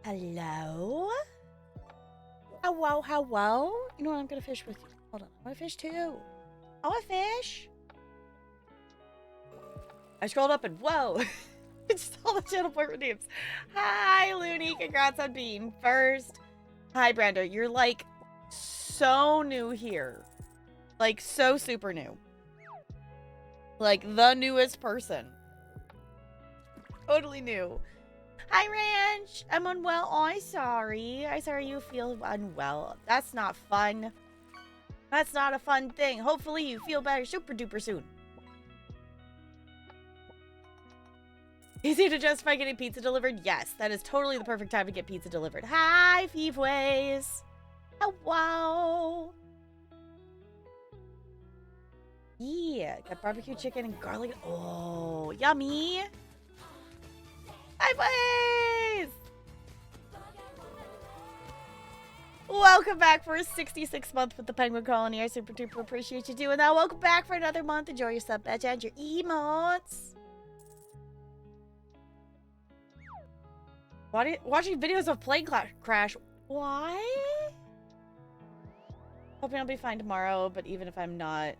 Hello? Hello, hello? You know what? I'm gonna fish with you. Hold on. I want to fish too. I want to fish. I scrolled up and whoa. Just all the channel point redeems. Hi, Looney. Congrats on being first. Hi, Brando. You're like so new here. Like so super new. Like the newest person. Totally new. Hi, Ranch. I'm unwell. Oh, I'm sorry. I'm sorry you feel unwell. That's not fun. That's not a fun thing. Hopefully you feel better super duper soon. Easy to justify getting pizza delivered? Yes, that is totally the perfect time to get pizza delivered. Hi, Feveways. Hello. Yeah, got barbecue chicken and garlic. Oh, yummy. Hi, boys. Welcome back for a 66th month with the Penguin Colony. I super duper appreciate you doing that. Welcome back for another month. Enjoy your sub badge and your emotes. Watching videos of plane crash. Why? Hoping I'll be fine tomorrow, but even if I'm not,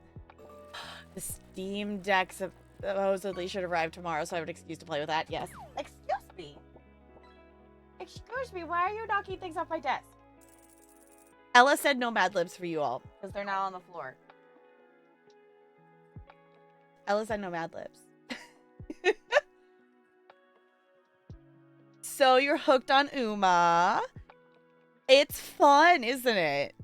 the Steam Deck supposedly should arrive tomorrow, so I have an excuse to play with that. Yes. Excuse me. Excuse me. Why are you knocking things off my desk? Ella said no Mad Libs for you all, because they're not on the floor. Ella said no Mad Libs. So you're hooked on Uma. It's fun, isn't it?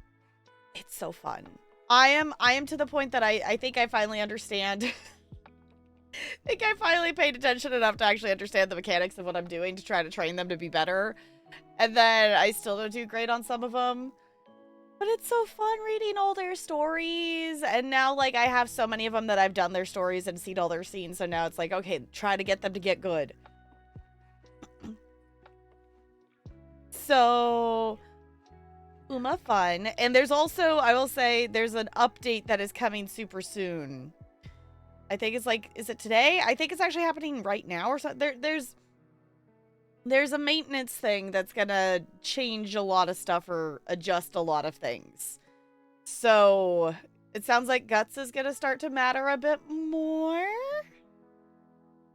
It's so fun. I am to the point that I think I finally understand. I think I finally paid attention enough to actually understand the mechanics of what I'm doing to try to train them to be better. And then I still don't do great on some of them. But it's so fun reading all their stories. And now, like, I have so many of them that I've done their stories and seen all their scenes. So now it's like, okay, try to get them to get good. So, Uma fun. And there's also, I will say, there's an update that is coming super soon. I think it's like, is it today? I think it's actually happening right now or something. There's a maintenance thing that's gonna change a lot of stuff or adjust a lot of things. So, it sounds like Guts is gonna start to matter a bit more.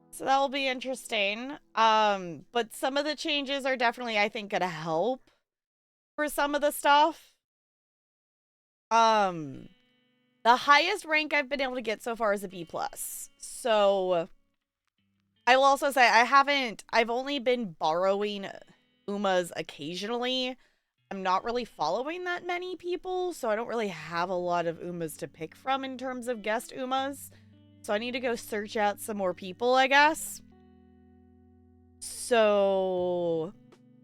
So that will be interesting. But some of the changes are definitely, I think, gonna help for some of the stuff. The highest rank I've been able to get so far is a B+. So I will also say I've only been borrowing Umas occasionally. I'm not really following that many people, so I don't really have a lot of Umas to pick from in terms of guest Umas. So I need to go search out some more people, I guess. So,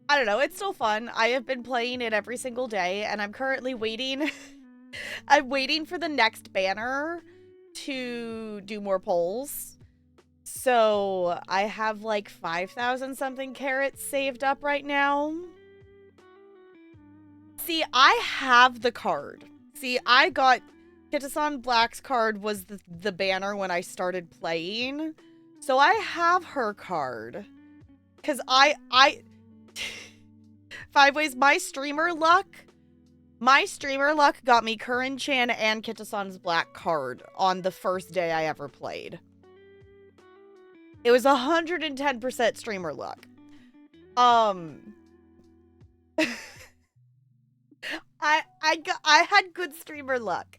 I don't know. It's still fun. I have been playing it every single day, and I'm currently waiting. I'm waiting for the next banner to do more polls. So, I have like 5,000 something carrots saved up right now. See, I have the card. See, I got... Kitasan Black's card was the banner when I started playing. So I have her card. Because I... Fiveways, my streamer luck got me Curran-chan and Kitasan's Black card on the first day I ever played. It was 110% streamer luck. I had good streamer luck.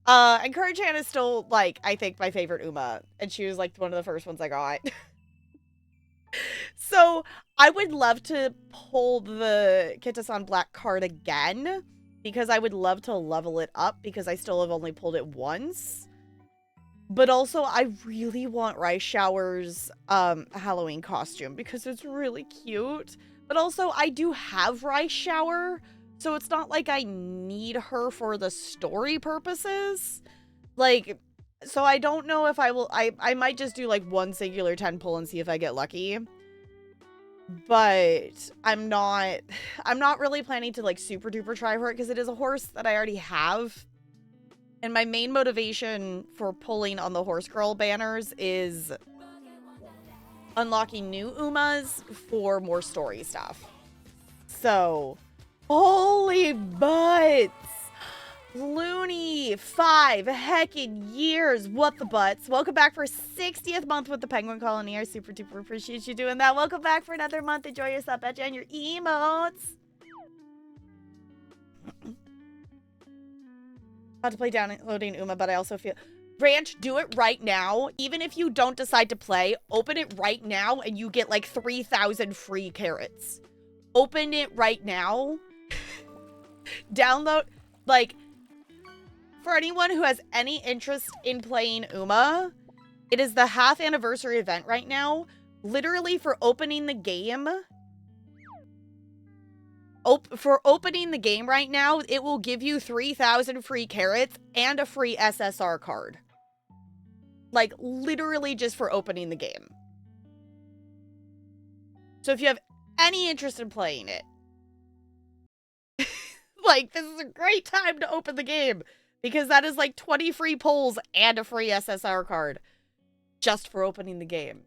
And Curran-chan is still, like, I think my favorite Uma. And she was, like, one of the first ones I got. So, I would love to pull the Kitasan Black card again. Because I would love to level it up. Because I still have only pulled it once. But also, I really want Rice Shower's Halloween costume. Because it's really cute. But also, I do have Rice Shower. So it's not like I need her for the story purposes. Like, so I don't know if I will... I might just do, like, one singular 10 pull and see if I get lucky. But I'm not really planning to, like, super duper try for it because it is a horse that I already have. And my main motivation for pulling on the Horse Girl banners is unlocking new Umas for more story stuff. So, holy butts. Looney, 5 heckin' years. What the butts? Welcome back for 60th month with the Penguin Colony. I super duper appreciate you doing that. Welcome back for another month. Enjoy yourself, Betcha, and your emotes. About to play downloading Uma, but I also feel... Ranch, do it right now. Even if you don't decide to play, open it right now and you get like 3,000 free carrots. Open it right now. Download, like... For anyone who has any interest in playing Uma, it is the half anniversary event right now. Literally for opening the game. For opening the game right now, it will give you 3,000 free carrots and a free SSR card. Like, literally just for opening the game. So if you have any interest in playing it, like, this is a great time to open the game. Because that is like 20 free pulls and a free SSR card. Just for opening the game.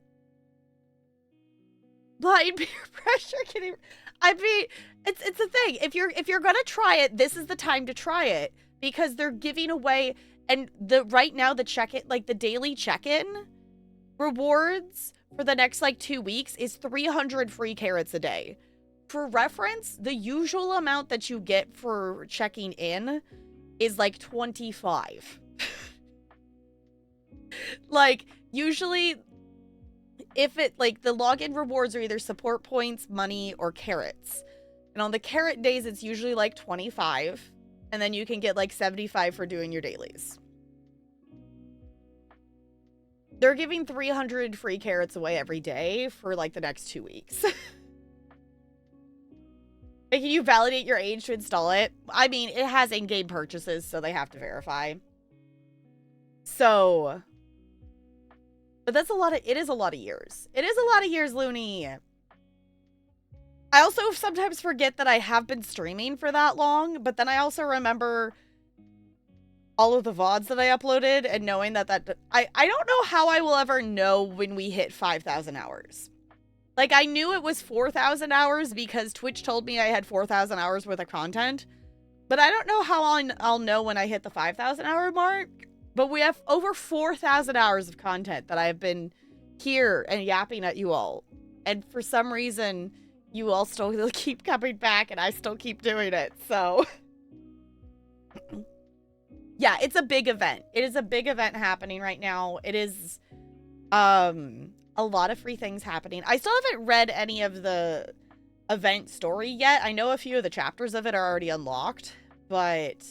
Blind peer pressure getting... I mean, it's a thing. If you're gonna try it, this is the time to try it. Because they're giving away... And right now, the daily check-in rewards for the next, like, 2 weeks is 300 free carrots a day. For reference, the usual amount that you get for checking in is like 25. Like, usually, if it, like, the login rewards are either support points, money, or carrots. And on the carrot days, it's usually like 25. And then you can get like 75 for doing your dailies. They're giving 300 free carrots away every day for like the next 2 weeks. Can you validate your age to install it? I mean, it has in-game purchases, so they have to verify. So, but that's it is a lot of years. It is a lot of years, Looney. I also sometimes forget that I have been streaming for that long, but then I also remember all of the VODs that I uploaded and knowing that I don't know how I will ever know when we hit 5,000 hours. Like, I knew it was 4,000 hours because Twitch told me I had 4,000 hours worth of content. But I don't know how I'll know when I hit the 5,000 hour mark. But we have over 4,000 hours of content that I have been here and yapping at you all. And for some reason, you all still keep coming back and I still keep doing it. So, yeah, it's a big event. It is a big event happening right now. It is, a lot of free things happening. I still haven't read any of the event story yet. I know a few of the chapters of it are already unlocked, but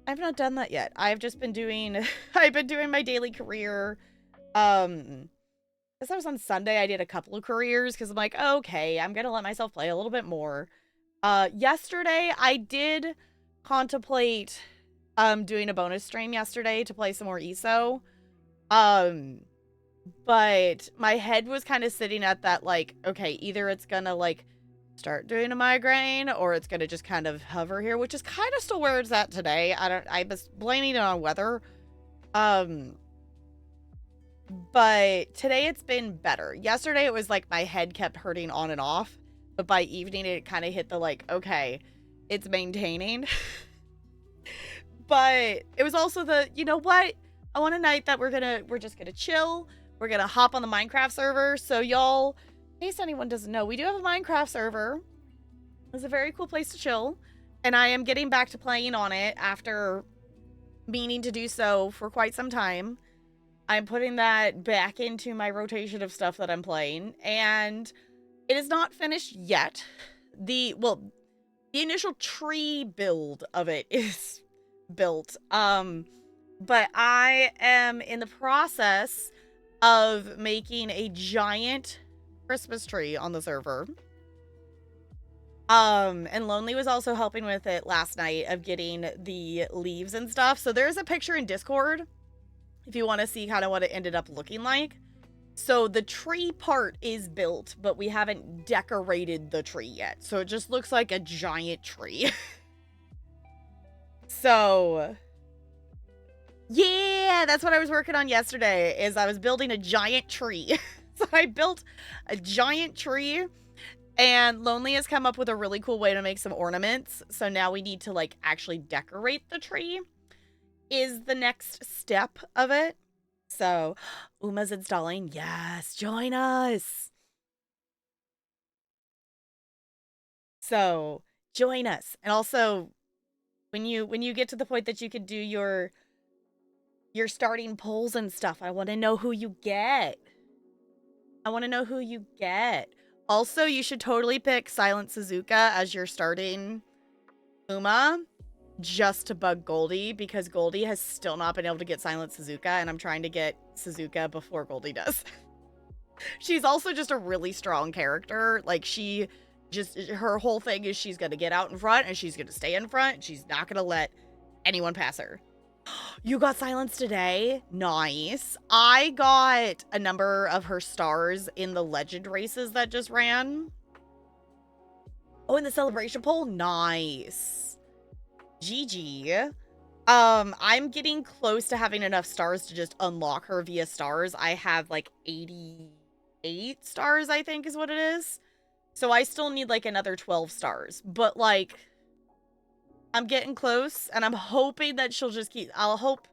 I've not done that yet. I've just been doing, I've been doing my daily career. This was on Sunday. I did a couple of careers because I'm like, okay, I'm going to let myself play a little bit more. Yesterday, I did contemplate doing a bonus stream yesterday to play some more ESO. But my head was kind of sitting at that, like, okay, either it's gonna, like, start doing a migraine, or it's gonna just kind of hover here, which is kind of still where it's at today. I was blaming it on weather. But today it's been better. Yesterday it was like my head kept hurting on and off, but by evening it kind of hit the, like, okay, it's maintaining. But it was also the, you know what? I want a night that we're just gonna chill. We're gonna hop on the Minecraft server. So y'all, in case anyone doesn't know, we do have a Minecraft server. It's a very cool place to chill. And I am getting back to playing on it after meaning to do so for quite some time. I'm putting that back into my rotation of stuff that I'm playing. And it is not finished yet. The initial tree build of it is built. But I am in the process of making a giant Christmas tree on the server. And Lonely was also helping with it last night of getting the leaves and stuff. So there's a picture in Discord if you want to see kind of what it ended up looking like. So the tree part is built, but we haven't decorated the tree yet. So it just looks like a giant tree. So yeah, that's what I was working on yesterday, is I was building a giant tree. So I built a giant tree, And Lonely has come up with a really cool way to make some ornaments. So now we need to like actually decorate the tree is the next step of it. So Uma's installing. Yes, join us. So join us. And also when you get to the point that you can do your starting polls and stuff, I want to know who you get. I want to know who you get. Also, you should totally pick Silent Suzuka as your starting Uma just to bug Goldie, because Goldie has still not been able to get Silent Suzuka, and I'm trying to get Suzuka before Goldie does. She's also just a really strong character. Like, her whole thing is she's gonna get out in front, and she's gonna stay in front, and she's not gonna let anyone pass her. You got Silence today? Nice. I got a number of her stars in the legend races that just ran. Oh, in the celebration poll? Nice. GG. I'm getting close to having enough stars to just unlock her via stars. I have like 88 stars, I think is what it is. So I still need like another 12 stars. But like, I'm getting close, and I'm hoping that she'll just I'll hope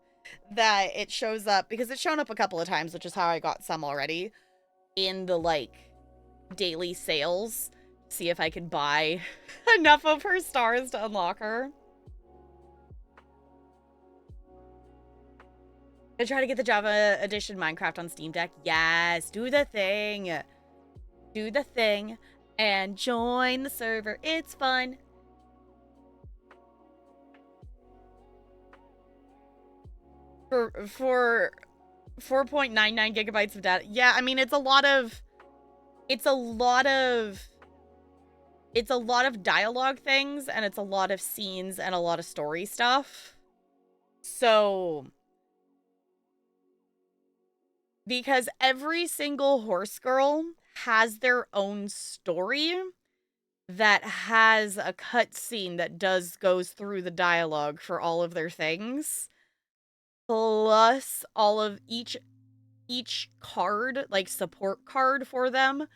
that it shows up, because it's shown up a couple of times, which is how I got some already, in the, like, daily sales. See if I can buy enough of her stars to unlock her. I try to get the Java Edition Minecraft on Steam Deck. Yes, do the thing. Do the thing. And join the server. It's fun. For 4.99 gigabytes of data. Yeah, I mean, it's a lot of dialogue things, and it's a lot of scenes and a lot of story stuff. So, because every single horse girl has their own story that has a cutscene that goes through the dialogue for all of their things. Plus all of each card, like support card for them,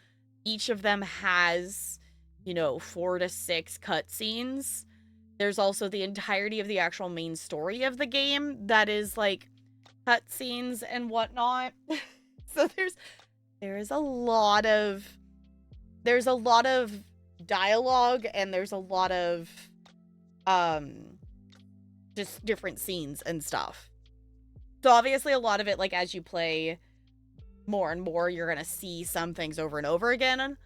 each of them has, 4 to 6 cutscenes. There's also the entirety of the actual main story of the game that is like cutscenes and whatnot. So there's a lot of dialogue, and there's a lot of just different scenes and stuff. So obviously a lot of it, like, as you play more and more, you're gonna see some things over and over again,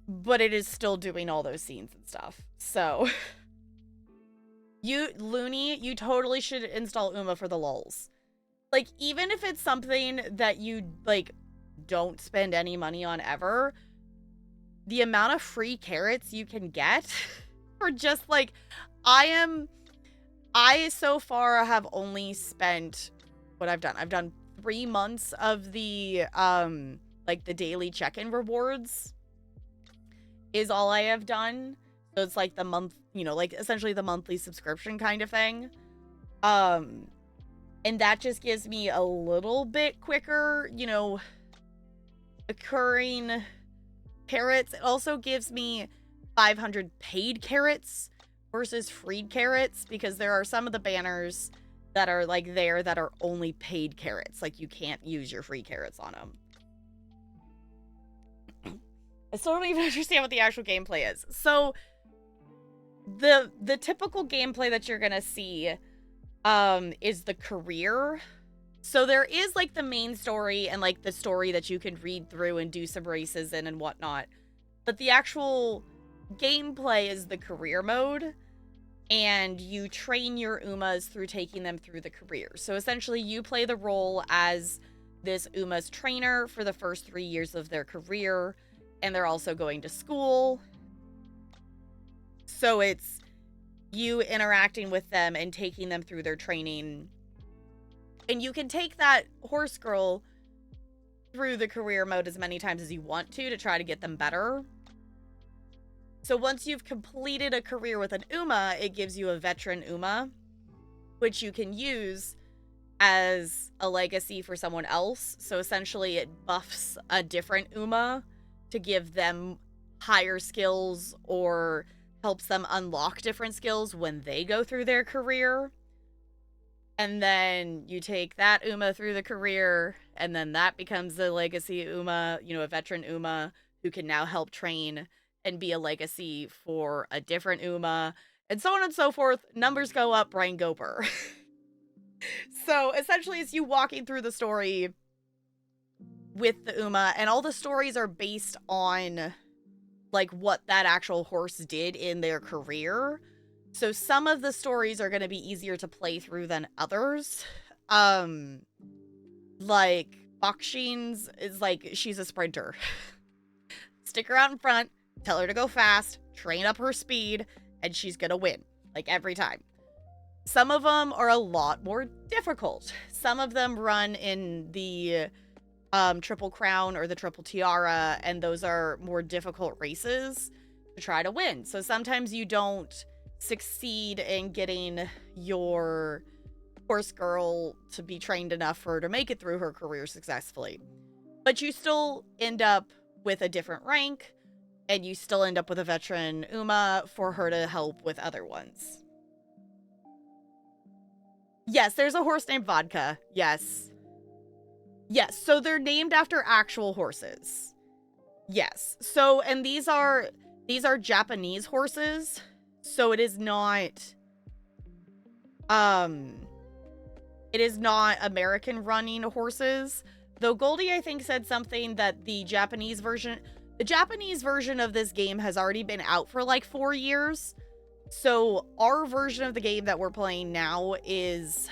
but it is still doing all those scenes and stuff. So Looney, you totally should install Uma for the lulz. Like, even if it's something that you, like, don't spend any money on ever, the amount of free carrots you can get for just, like, I so far have only spent what I've done. I've done 3 months of the, like, the daily check-in rewards is all I have done. So it's like the month, like essentially the monthly subscription kind of thing. And that just gives me a little bit quicker, occurring carrots. It also gives me 500 paid carrots versus free carrots, because there are some of the banners that are like that are only paid carrots. Like, you can't use your free carrots on them. I still don't even understand what the actual gameplay is. So the typical gameplay that you're gonna see is the career. So there is like the main story and like the story that you can read through and do some races in and whatnot. But the actual gameplay is the career mode, and you train your Umas through taking them through the career. So essentially you play the role as this Uma's trainer for the first 3 years of their career, and they're also going to school. So it's you interacting with them and taking them through their training. And you can take that horse girl through the career mode as many times as you want to try to get them better. So once you've completed a career with an Uma, it gives you a veteran Uma, which you can use as a legacy for someone else. So essentially it buffs a different Uma to give them higher skills or helps them unlock different skills when they go through their career. And then you take that Uma through the career, and then that becomes the legacy Uma, you know, a veteran Uma who can now help train and be a legacy for a different Uma, and so on and so forth. Numbers go up, brain go burr. So essentially, it's you walking through the story with the Uma, and all the stories are based on like what that actual horse did in their career. So some of the stories are going to be easier to play through than others. Like Bakshin's is like, she's a sprinter. Stick her out in front, tell her to go fast, train up her speed, and she's going to win, like every time. Some of them are a lot more difficult. Some of them run in the Triple Crown or the Triple Tiara, and those are more difficult races to try to win. So sometimes you don't succeed in getting your horse girl to be trained enough for her to make it through her career successfully. But you still end up with a different rank, and you still end up with a veteran Uma for her to help with other ones. Yes, there's a horse named Vodka. Yes. Yes, so they're named after actual horses. Yes. So, and these are Japanese horses. So it is not American running horses. Though Goldie, I think, said something that the Japanese version of this game has already been out for like 4 years. So our version of the game that we're playing now is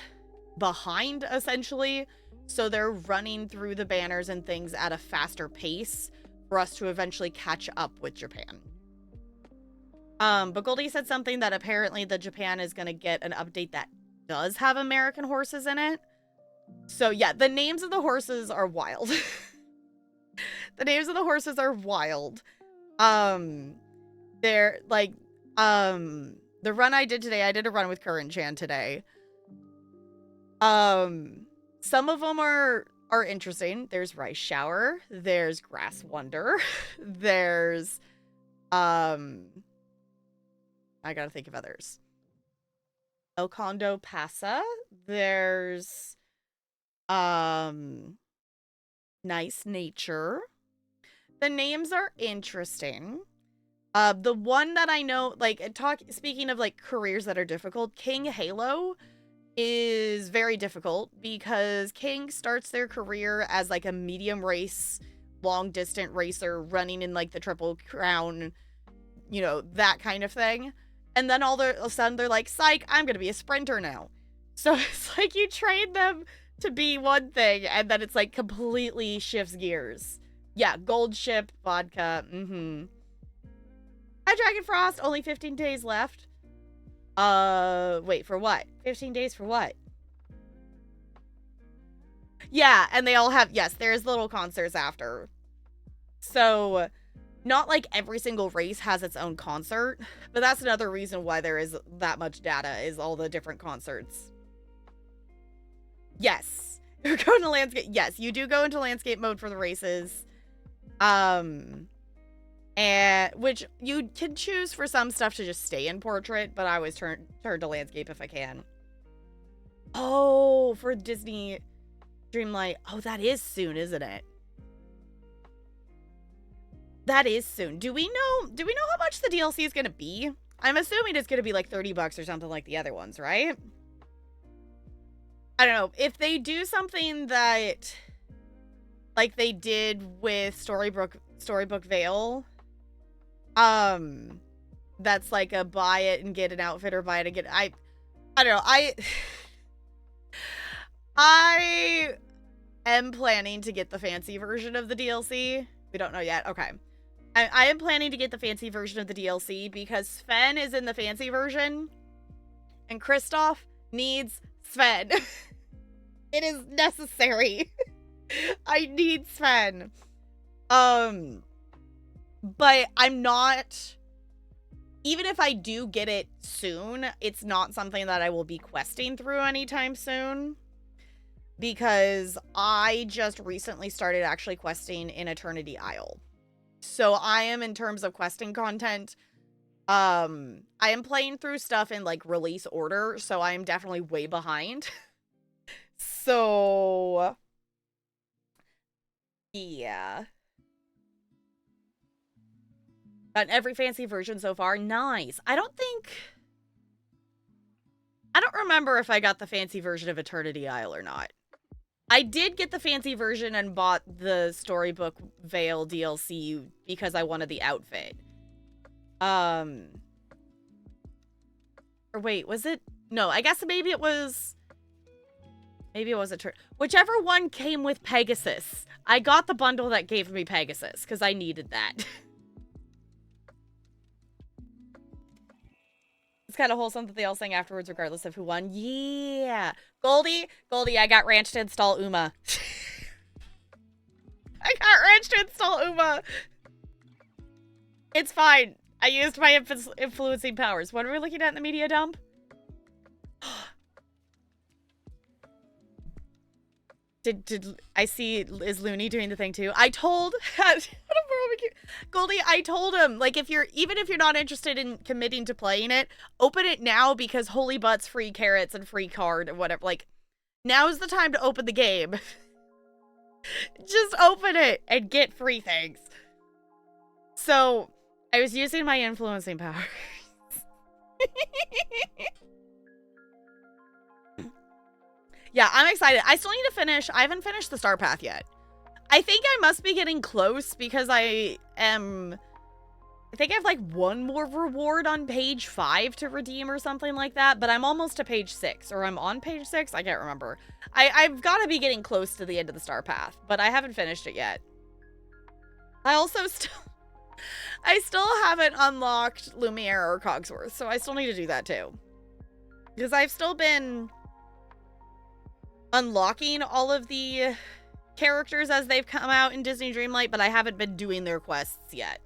behind, essentially. So they're running through the banners and things at a faster pace for us to eventually catch up with Japan. But Goldie said something that apparently the Japan is going to get an update that does have American horses in it. So yeah, the names of the horses are wild. The names of the horses are wild. They're like, the run I did today, I did a run with Curran Chan today. Some of them are interesting. There's Rice Shower. There's Grass Wonder. There's, I gotta think of others. El Condo Pasa. There's, Nice Nature. The names are interesting. The one that I know, like, speaking of, like, careers that are difficult, King Halo is very difficult because King starts their career as, like, a medium race, long-distance racer running in, like, the Triple Crown, you know, that kind of thing. And then all of a sudden they're like, psych, I'm gonna be a sprinter now. So it's like you train them to be one thing, and then it's, like, completely shifts gears. Yeah, Gold Ship, Vodka, Hi, Dragon Frost. Only 15 days left. Wait, for what? 15 days for what? Yeah, and they all have, yes, there's little concerts after. So, not like every single race has its own concert, but that's another reason why there is that much data, is all the different concerts. Yes. You're going to landscape. Yes, you do go into landscape mode for the races. And which you can choose for some stuff to just stay in portrait, but I always turn to landscape if I can. Oh, for Disney Dreamlight. Oh, that is soon, isn't it? That is soon. Do we know how much the DLC is going to be? I'm assuming it's going to be like $30 or something like the other ones, right? I don't know. If they do something that like they did with Storybook Vale, that's like a buy it and get an outfit or buy it and get, I don't know. I am planning to get the fancy version of the DLC. We don't know yet. Okay. I am planning to get the fancy version of the DLC because Sven is in the fancy version and Kristoff needs Sven. It is necessary. I need Sven. But I'm not, even if I do get it soon, it's not something that I will be questing through anytime soon. Because I just recently started actually questing in Eternity Isle. So I am, in terms of questing content, I am playing through stuff in like release order, so I am definitely way behind. So yeah. Gotten every fancy version so far. Nice. I don't remember if I got the fancy version of Eternity Isle or not. I did get the fancy version and bought the Storybook Veil DLC because I wanted the outfit. Or wait, was it? No, I guess maybe it was whichever one came with Pegasus. I got the bundle that gave me Pegasus because I needed that. It's kind of wholesome that they all sang afterwards regardless of who won. Yeah. Goldie, I got Ranch to install Uma. I got Ranch to install Uma. It's fine. I used my influencing powers. What are we looking at in the media dump? Did I see, is Looney doing the thing too? I told Goldie, I told him, like, even if you're not interested in committing to playing it, open it now because holy butts, free carrots, and free card and whatever. Like, now's the time to open the game. Just open it and get free things. So I was using my influencing powers. Yeah, I'm excited. I still need to finish. I haven't finished the Star Path yet. I think I must be getting close because I think I have like one more reward on page 5 to redeem or something like that, but I'm almost to page 6, or I'm on page 6. I can't remember. I've got to be getting close to the end of the Star Path, but I haven't finished it yet. I also I still haven't unlocked Lumiere or Cogsworth, so I still need to do that too. Because I've still been unlocking all of the characters as they've come out in Disney Dreamlight, but I haven't been doing their quests yet.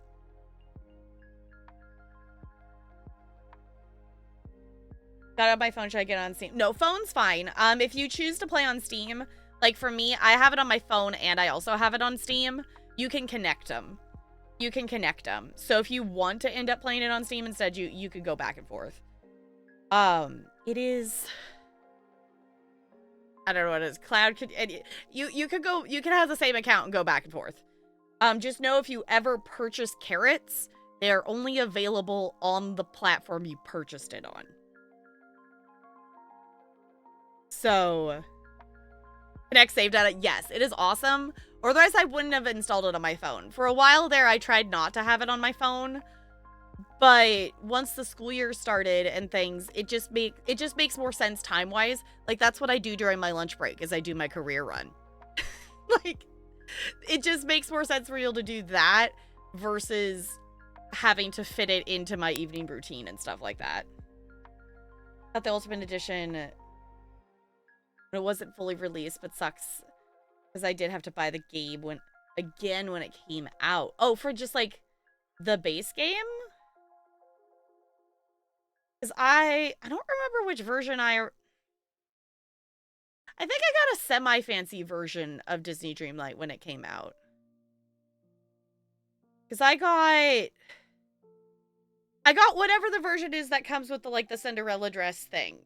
Got it on my phone. Should I get it on Steam? No, phone's fine. If you choose to play on Steam, like for me, I have it on my phone and I also have it on Steam. You can connect them. So if you want to end up playing it on Steam instead, you could go back and forth. It is, I don't know what it is. Cloud could, you could have the same account and go back and forth. Just know if you ever purchase carrots, they're only available on the platform you purchased it on. So, connect save data. Yes, it is awesome. Or otherwise I wouldn't have installed it on my phone. For a while there, I tried not to have it on my phone. But once the school year started and things, it just makes more sense time-wise. Like, that's what I do during my lunch break, is I do my career run. Like, it just makes more sense for you to do that versus having to fit it into my evening routine and stuff like that. Got the Ultimate Edition when it wasn't fully released, but sucks because I did have to buy the game when it came out. Oh, for just, like, the base game? Because I don't remember which version I think I got a semi-fancy version of Disney Dreamlight when it came out. Because I got whatever the version is that comes with the, like, the Cinderella dress thing.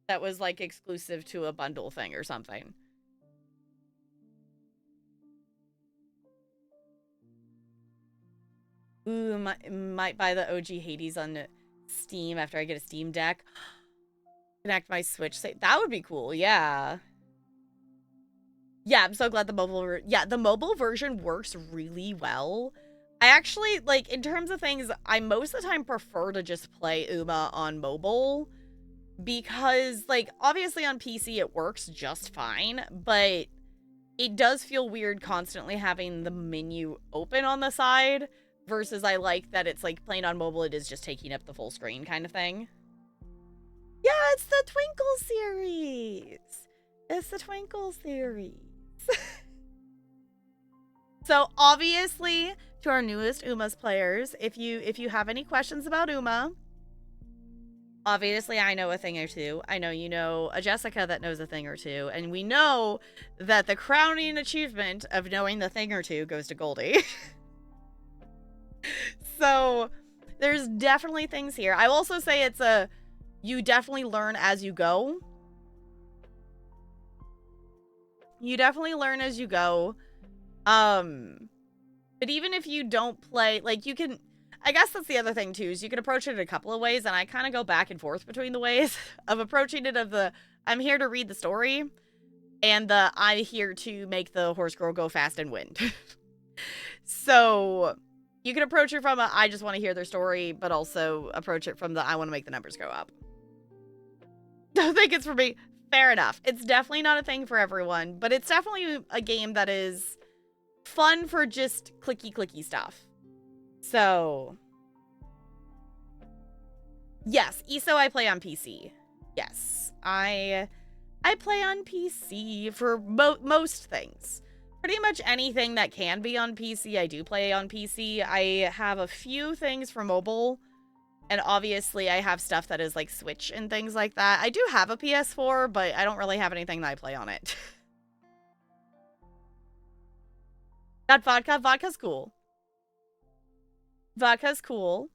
That was, like, exclusive to a bundle thing or something. Ooh, might buy the OG Hades on Steam after I get a Steam Deck. Connect my Switch. That would be cool, yeah. Yeah, I'm so glad the mobile version works really well. I actually, like, in terms of things, I most of the time prefer to just play Uma on mobile. Because, like, obviously on PC it works just fine, but it does feel weird constantly having the menu open on the side. Versus I like that it's, like, playing on mobile, it is just taking up the full screen kind of thing. Yeah, it's the Twinkle series. It's the Twinkle series. So, obviously, to our newest Uma's players, if you have any questions about Uma, obviously I know a thing or two. I know you know a Jessica that knows a thing or two. And we know that the crowning achievement of knowing the thing or two goes to Goldie. So there's definitely things here. I will also say you definitely learn as you go. You definitely learn as you go. But even if you don't play, like, you can, I guess that's the other thing too, is you can approach it in a couple of ways, and I kind of go back and forth between the ways of approaching it of the, I'm here to read the story, and the, I'm here to make the horse girl go fast and win. So you can approach it from a, I just want to hear their story, but also approach it from the, I want to make the numbers go up. Don't think it's for me. Fair enough. It's definitely not a thing for everyone, but it's definitely a game that is fun for just clicky stuff. So yes, ESO I play on PC. Yes, I play on PC for most things. Pretty much anything that can be on PC, I do play on PC. I have a few things for mobile, and obviously I have stuff that is like Switch and things like that. I do have a PS4, but I don't really have anything that I play on it. Got vodka. Vodka's cool. Vodka's cool.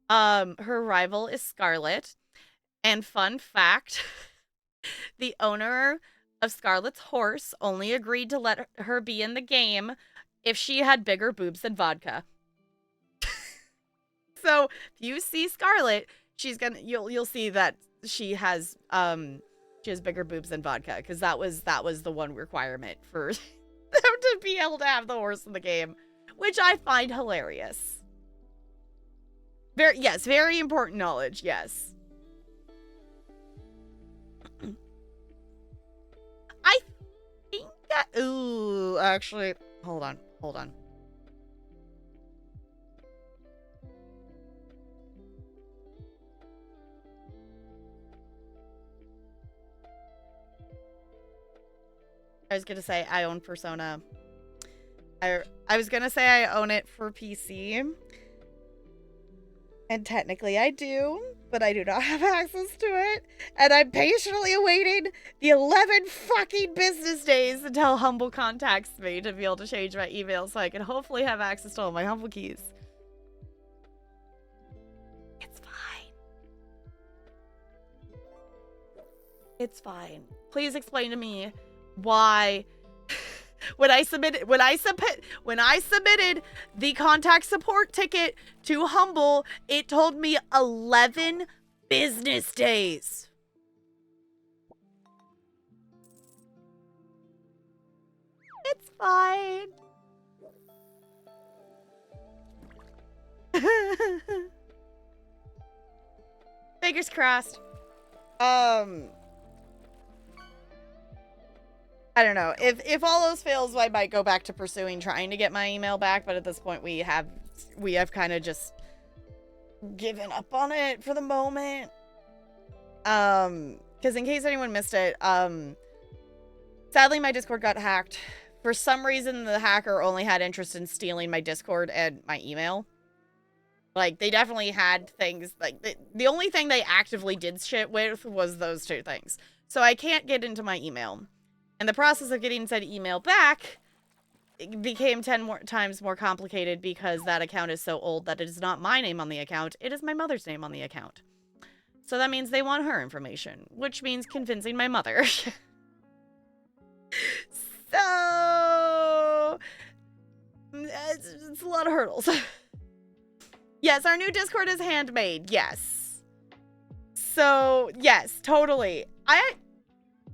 Her rival is Scarlet. And fun fact, the owner of Scarlet's horse only agreed to let her be in the game if she had bigger boobs than Vodka. So if you see Scarlet, she's gonna you'll see that she has bigger boobs than Vodka, because that was the one requirement for them to be able to have the horse in the game, which I find hilarious. Very important knowledge, yes. I think that, ooh, actually, hold on. I was gonna say I own Persona. I was gonna say I own it for PC. And technically I do, but I do not have access to it. And I'm patiently awaiting the 11 fucking business days until Humble contacts me to be able to change my email so I can hopefully have access to all my Humble keys. It's fine. It's fine. Please explain to me why when I submitted the contact support ticket to Humble, it told me 11 business days. It's fine. Fingers crossed. I don't know. If all else fails, I might go back to pursuing trying to get my email back, but at this point we have kind of just given up on it for the moment. Because in case anyone missed it, sadly my Discord got hacked. For some reason, the hacker only had interest in stealing my Discord and my email. Like, they definitely had things, like, the only thing they actively did shit with was those two things. So I can't get into my email. And the process of getting said email back became 10 times more complicated because that account is so old that it is not my name on the account. It is my mother's name on the account. So that means they want her information, which means convincing my mother. So it's a lot of hurdles. Yes, our new Discord is handmade. Yes. So, yes, totally. I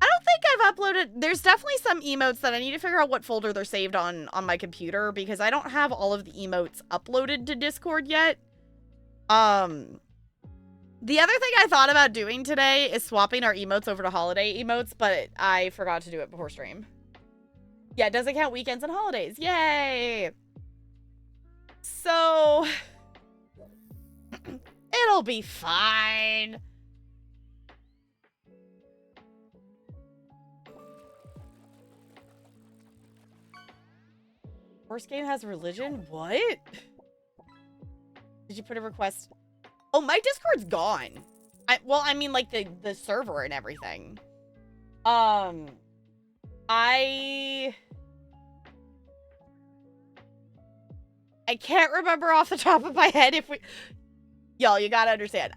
don't think I've uploaded... There's definitely some emotes that I need to figure out what folder they're saved on my computer, because I don't have all of the emotes uploaded to Discord yet. The other thing I thought about doing today is swapping our emotes over to holiday emotes, but I forgot to do it before stream. Yeah, it doesn't count weekends and holidays. Yay! So... it'll be fine. Horse game has religion? What? Did you put a request? Oh, my Discord's gone. Well, I mean, like, the server and everything. I can't remember off the top of my head if we... Y'all, you gotta understand.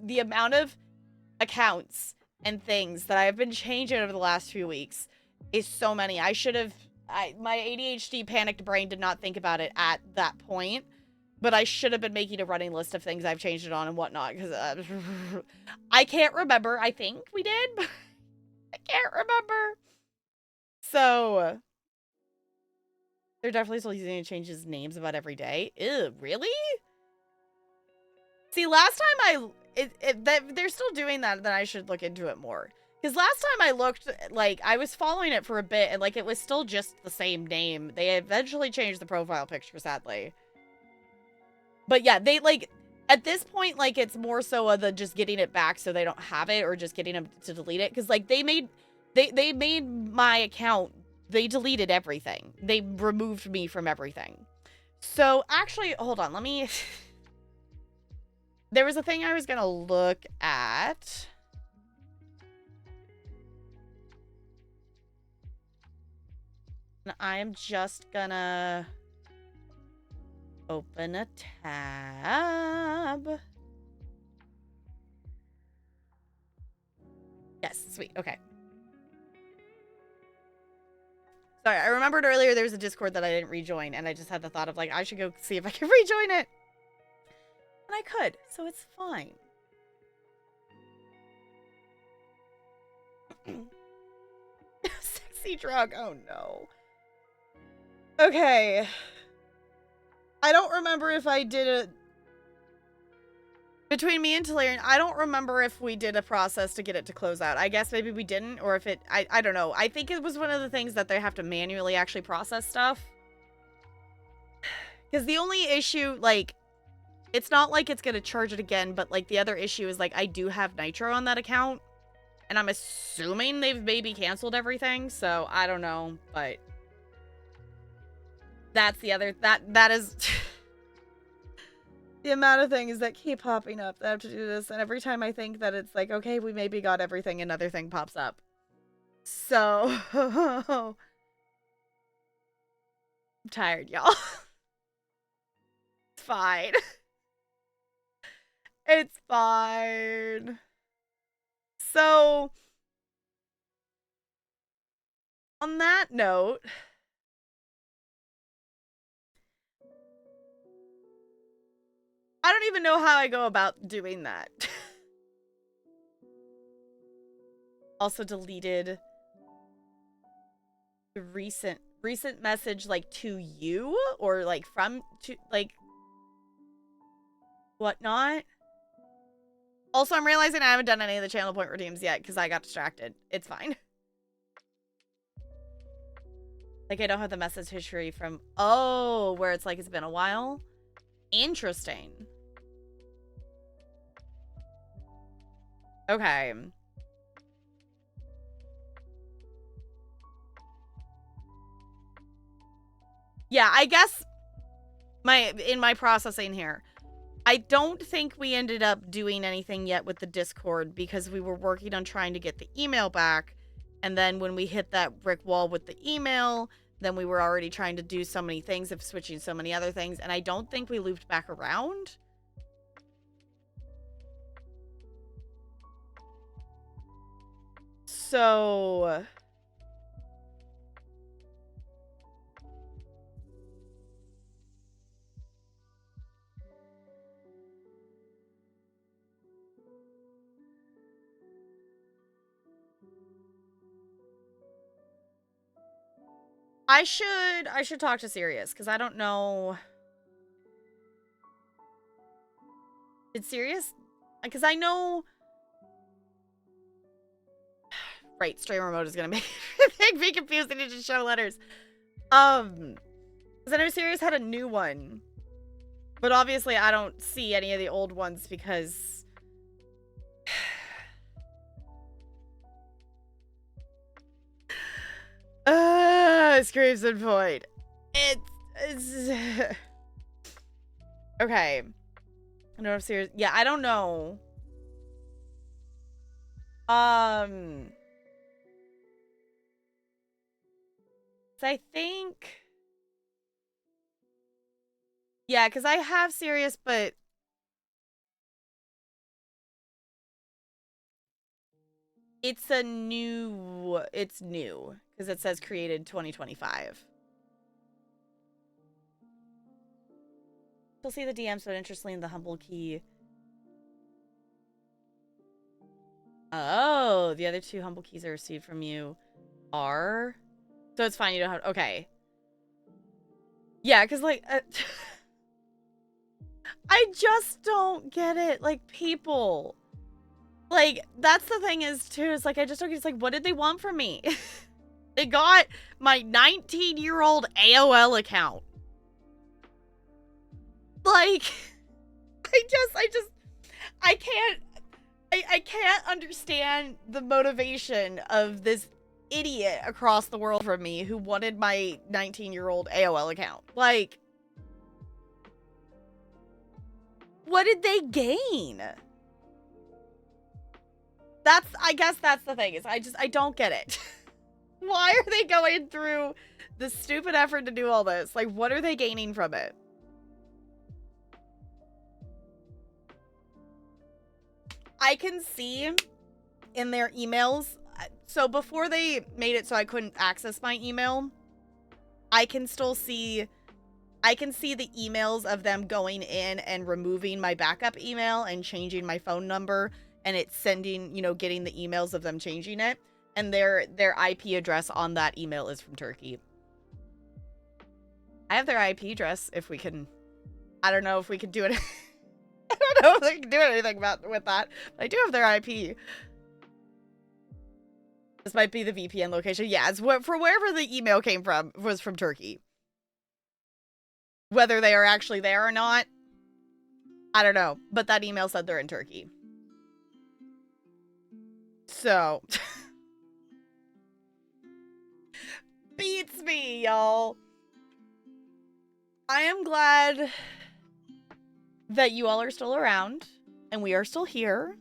The amount of accounts and things that I have been changing over the last few weeks is so many. I should have... my ADHD panicked brain did not think about it at that point. But I should have been making a running list of things I've changed it on and whatnot. Because I can't remember. I think we did. But I can't remember. So... They're definitely still using to change his names about every day. Ew, really? See, last time they're still doing that, then I should look into it more. Because last time I looked, like, I was following it for a bit, and, like, it was still just the same name. They eventually changed the profile picture, sadly. But yeah, they, like, at this point, like, it's more so of the just getting it back so they don't have it, or just getting them to delete it. Because, like, they made my account, they deleted everything. They removed me from everything. So, actually, hold on, let me... There was a thing I was gonna look at. And I am just gonna open a tab. Yes, sweet, okay. Sorry, I remembered earlier there was a Discord that I didn't rejoin, and I just had the thought of, like, I should go see if I can rejoin it. And I could, so it's fine. Sexy drug, oh no. Okay. I don't remember if I did a... Between me and Talarian, I don't remember if we did a process to get it to close out. I guess maybe we didn't, or if it... I don't know. I think it was one of the things that they have to manually actually process stuff. Because the only issue, like... It's not like it's going to charge it again, but, like, the other issue is, like, I do have Nitro on that account. And I'm assuming they've maybe canceled everything, so I don't know, but... That's the other... That is... the amount of things that keep popping up that have to do this, and every time I think that it's like, okay, we maybe got everything, another thing pops up. So... I'm tired, y'all. It's fine. It's fine. So, on that note, I don't even know how I go about doing that. Also deleted the recent message, like, to you, or, like, from, to, like, whatnot. Also, I'm realizing I haven't done any of the channel point redeems yet because I got distracted. It's fine. Like, I don't have the message history from... Oh, where it's like it's been a while? Interesting. Okay. Yeah, I guess... in my processing here... I don't think we ended up doing anything yet with the Discord because we were working on trying to get the email back. And then when we hit that brick wall with the email, then we were already trying to do so many things of switching so many other things. And I don't think we looped back around. So... I should talk to Sirius, because I don't know. Did Sirius? Because I know... Right, streamer mode is going to make me confused and just show letters. Because I know Sirius had a new one. But obviously I don't see any of the old ones because... Screams and void. It's... Okay. I don't know if Sirius... Yeah, I don't know. So I think... Yeah, because I have Sirius, but it's new, because it says created 2025. You'll see the DMs, but interestingly, the humble key. Oh, the other two humble keys I received from you are. So it's fine. You don't have. Okay. Yeah, because like, I just don't get it. Like, people. Like, that's the thing is too. It's like I just don't get. It's like, what did they want from me? They got my 19-year-old AOL account. Like, I can't understand the motivation of this idiot across the world from me who wanted my 19-year-old AOL account. Like, what did they gain? I guess that's the thing, is I don't get it. Why are they going through the stupid effort to do all this? Like, what are they gaining from it? I can see in their emails, so before they made it so I couldn't access my email, I can still see, I can see the emails of them going in and removing my backup email and changing my phone number, and it's sending, you know, getting the emails of them changing it, and their IP address on that email is from Turkey. I have their IP address if we can, I don't know if we could do it. I don't know if they can do anything with that, but I do have their IP. This might be the VPN location. Yeah, it's for wherever the email came from was from Turkey. Whether they are actually there or not, I don't know. But that email said they're in Turkey. So. Beats me, y'all. I am glad that you all are still around. And we are still here.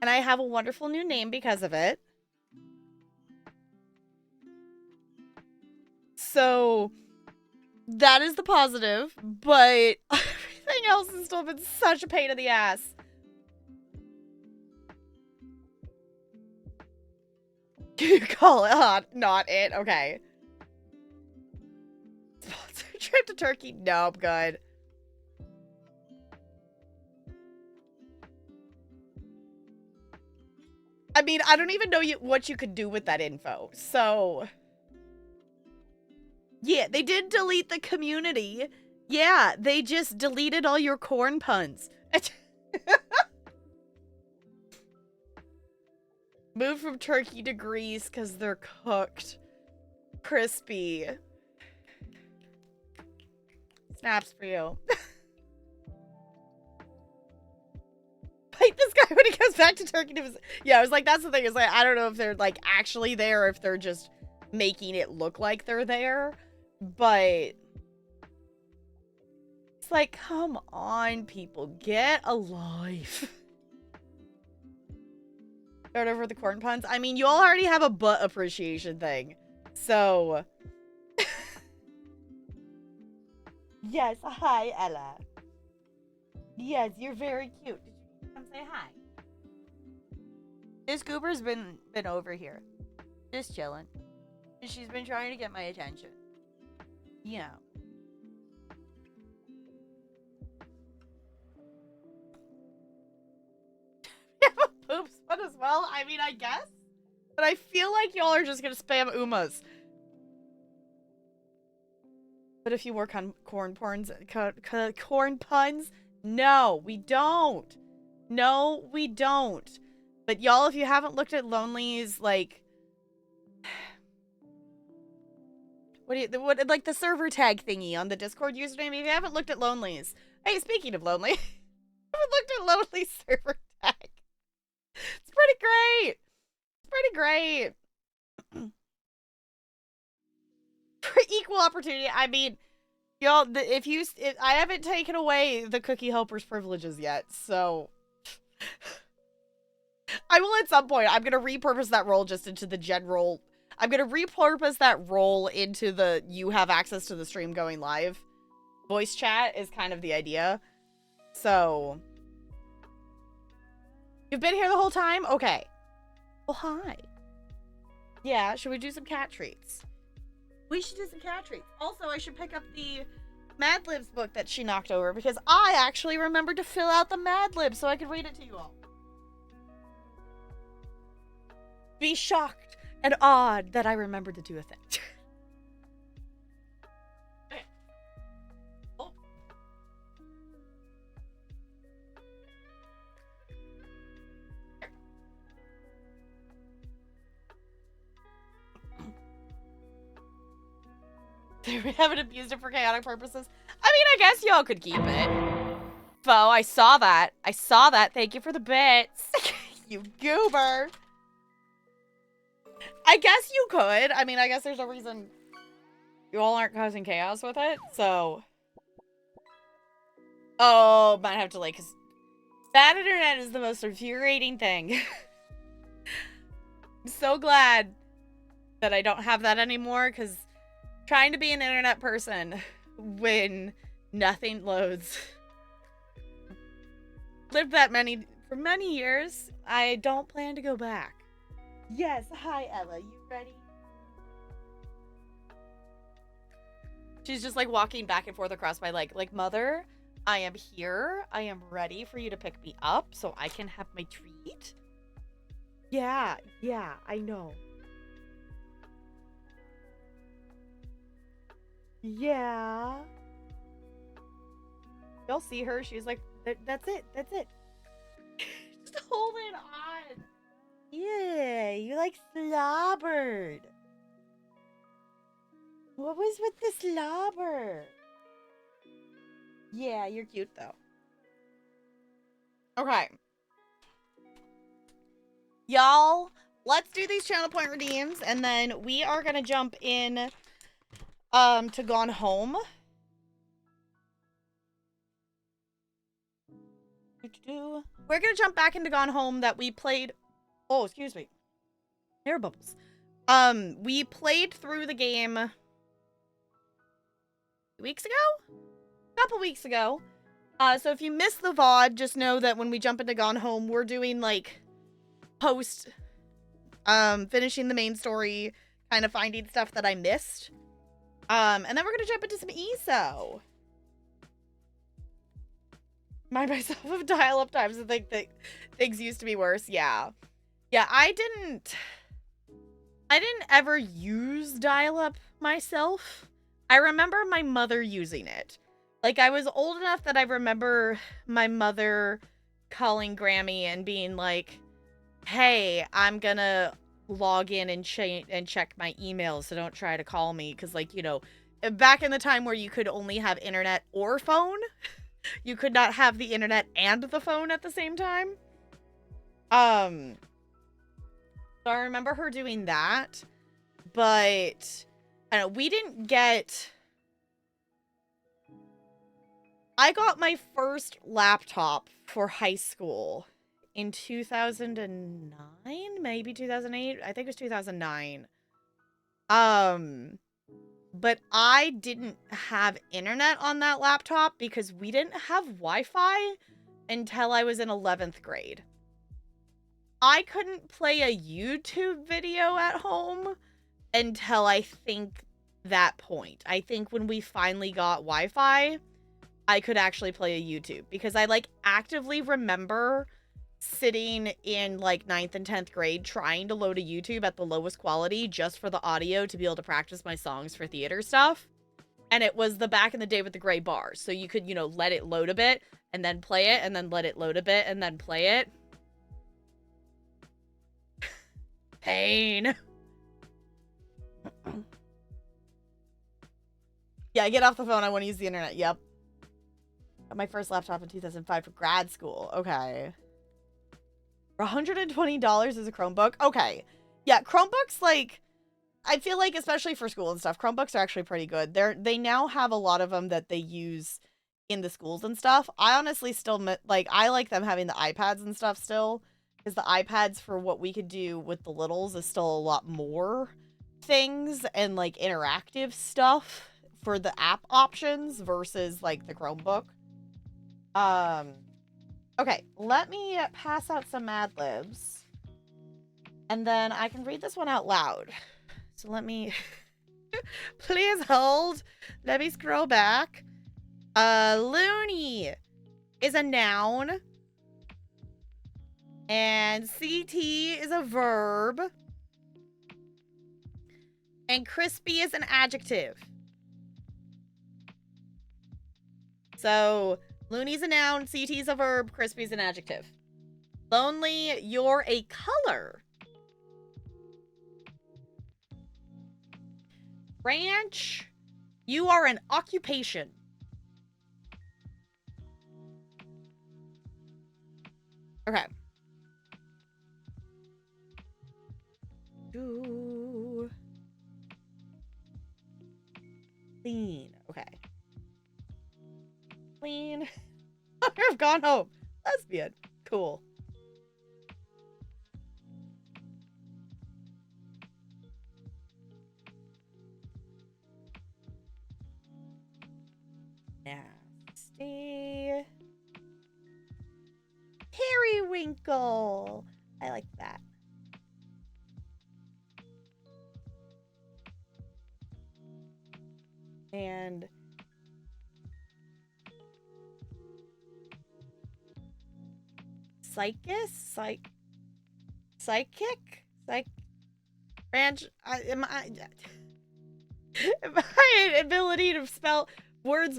And I have a wonderful new name because of it. So, that is the positive. But everything else has still been such a pain in the ass. You call it not it. Okay. Sponsored trip to Turkey. Nope, good. I mean, I don't even know what you could do with that info. So, yeah, they did delete the community. Yeah, they just deleted all your corn puns. Moved from Turkey to Greece because they're cooked. Crispy. Snaps for you. Fight this guy when he goes back to Turkey. Yeah, I was like, that's the thing. Is like, I don't know if they're like actually there, or if they're just making it look like they're there. But it's like, come on, people, get a life. Start over the corn puns. I mean, you all already have a butt appreciation thing, so. Yes, hi, Ella. Yes, you're very cute. Did you come say hi? This goober's been over here, just chilling. She's been trying to get my attention. Yeah. You have a poops one as well? I mean, I guess. But I feel like y'all are just gonna spam Umas. But if you work on corn puns, no, we don't. No, we don't. But y'all, if you haven't looked at Lonely's, like, what like the server tag thingy on the Discord username, if you haven't looked at Lonely's. Hey, speaking of Lonely, I haven't looked at Lonely's server tag. It's pretty great. It's pretty great. For equal opportunity, I mean, y'all, I haven't taken away the cookie helper's privileges yet, so I will at some point. I'm gonna repurpose that role just into the general. I'm gonna repurpose that role into the you have access to the stream going live. voice chat is kind of the idea. So, you've been here the whole time? Okay. Well, hi. Yeah, should we do some cat treats? We should do some cat treats. Also, I should pick up the Mad Libs book that she knocked over because I actually remembered to fill out the Mad Libs so I could read it to you all. Be shocked and awed that I remembered to do a thing. Okay. Oh. We haven't abused it for chaotic purposes. I mean, I guess y'all could keep it. Fo, I saw that. I saw that. Thank you for the bits. You goober. I guess you could. I mean, I guess there's no reason you all aren't causing chaos with it, so. Oh, might have to like, cause bad internet is the most infuriating thing. I'm so glad that I don't have that anymore, because trying to be an internet person when nothing loads. Lived that for many years. I don't plan to go back. Yes, hi Ella, you ready? She's just like walking back and forth across my leg. Like, mother, I am here. I am ready for you to pick me up so I can have my treat. Yeah, I know. Yeah. Y'all see her? She's like, that's it. Just hold it on. Yeah, you like slobbered. What was with the slobber? Yeah, you're cute though. Okay. Y'all, let's do these channel point redeems and then we are gonna jump in to Gone Home. We're gonna jump back into Gone Home that we played. Oh, excuse me. Hair bubbles. We played through the game 2 weeks ago? A couple weeks ago. So if you missed the VOD, just know that when we jump into Gone Home, we're doing like post finishing the main story, kind of finding stuff that I missed. And then we're gonna jump into some ESO. Mind myself of dial-up times and think that things used to be worse. Yeah, I didn't ever use dial-up myself. I remember my mother using it. Like, I was old enough that I remember my mother calling Grammy and being like, hey, I'm gonna log in and check my emails, so don't try to call me. Because, like, you know, back in the time where you could only have internet or phone, you could not have the internet and the phone at the same time. So I remember her doing that, but I don't know, we didn't get... I got my first laptop for high school in 2009, maybe 2008. I think it was 2009. But I didn't have internet on that laptop because we didn't have Wi-Fi until I was in 11th grade. I couldn't play a YouTube video at home until I think that point. I think when we finally got Wi-Fi, I could actually play a YouTube because I like actively remember sitting in like 9th and 10th grade trying to load a YouTube at the lowest quality just for the audio to be able to practice my songs for theater stuff. And it was the back in the day with the gray bars. So you could, you know, let it load a bit and then play it and then let it load a bit and then play it. Pain. Yeah, get off the phone. I want to use the internet. Yep. Got my first laptop in 2005 for grad school. Okay. For $120 is a Chromebook? Okay. Yeah, Chromebooks, like, I feel like, especially for school and stuff, Chromebooks are actually pretty good. They now have a lot of them that they use in the schools and stuff. I honestly still, like, I like them having the iPads and stuff still, because the iPads for what we could do with the littles is still a lot more things and, like, interactive stuff for the app options versus like the Chromebook. Okay, let me pass out some Mad Libs. And then I can read this one out loud. So let me please hold. Let me scroll back. Loony is a noun. And CT is a verb. And crispy is an adjective. So, loony's a noun, CT's a verb, crispy's an adjective. Lonely, you're a color. Ranch, you are an occupation. Okay. Ooh. Clean. Okay. Clean. I've gone home. Lesbian. Cool. Nasty. Periwinkle. I like that. And psychic? Ranch, my ability to spell words,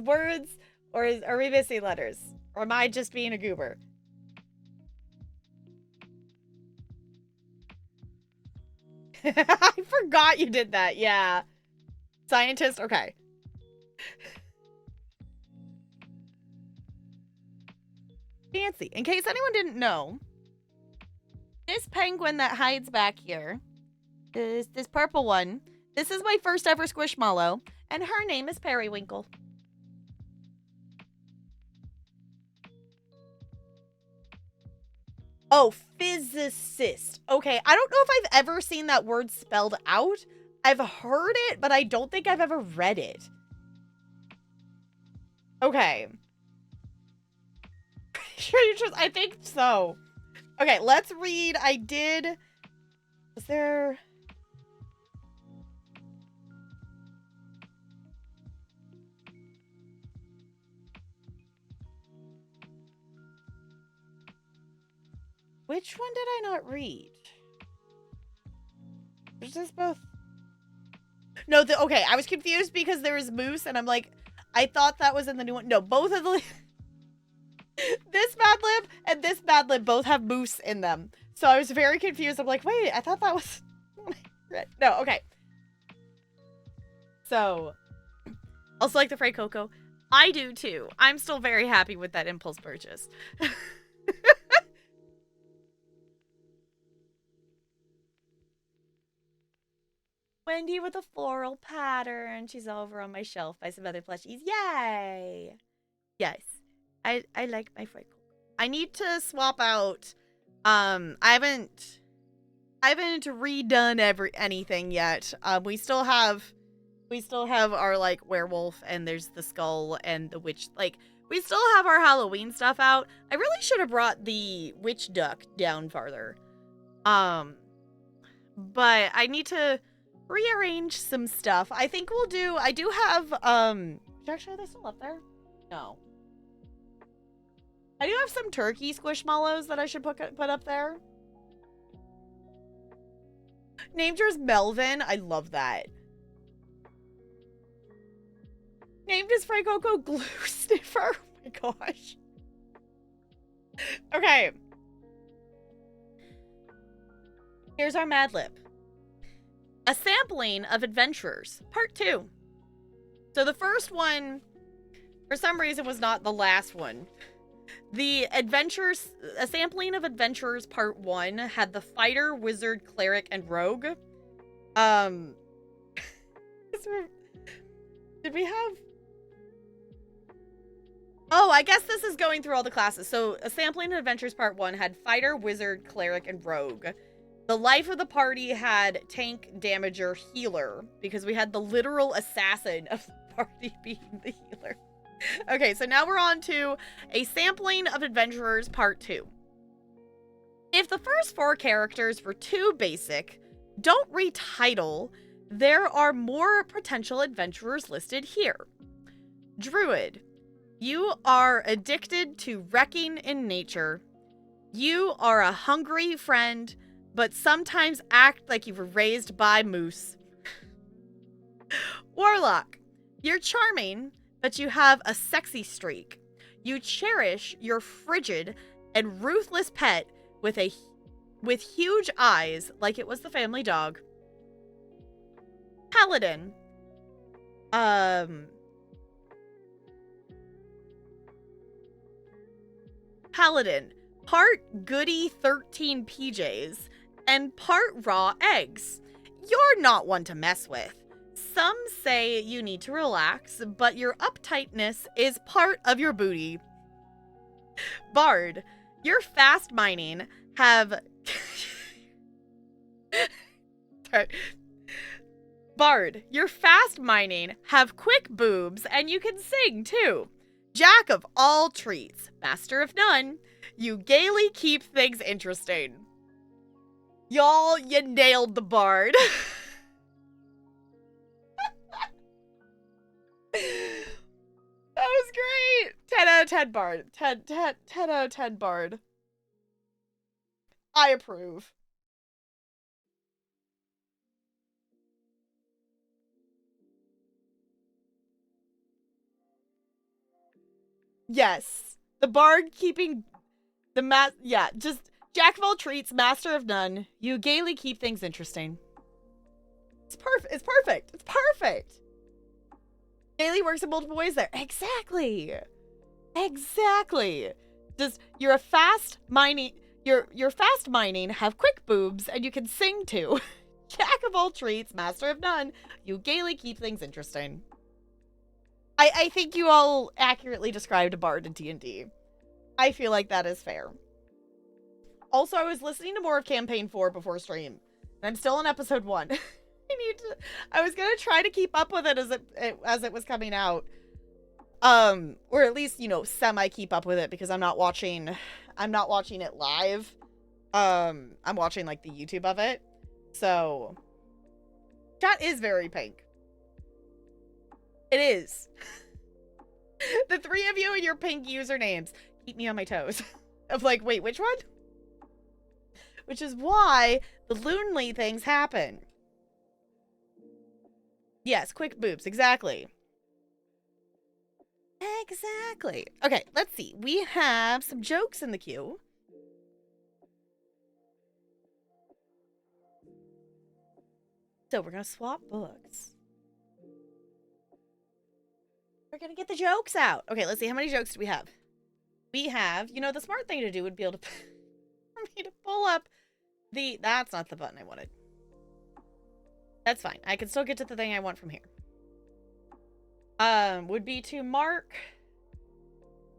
or are we missing letters? Or am I just being a goober? I forgot you did that, yeah. Scientist, okay. Fancy. In case anyone didn't know, this penguin that hides back here, this purple one, this is my first ever Squishmallow, and her name is Periwinkle. Oh, physicist. Okay, I don't know if I've ever seen that word spelled out. I've heard it, but I don't think I've ever read it. Okay. Sure you trust? I think so. Okay, let's read. Was there... Which one did I not read? There's just both. No, okay, I was confused because there was moose, and I'm like, I thought that was in the new one. No, both of the... This Mad Lib and this Mad Lib both have moose in them. So I was very confused. I'm like, wait, I thought that was... No, okay. So, also like the Frey Cocoa. I do too. I'm still very happy with that impulse purchase. Wendy with a floral pattern. She's over on my shelf by some other plushies. Yay! Yes. I like my Frey Cocoa. I need to swap out. I haven't redone anything yet. We still have our like werewolf, and there's the skull and the witch. Like, we still have our Halloween stuff out. I really should have brought the witch duck down farther. But I need to rearrange some stuff. I think we'll do. I do have actually, are they still up there? No. I do have some turkey squishmallows that I should put up there. Named yours Melvin. I love that. Named his Frey Cocoa Glue Sniffer. Oh my gosh. Okay. Here's our Mad Lib. A sampling of adventurers, part 2. So the first one, for some reason, was not the last one. The adventures, a sampling of adventurers part 1 had the fighter, wizard, cleric, and rogue. Did we have... Oh, I guess this is going through all the classes. So a sampling of adventures part 1 had fighter, wizard, cleric, and rogue. The life of the party had tank, damager, healer, because we had the literal assassin of the party being the healer. Okay, so now we're on to a sampling of Adventurers Part 2. If the first 4 characters were too basic, don't retitle. There are more potential adventurers listed here. Druid. You are addicted to wrecking in nature. You are a hungry friend, but sometimes act like you were raised by moose. Warlock. You're charming, but you have a sexy streak. You cherish your frigid and ruthless pet with huge eyes like it was the family dog. Paladin. Paladin. Part goody 13 PJs and part raw eggs. You're not one to mess with. Some say you need to relax, but your uptightness is part of your booty. Bard. Your fast mining have... Bard, your fast mining have quick boobs and you can sing too. Jack of all treats, master of none, you gaily keep things interesting. Y'all, you nailed the Bard. That was great. 10 out of 10 Bard. 10 out of 10 Bard. I approve. Yes. The Bard keeping the yeah, just Jack of all treats, master of none. You gaily keep things interesting. It's perfect. It's perfect. It's perfect. Gaily works in multiple ways there. Exactly. Exactly. Just you're a fast mining you're fast mining, have quick boobs, and you can sing too. Jack of all treats, master of none. You gaily keep things interesting. I think you all accurately described a bard in D&D. I feel like that is fair. Also, I was listening to more of Campaign 4 before stream, and I'm still on episode 1. I was gonna try to keep up with it as it was coming out. Or at least, you know, semi keep up with it because I'm not watching it live. I'm watching like the YouTube of it. So chat is very pink. It is. The 3 of you and your pink usernames keep me on my toes. Of like, wait, which one? Which is why the lonely things happen. Yes, quick boobs, exactly. Exactly. Okay, let's see. We have some jokes in the queue. So we're gonna swap books. We're gonna get the jokes out. Okay, let's see. How many jokes do we have? We have, you know, the smart thing to do would be able to, for me to pull up the, that's not the button I wanted. That's fine. I can still get to the thing I want from here. Would be to mark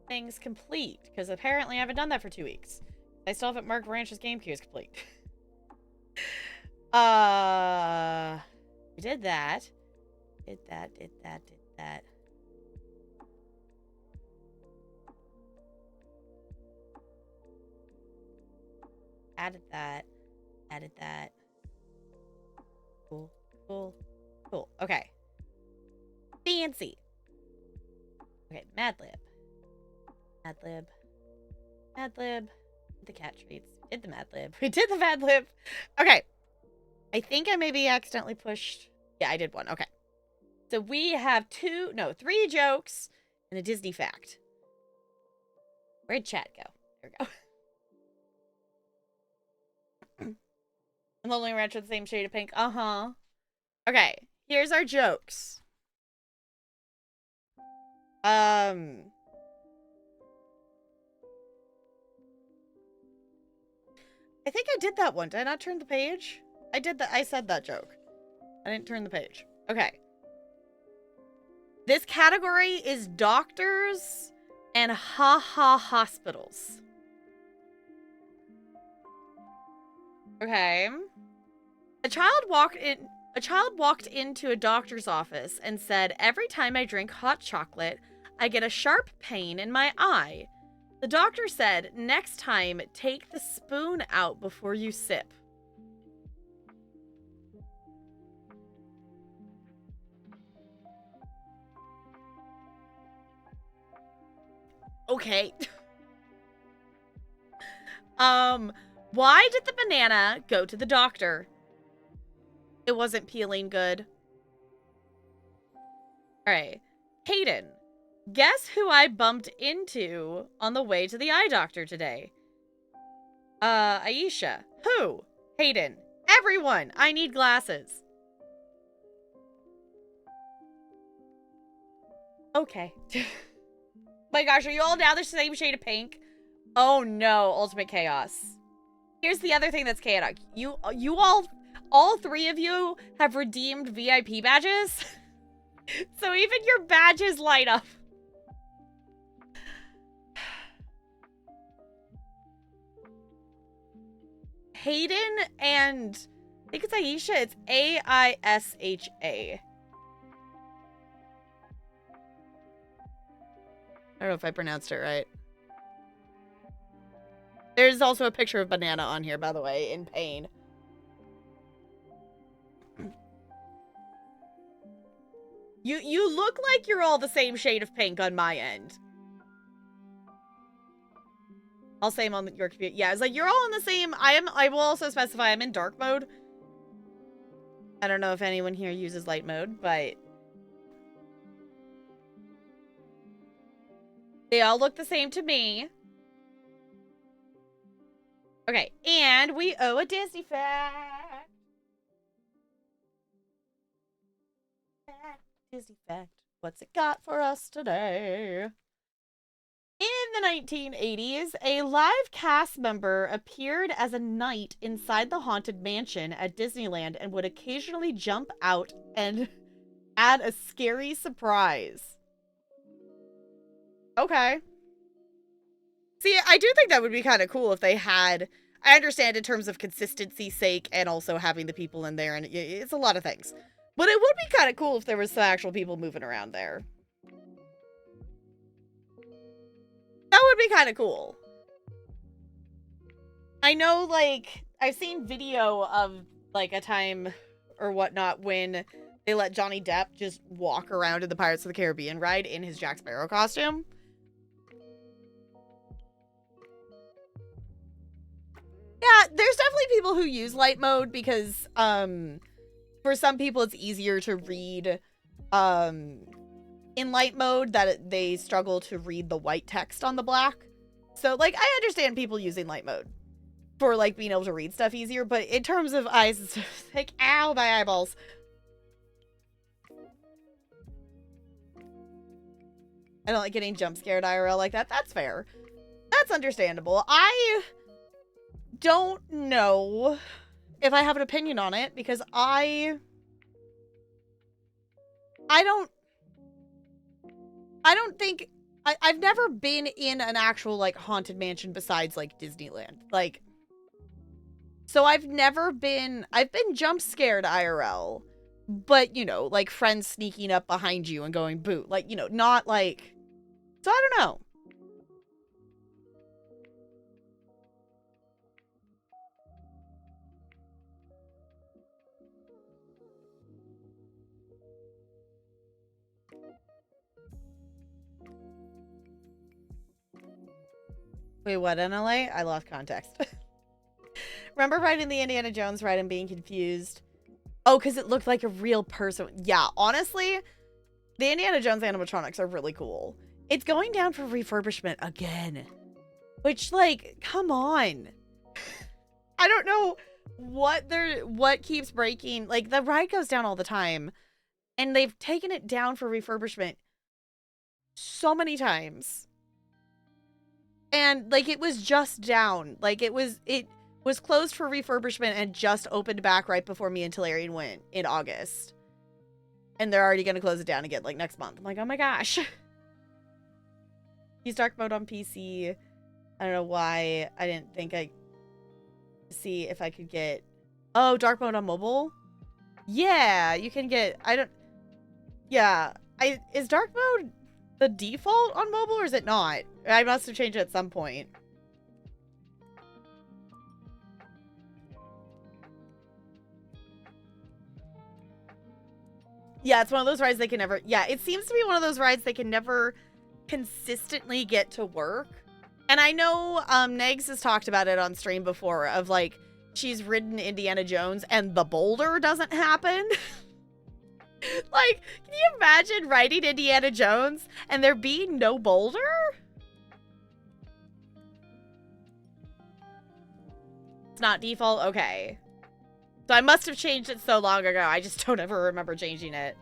things complete, because apparently I haven't done that for 2 weeks. I still haven't marked Ranch's game queue as complete. We did that. Did that. Added that. Cool. Okay. Fancy. Okay, Mad Lib. The cat treats. Did the Mad Lib. We did the Mad Lib. Okay. I think I maybe accidentally pushed. Yeah, I did one. Okay. So we have 3 jokes and a Disney fact. Where'd chat go? There we go. And Lonely Ranch with the same shade of pink. Uh-huh. Okay. Here's our jokes. I think I did that one. Did I not turn the page? I did that. I said that joke. I didn't turn the page. Okay. This category is doctors and haha hospitals. Okay. A child walked into a doctor's office and said, "Every time I drink hot chocolate, I get a sharp pain in my eye." The doctor said, "Next time, take the spoon out before you sip." Okay. Why did the banana go to the doctor? It wasn't peeling good. All right. Hayden, guess who I bumped into on the way to the eye doctor today? Aisha. Who? Hayden. Everyone. I need glasses. Okay. My gosh, are you all now the same shade of pink? Oh no, ultimate chaos. Here's the other thing that's chaotic. You all three of you have redeemed VIP badges. So even your badges light up. Hayden and I think it's Aisha. It's Aisha. I don't know if I pronounced it right. There's also a picture of Banana on here, by the way, in pain. You look like you're all the same shade of pink on my end. I'll say I'm on your computer. Yeah, it's like you're all in the same. I will also specify I'm in dark mode. I don't know if anyone here uses light mode, but they all look the same to me. Okay, and we owe a Disney fact. Disney fact. What's it got for us today? In the 1980s, a live cast member appeared as a knight inside the Haunted Mansion at Disneyland and would occasionally jump out and add a scary surprise. Okay. See, I do think that would be kind of cool if they had... I understand in terms of consistency's sake and also having the people in there, and it's a lot of things. But it would be kind of cool if there was some actual people moving around there. That would be kind of cool. I know, like, I've seen video of, like, a time or whatnot when they let Johnny Depp just walk around in the Pirates of the Caribbean ride in his Jack Sparrow costume. Yeah, there's definitely people who use light mode because, for some people it's easier to read, in light mode that they struggle to read the white text on the black. So, like, I understand people using light mode for, like, being able to read stuff easier, but in terms of eyes, it's just like, ow, my eyeballs. I don't like getting jump scared IRL like that. That's fair. That's understandable. I don't know if I have an opinion on it because I don't think I've never been in an actual like haunted mansion besides like Disneyland. Like, so I've been jump scared IRL, but you know, like friends sneaking up behind you and going boo, like, you know, not like, so I don't know. Wait, what, NLA? I lost context. Remember riding the Indiana Jones ride and being confused? Oh, because it looked like a real person. Yeah, honestly, the Indiana Jones animatronics are really cool. It's going down for refurbishment again. Which, like, come on. I don't know what keeps breaking. Like, the ride goes down all the time. And they've taken it down for refurbishment so many times. And, like, it was just down. Like, it was closed for refurbishment and just opened back right before me and Talarian went in August. And they're already going to close it down again, like, next month. I'm like, oh my gosh. Use dark mode on PC. I don't know why I didn't think I See if I could get... Oh, dark mode on mobile? Yeah, you can get... Yeah. Is dark mode the default on mobile, or is it not? I must have changed it at some point. Yeah, it's one of those rides they can never... Yeah, it seems to be one of those rides they can never consistently get to work. And I know Negs has talked about it on stream before, of like, she's ridden Indiana Jones and the boulder doesn't happen. Like, can you imagine riding Indiana Jones and there being no boulder? It's not default? Okay. So I must have changed it so long ago. I just don't ever remember changing it.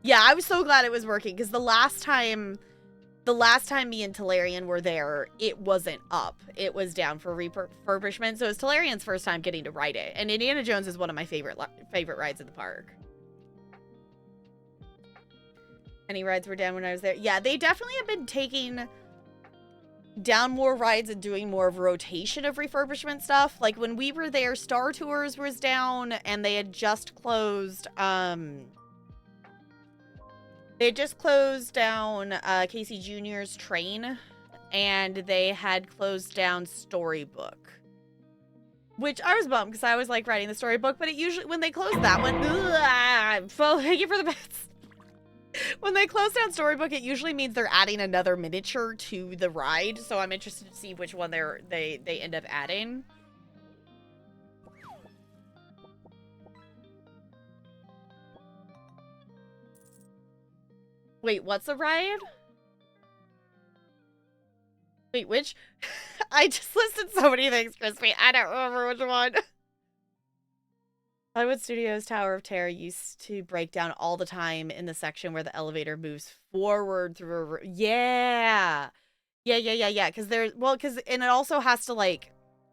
Yeah, I was so glad it was working, because the last time me and Talarian were there, it wasn't up. It was down for refurbishment. So it was Talarian's first time getting to ride it. And Indiana Jones is one of my favorite rides in the park. Any rides were down when I was there? Yeah, they definitely have been taking down more rides and doing more of a rotation of refurbishment stuff. Like when we were there, Star Tours was down, and they had just closed down Casey Jr.'s train, and they had closed down Storybook, which I was bummed because I was like riding the Storybook, but it usually, when they close that one, thank you for the bits. When they close down Storybook, it usually means they're adding another miniature to the ride, so I'm interested to see which one they end up adding. Wait, what's the ride? Wait, which? I just listed so many things, Crispy. I don't remember which one. Hollywood Studios Tower of Terror used to break down all the time in the section where the elevator moves forward through a... Yeah. Yeah. Because and it also has to, like,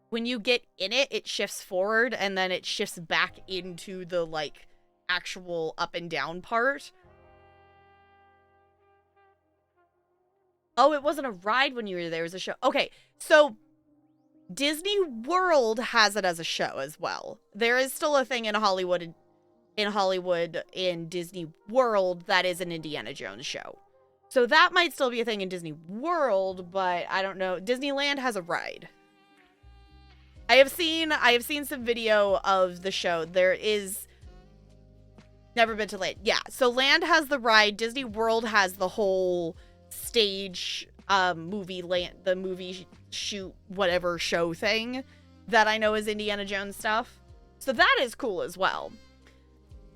when you get in it, it shifts forward, and then it shifts back into the, like, actual up and down part. Oh, it wasn't a ride when you were there. It was a show. Okay, so Disney World has it as a show as well. There is still a thing in Hollywood in Disney World that is an Indiana Jones show. So that might still be a thing in Disney World, but I don't know. Disneyland has a ride. I have seen some video of the show. There is... Never been to Land. Yeah, so Land has the ride. Disney World has the whole stage the movie shoot whatever show thing that I know is Indiana Jones stuff. So that is cool as well.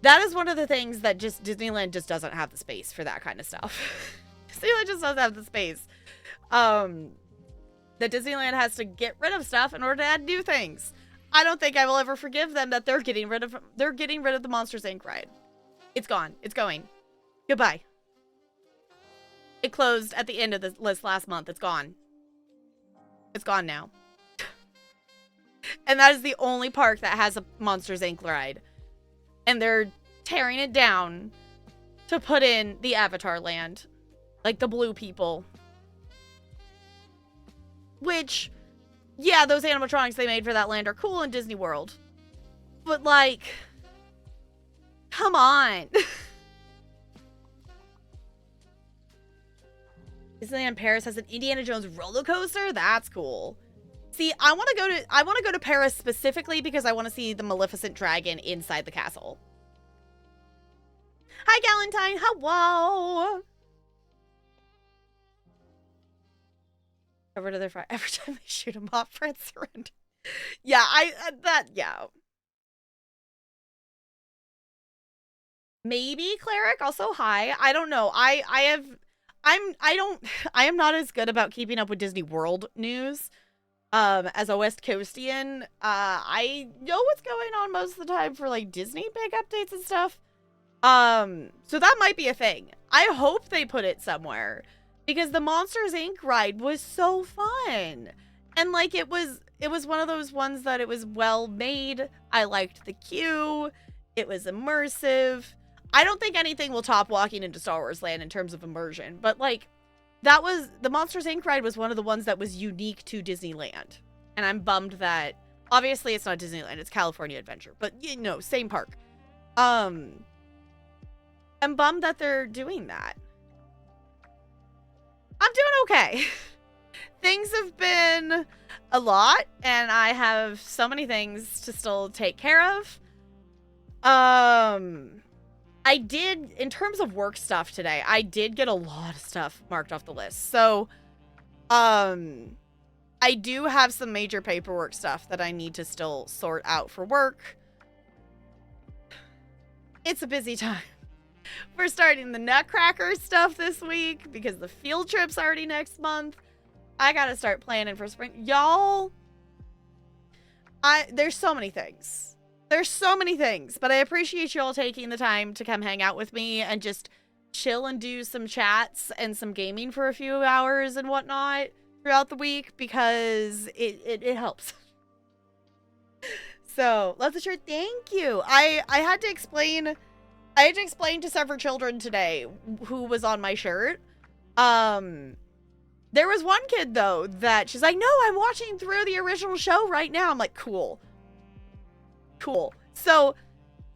That is one of the things that just Disneyland just doesn't have the space for that kind of stuff. Disneyland just doesn't have the space. That Disneyland has to get rid of stuff in order to add new things. I don't think I will ever forgive them that they're getting rid of the Monsters Inc. ride. It's gone. It's going. Goodbye. It closed at the end of the list last month. It's gone. It's gone now. And that is the only park that has a Monsters Inc. ride. And they're tearing it down to put in the Avatar land. Like the blue people. Which, yeah, those animatronics they made for that land are cool in Disney World. But like, come on. Disneyland Paris has an Indiana Jones roller coaster? That's cool. See, I want to go to Paris specifically because I want to see the Maleficent dragon inside the castle. Hi, Galentine. Hello. Over to their fire every time they shoot him off, Fred surrender. Yeah, yeah. Maybe Cleric. Also, hi. I don't know. I am not as good about keeping up with Disney World news as a West Coastian. I know what's going on most of the time for like Disney big updates and stuff. So that might be a thing. I hope they put it somewhere because the Monsters Inc. ride was so fun. And like it was one of those ones that it was well made. I liked the queue. It was immersive. I don't think anything will top walking into Star Wars Land in terms of immersion, but like that was, the Monsters, Inc. ride was one of the ones that was unique to Disneyland. And I'm bummed that, obviously it's not Disneyland, it's California Adventure. But, you know, same park. I'm bummed that they're doing that. I'm doing okay. Things have been a lot, and I have so many things to still take care of. I did, in terms of work stuff today, I did get a lot of stuff marked off the list. So, I do have some major paperwork stuff that I need to still sort out for work. It's a busy time. We're starting the Nutcracker stuff this week because the field trip's already next month. I gotta start planning for spring. Y'all, there's so many things. There's so many things, but I appreciate y'all taking the time to come hang out with me and just chill and do some chats and some gaming for a few hours and whatnot throughout the week, because it helps. So, lots of sure, thank you. I had to explain to several children today who was on my shirt. There was one kid, though, that she's like, no, I'm watching through the original show right now. I'm like, cool. Cool. So,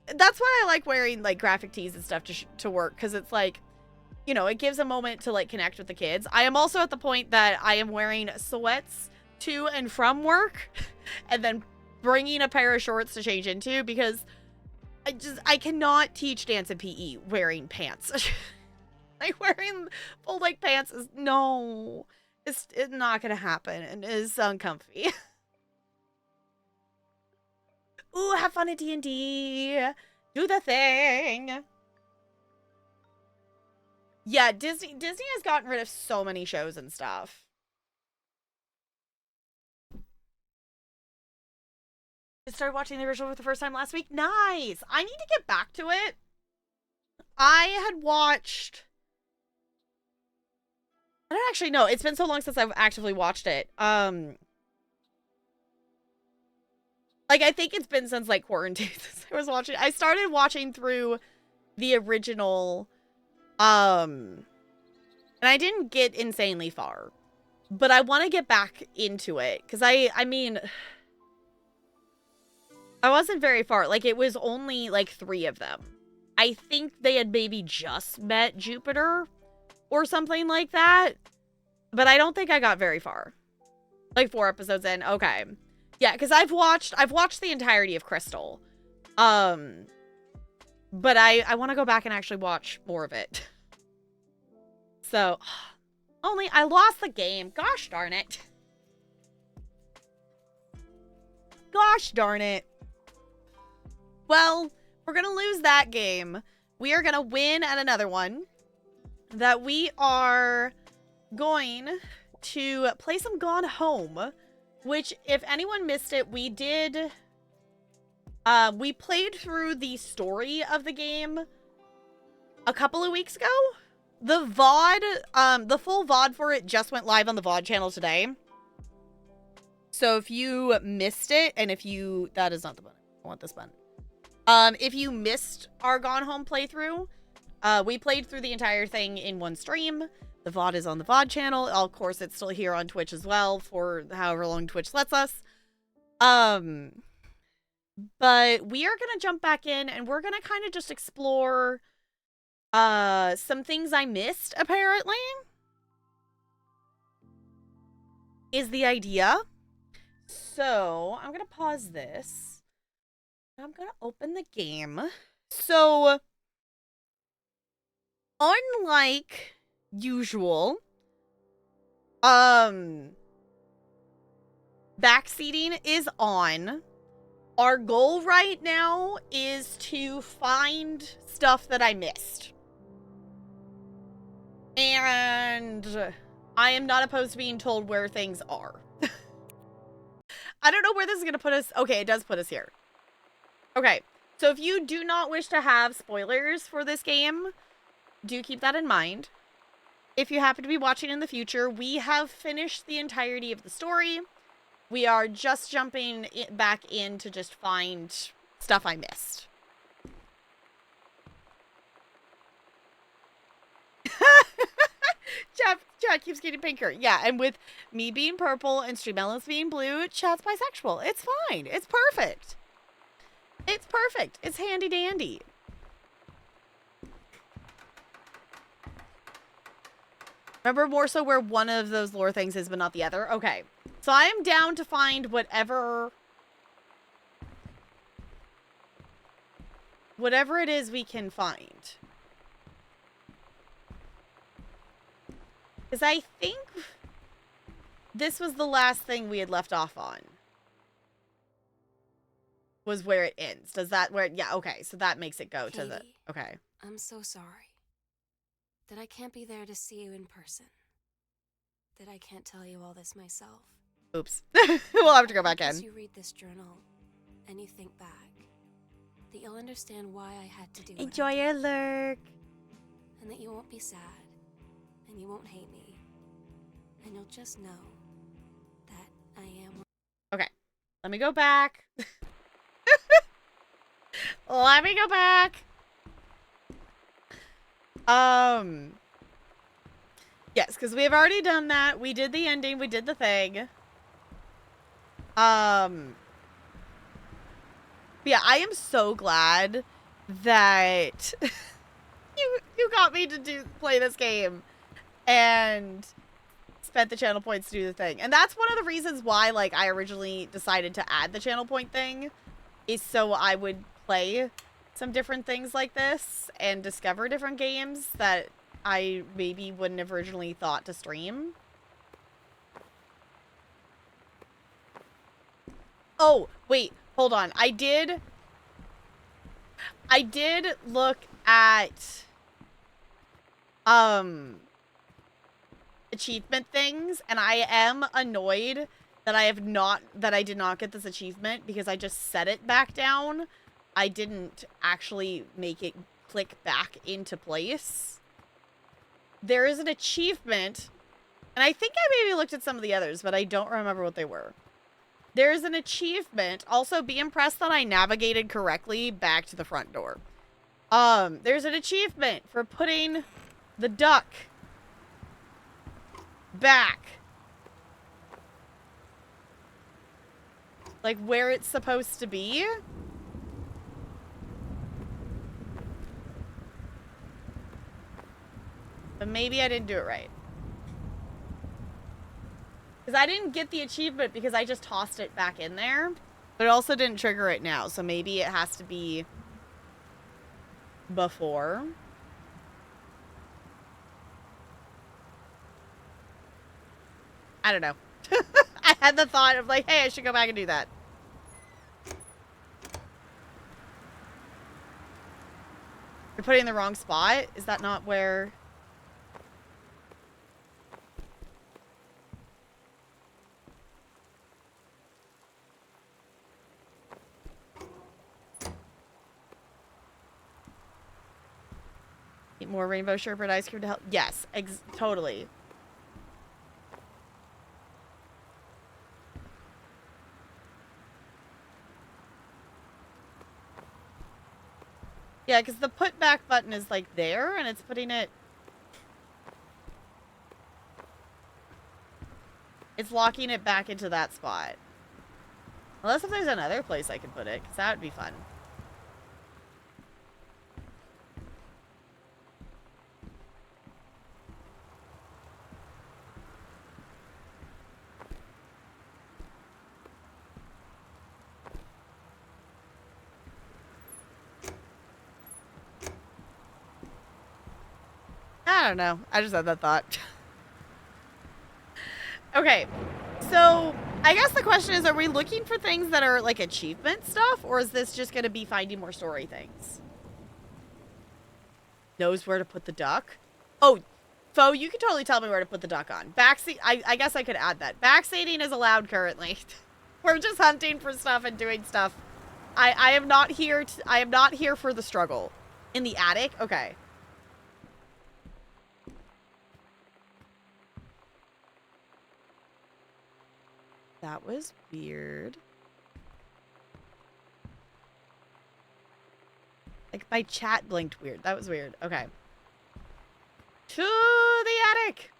that's why I like wearing, like, graphic tees and stuff to work, because it's like, you know, it gives a moment to, like, connect with the kids. I am also at the point that I am wearing sweats to and from work, and then bringing a pair of shorts to change into, because I cannot teach dance and PE wearing pants. Like, wearing full leg pants is, no, it's not gonna happen, and it is uncomfy. Ooh, have fun at D&D. Do the thing. Yeah, Disney has gotten rid of so many shows and stuff. I started watching the original for the first time last week. Nice. I need to get back to it. I had watched... I don't actually know. It's been so long since I've actively watched it. Like, I think it's been since, like, quarantine since I was watching. I started watching through the original, and I didn't get insanely far. But I want to get back into it, because I mean... I wasn't very far. Like, it was only, like, 3 of them. I think they had maybe just met Jupiter or something like that. But I don't think I got very far. Like, 4 episodes in. Okay. Yeah, because I've watched the entirety of Crystal. But I want to go back and actually watch more of it. So, only I lost the game. Gosh darn it. Gosh darn it. Well, we're going to lose that game. We are going to win at another one that we are going to play some Gone Home, which, if anyone missed it, we did... we played through the story of the game a couple of weeks ago. The VOD, the full VOD for it just went live on the VOD channel today. So if you missed it, and if you... That is not the button. I want this button. If you missed our Gone Home playthrough, we played through the entire thing in one stream. The VOD is on the VOD channel. Of course, it's still here on Twitch as well for however long Twitch lets us. But we are going to jump back in, and we're going to kind of just explore some things I missed, apparently, is the idea. So, I'm going to pause this. I'm going to open the game. So, unlike usual, backseating is on. Our goal right now is to find stuff that I missed. And I am not opposed to being told where things are. I don't know where this is going to put us. Okay, it does put us here. Okay, so if you do not wish to have spoilers for this game, do keep that in mind. If you happen to be watching in the future, we have finished the entirety of the story. We are just jumping back in to just find stuff I missed. Jeff, Chat keeps getting pinker. Yeah, and with me being purple and Stream Ellis being blue, chat's bisexual. It's fine. It's perfect. It's perfect. It's handy dandy. Remember more so where one of those lore things is, but not the other? Okay. So I am down to find whatever it is we can find. Because I think this was the last thing we had left off on. Was where it ends. Does that where yeah, okay. So that makes it go to the okay. I'm so sorry that I can't be there to see you in person. That I can't tell you all this myself. Oops. We'll have to go back in. As you read this journal and you think back, that you'll understand why I had to do it. Enjoy your lurk. And that you won't be sad. And you won't hate me. And you'll just know that I am. Okay. Let me go back. Let me go back. Yes, because we have already done that. We did the ending. We did the thing. Yeah, I am so glad that you got me to play this game and spent the channel points to do the thing. And that's one of the reasons why, like, I originally decided to add the channel point thing, is so I would play some different things like this and discover different games that I maybe wouldn't have originally thought to stream. Oh, wait, hold on. I did look at achievement things, and I am annoyed that I did not get this achievement because I just set it back down. I didn't actually make it click back into place. There is an achievement, and I think I maybe looked at some of the others, but I don't remember what they were. There's an achievement. Also, be impressed that I navigated correctly back to the front door. There's an achievement for putting the duck back. Like, where it's supposed to be. But maybe I didn't do it right. Because I didn't get the achievement because I just tossed it back in there. But it also didn't trigger it now. So maybe it has to be before. I don't know. I had the thought of like, hey, I should go back and do that. You're putting it in the wrong spot? Is that not where... Eat more rainbow sherbet ice cream to help? Yes, totally. Yeah, because the put back button is like there, and it's putting it... It's locking it back into that spot. Unless if there's another place I can put it, because that would be fun. I don't know. I just had that thought. Okay. So, I guess the question is, are we looking for things that are like achievement stuff? Or is this just going to be finding more story things? Knows where to put the duck? Oh, Fo, you can totally tell me where to put the duck on. Backseat, I guess I could add that. Backseating is allowed currently. We're just hunting for stuff and doing stuff. I am not here I am not here for the struggle. In the attic? Okay. That was weird. Like, my chat blinked weird. That was weird. Okay. To the attic!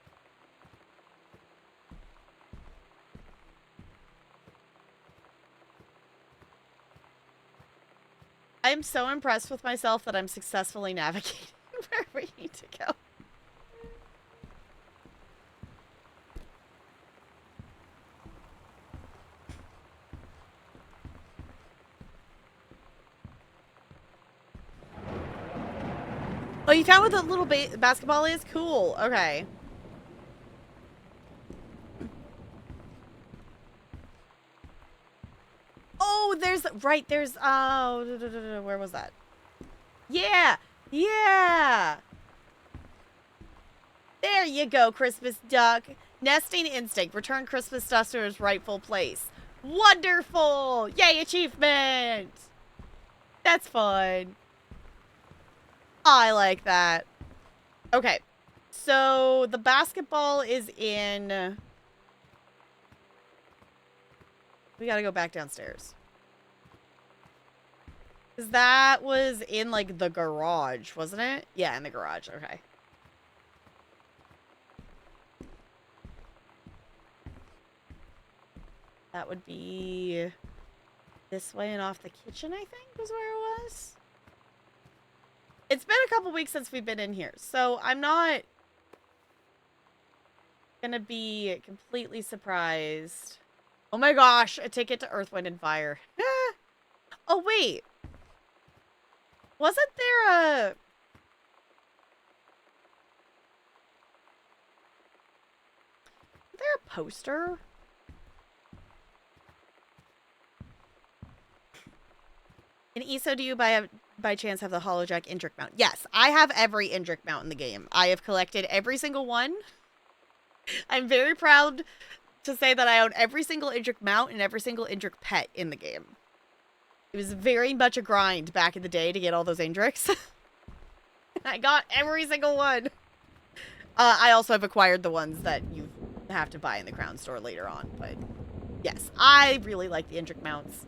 I'm so impressed with myself that I'm successfully navigating where we need to go. Oh, you found what the little basketball is? Cool. Okay. Oh, there's, oh, where was that? Yeah. Yeah. There you go, Christmas duck. Nesting instinct. Return Christmas dust to its rightful place. Wonderful. Yay, achievement. That's fun. I like that. Okay. So the basketball is in... We gotta go back downstairs. Because that was in, like, the garage, wasn't it? Yeah, in the garage. Okay. That would be this way and off the kitchen, I think, was where it was. It's been a couple weeks since we've been in here, so I'm not gonna be completely surprised. Oh my gosh, a ticket to Earth, Wind, and Fire. Oh, wait. Wasn't there a... Was there a poster? In ESO, do you by chance have the Holojack Indrik mount? Yes, I have every Indrik mount in the game. I have collected every single one. I'm very proud to say that I own every single Indrik mount and every single Indrik pet in the game. It was very much a grind back in the day to get all those Indriks. I got every single one. I also have acquired the ones that you have to buy in the Crown Store later on. But yes, I really like the Indrik mounts.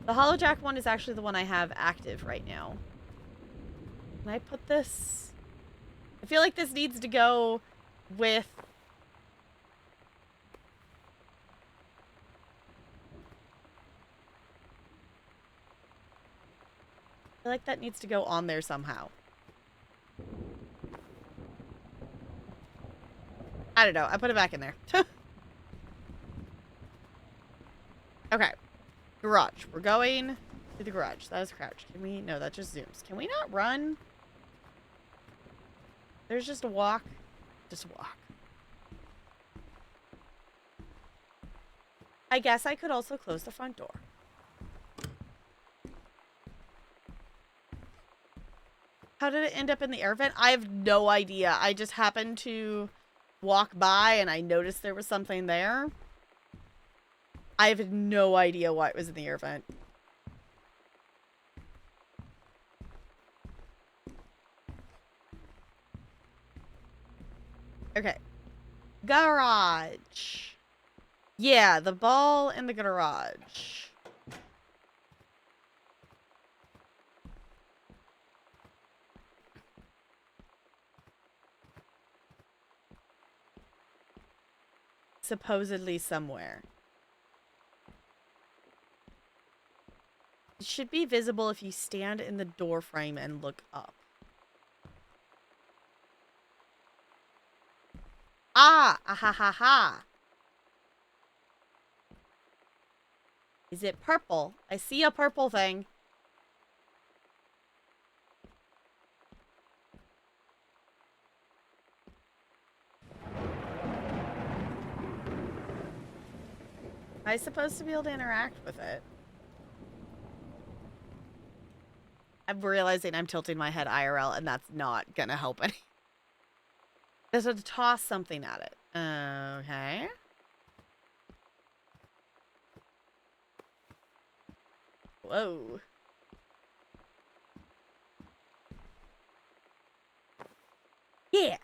The Holojack one is actually the one I have active right now. Can I put this? I feel like this needs to go with... I feel like that needs to go on there somehow. I don't know. I put it back in there. Okay. Garage. We're going to the garage. That is crouch. Can we? No, that just zooms. Can we not run? There's just a walk. Just a walk. I guess I could also close the front door. How did it end up in the air vent? I have no idea. I just happened to walk by and I noticed there was something there. I have no idea why it was in the air vent. Okay. Garage. Yeah, the ball in the garage. Supposedly somewhere. It should be visible if you stand in the door frame and look up. Ah! Ah ha ha ha! Is it purple? I see a purple thing. Am I supposed to be able to interact with it? I'm realizing I'm tilting my head IRL, and that's not gonna help any. There's a toss something at it. Okay. Whoa. Yeah.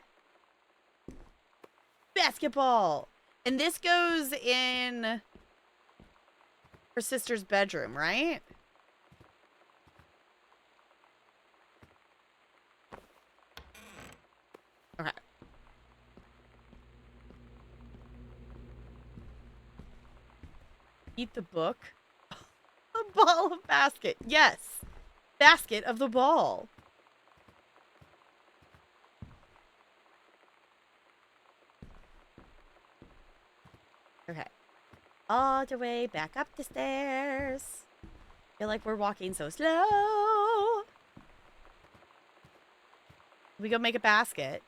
Basketball. And this goes in her sister's bedroom, right? Okay. Eat the book. A ball of basket. Yes. basket of the ball. Okay. All the way back up the stairs. Feel like we're walking so slow. We go make a basket.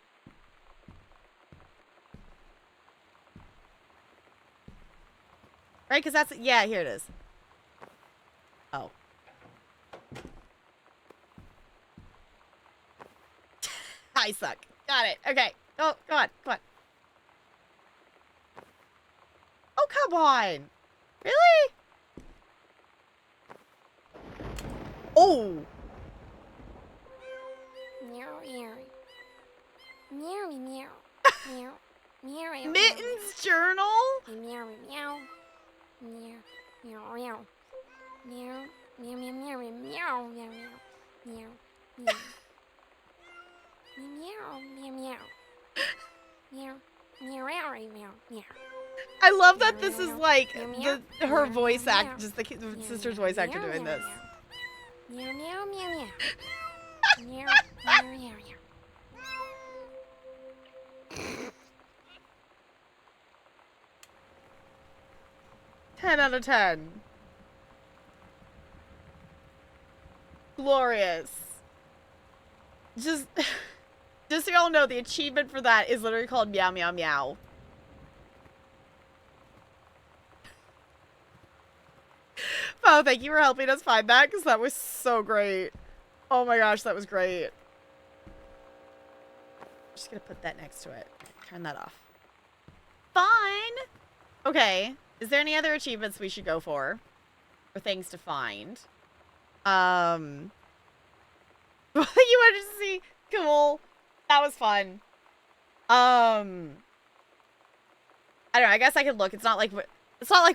Right? Because that's... Yeah, here it is. Oh. I suck. Got it. Okay. Oh, come on. Come on. Oh, come on. Really? Oh. Meow, meow. Meow, meow. Meow. Meow, meow. Mittens journal? Meow, meow. Meow, meow, meow. Meow, meow, meow, meow, meow, meow, meow, meow, meow. Meow, meow, meow. Meow, meow, meow, meow, meow. I love that this is like her voice act, just the sister's voice actor doing this. Meow, meow, meow, meow. Meow, meow, meow, meow. 10 out of 10. Glorious. Just so y'all know, the achievement for that is literally called meow meow meow. Oh, thank you for helping us find that, because that was so great. Oh my gosh, that was great. I'm just gonna put that next to it. Turn that off. Fine. Okay. Is there any other achievements we should go for? Or things to find? You wanted to see? Cool. That was fun. I don't know. I guess I could look. It's not like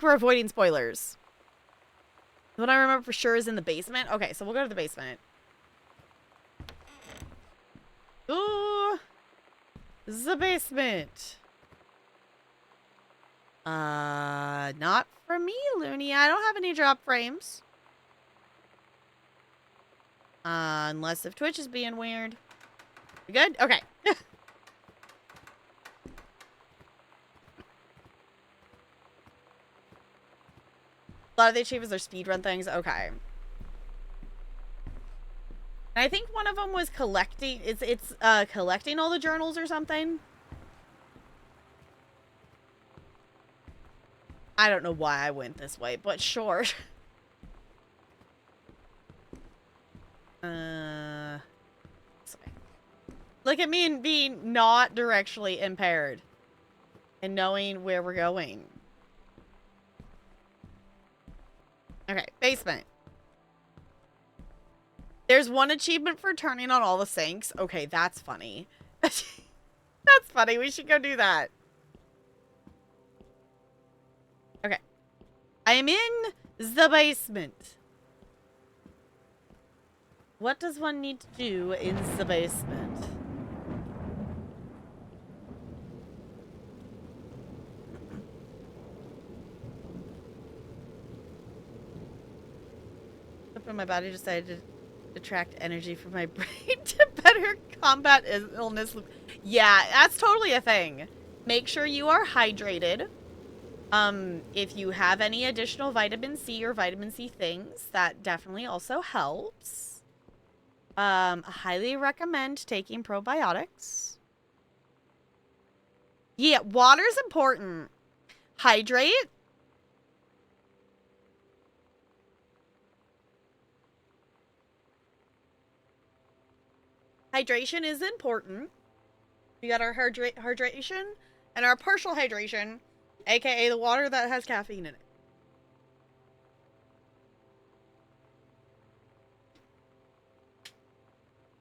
we're avoiding spoilers. What I remember for sure is in the basement. Okay, so we'll go to the basement. Ooh. The basement. Not for me, Looney. I don't have any drop frames. Unless if Twitch is being weird. We good? Okay. A lot of the achievements are speedrun things. Okay. And I think one of them was collecting. It's collecting all the journals or something. I don't know why I went this way, but sure. This way. Look at me and being not directionally impaired. And knowing where we're going. Okay, basement. There's one achievement for turning on all the sinks. Okay, that's funny. That's funny. We should go do that. Okay. I am in the basement. What does one need to do in the basement? My body decided to attract energy from my brain to better combat illness. Yeah, that's totally a thing. Make sure you are hydrated. If you have any additional vitamin C or vitamin C things, that definitely also helps. I highly recommend taking probiotics. Yeah, water's important. Hydrate. Hydration is important. We got our hydration and our partial hydration, aka the water that has caffeine in it.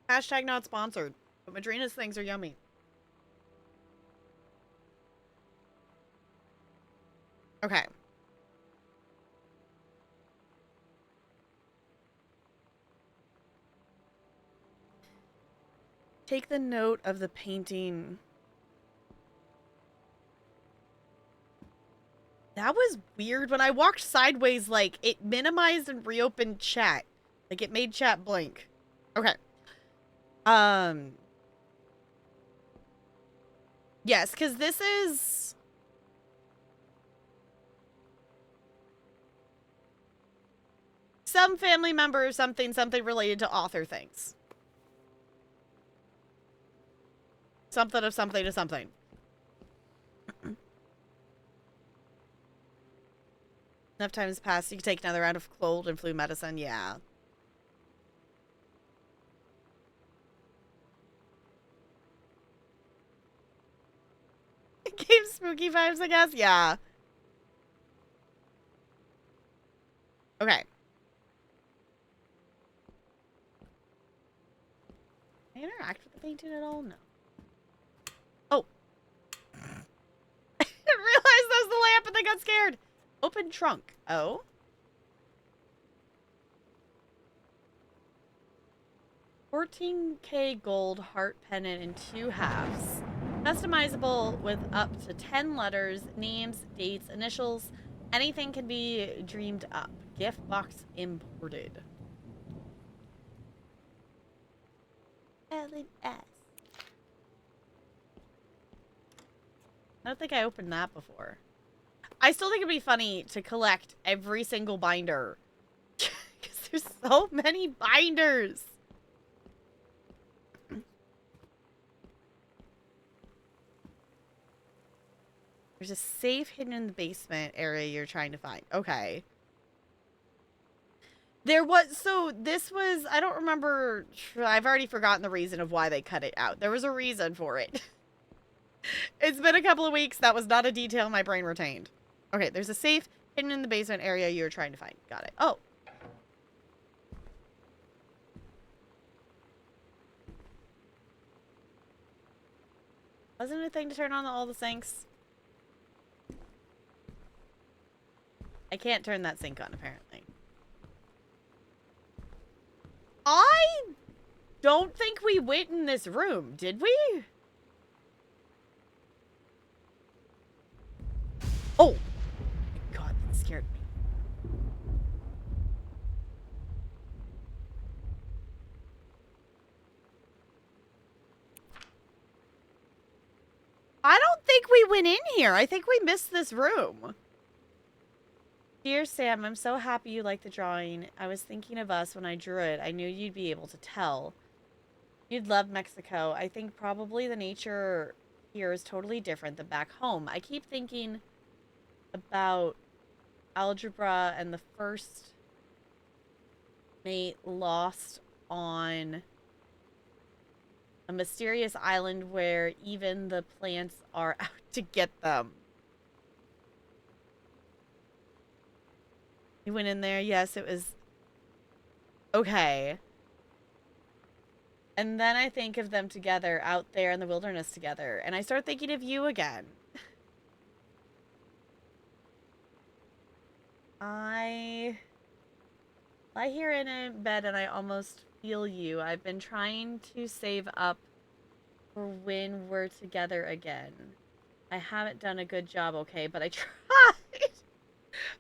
Hashtag not sponsored, but Madrina's things are yummy. Okay. Take the note of the painting. That was weird. When I walked sideways, like, it minimized and reopened chat. Like, it made chat blink. Okay. Yes, because this is... some family member or something related to author things. Something of something to something. Enough time has passed, you can take another round of cold and flu medicine. Yeah. It gave spooky vibes, I guess. Yeah. Okay. Can I interact with the painting at all? No. Oh. I didn't realize that was the lamp and I got scared. Open trunk. Oh. $14K gold heart pennant in 2 halves. Customizable with up to 10 letters, names, dates, initials. Anything can be dreamed up. Gift box imported. L&S. I don't think I opened that before. I still think it'd be funny to collect every single binder. Because there's so many binders. There's a safe hidden in the basement area you're trying to find. Okay. There was, so this was, I don't remember, I've already forgotten the reason of why they cut it out. There was a reason for it. It's been a couple of weeks. That was not a detail my brain retained. Okay, there's a safe hidden in the basement area you're trying to find. Got it. Oh. Wasn't it a thing to turn on all the sinks? I can't turn that sink on, apparently. I don't think we went in this room, did we? Oh! God, that scared me. I don't think we went in here. I think we missed this room. Dear Sam, I'm so happy you like the drawing. I was thinking of us when I drew it. I knew you'd be able to tell. You'd love Mexico. I think probably the nature here is totally different than back home. I keep thinking about algebra and the first mate lost on a mysterious island where even the plants are out to get them. You went in there? Yes, it was... Okay. And then I think of them together out there in the wilderness together. And I start thinking of you again. I lie here in a bed and I almost feel you. I've been trying to save up for when we're together again. I haven't done a good job, okay, but I tried.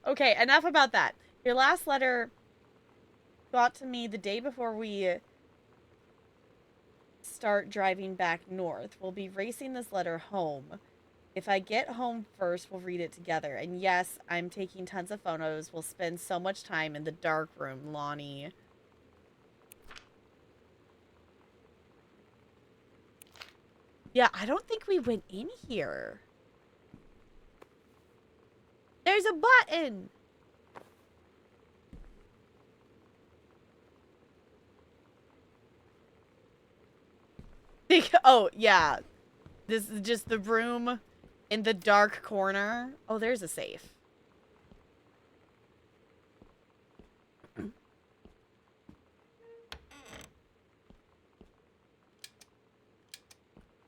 Okay, enough about that. Your last letter got to me the day before we start driving back north. We'll be racing this letter home. If I get home first, we'll read it together. And yes, I'm taking tons of photos. We'll spend so much time in the dark room, Lonnie. Yeah, I don't think we went in here. There's a button. Oh, yeah. This is just the room in the dark corner. Oh, there's a safe.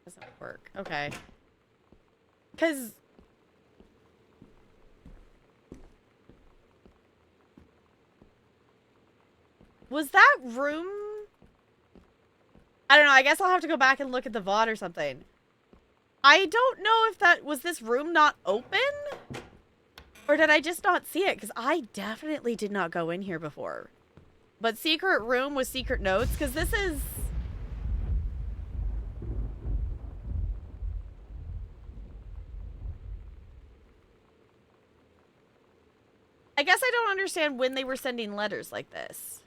Doesn't work. Okay. Because... was that room... I don't know. I guess I'll have to go back and look at the VOD or something. I don't know if that... was this room not open? Or did I just not see it? Because I definitely did not go in here before. But secret room with secret notes, because this is... I guess I don't understand when they were sending letters like this.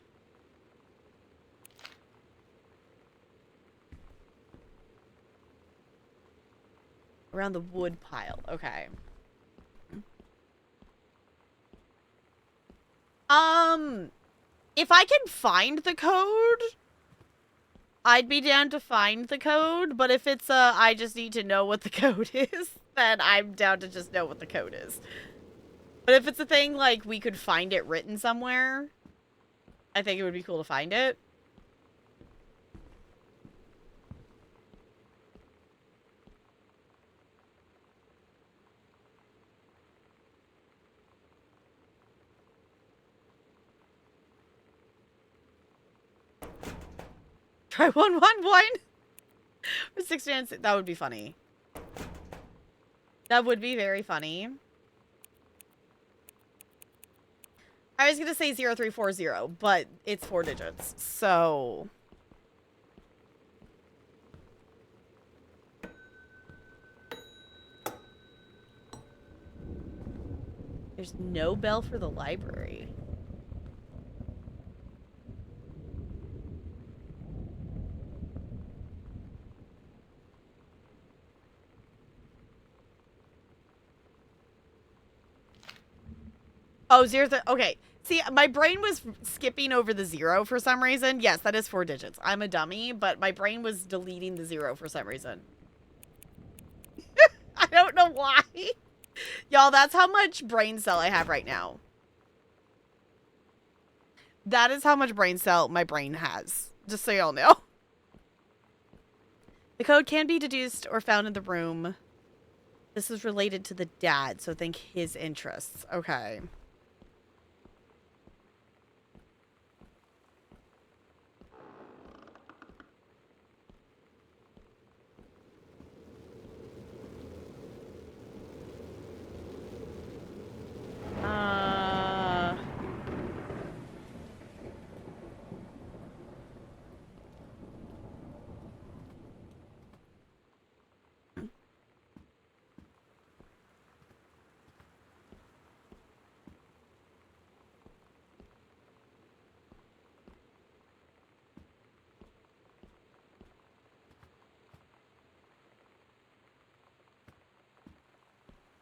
Around the wood pile. Okay. If I can find the code, I'd be down to find the code. But if it's I just need to know what the code is, then I'm down to just know what the code is. But if it's a thing like we could find it written somewhere, I think it would be cool to find it. Try 111. 69. That would be funny. That would be very funny. I was gonna say 0340, but it's 4 digits, so... There's no bell for the library. Oh, okay. See, my brain was skipping over the 0 for some reason. Yes, that is 4 digits. I'm a dummy, but my brain was deleting the 0 for some reason. I don't know why. Y'all, that's how much brain cell I have right now. That is how much brain cell my brain has. Just so y'all know. The code can be deduced or found in the room. This is related to the dad, so think his interests. Okay.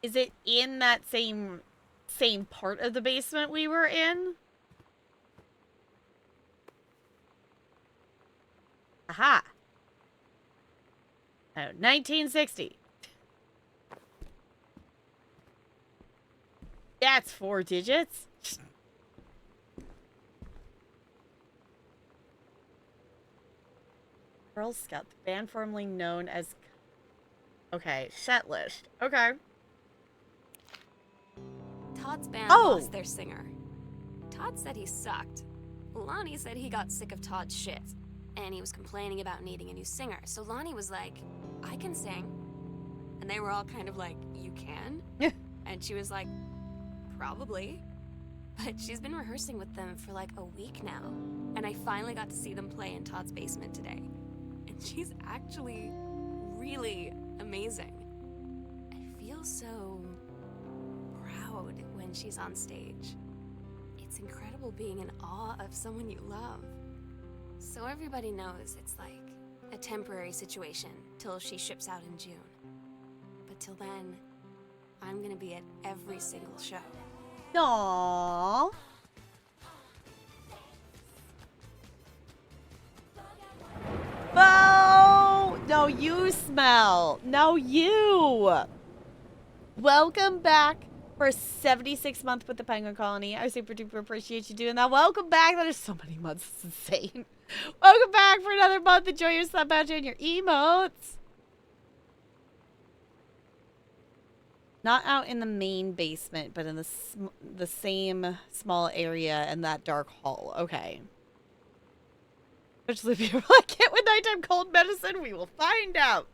Is it in that same part of the basement we were in? Aha. Oh, 1960. That's 4 digits. Girl Scout, the band formerly known as... Okay, set list. Okay. Todd's band lost their singer. Todd said he sucked. Lonnie said he got sick of Todd's shit, and he was complaining about needing a new singer. So Lonnie was like, I can sing. And they were all kind of like, you can? And she was like, probably. But she's been rehearsing with them for like a week now. And I finally got to see them play in Todd's basement today. And she's actually really amazing. I feel so proud when she's on stage. It's incredible being in awe of someone you love. So everybody knows it's like a temporary situation till she ships out in June. But till then, I'm gonna be at every single show. Aww. Oh, no, you smell. No, you. Welcome back for a 76th month with the Penguin Colony. I super duper appreciate you doing that. Welcome back. That is so many months. It's insane. Welcome back for another month. Enjoy your sub badge and your emotes. Not out in the main basement, but in the same small area in that dark hall. Okay. Especially if you're like it with nighttime cold medicine, we will find out.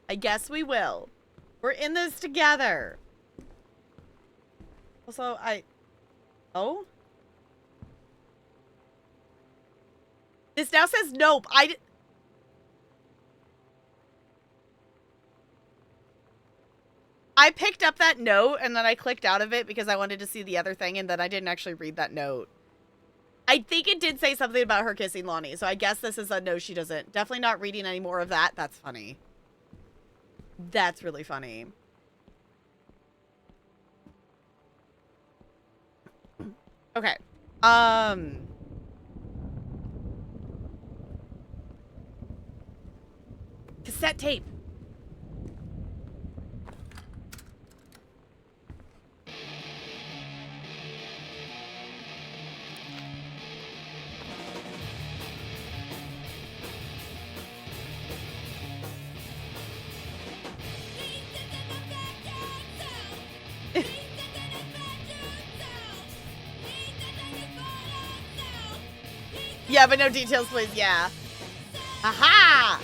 I guess we will. We're in this together. Also, oh? This now says nope. I picked up that note and then I clicked out of it because I wanted to see the other thing and then I didn't actually read that note. I think it did say something about her kissing Lonnie, so I guess this is a no, she doesn't. Definitely not reading any more of that. That's funny. That's really funny. Okay. Cassette tape. Yeah, but no details, please. Yeah. Aha!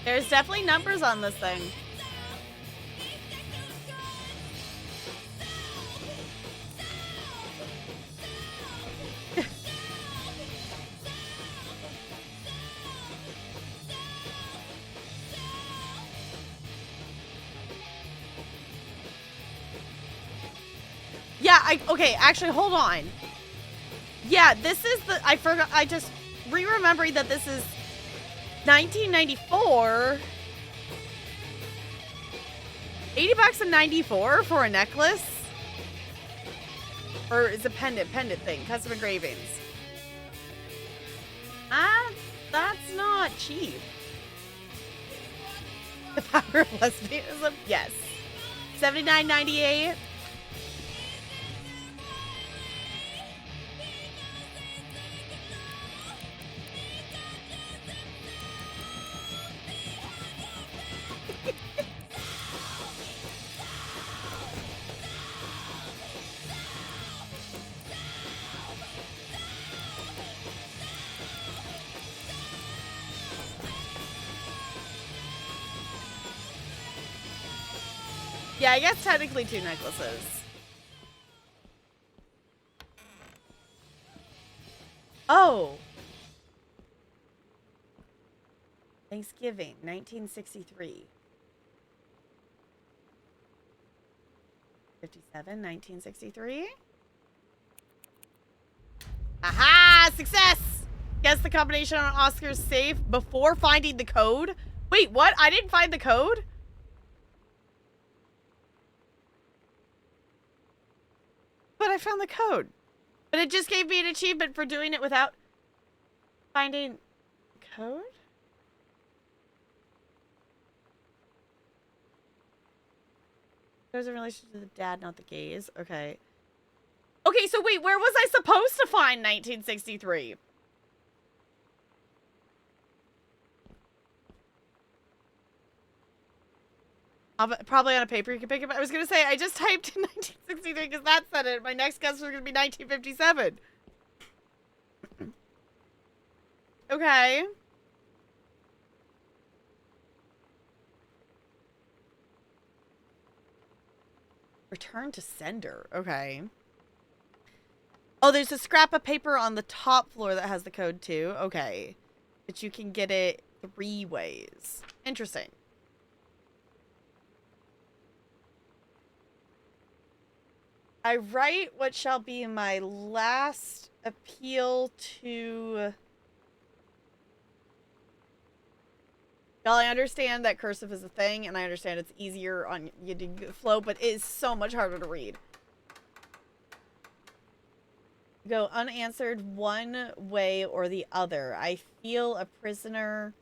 There's definitely numbers on this thing. Yeah, okay, actually, hold on. Yeah, this is the, I forgot, I just re-remembering that this is 1994. $80 and 94 for a necklace? Or is a pendant thing, custom engravings. That's not cheap. The power of lesbianism? Yes. $79.98. Yeah, I guess technically 2 necklaces. Oh. Thanksgiving, 1963. 57, 1963. Aha! Success! Guess the combination on Oscar's safe before finding the code. Wait, what? I didn't find the code? But I found the code. But it just gave me an achievement for doing it without finding the code? There's a relation to the dad, not the gays. Okay. Okay, so wait, where was I supposed to find 1963? Probably on a paper you can pick it up. I was going to say, I just typed in 1963 because that said it. My next guess was going to be 1957. Okay. Return to sender. Okay. Oh, there's a scrap of paper on the top floor that has the code too. Okay. But you can get it 3 ways. Interesting. I write what shall be my last appeal to... Well, I understand that cursive is a thing, and I understand it's easier on you to flow, but it is so much harder to read. Go unanswered one way or the other. I feel a prisoner.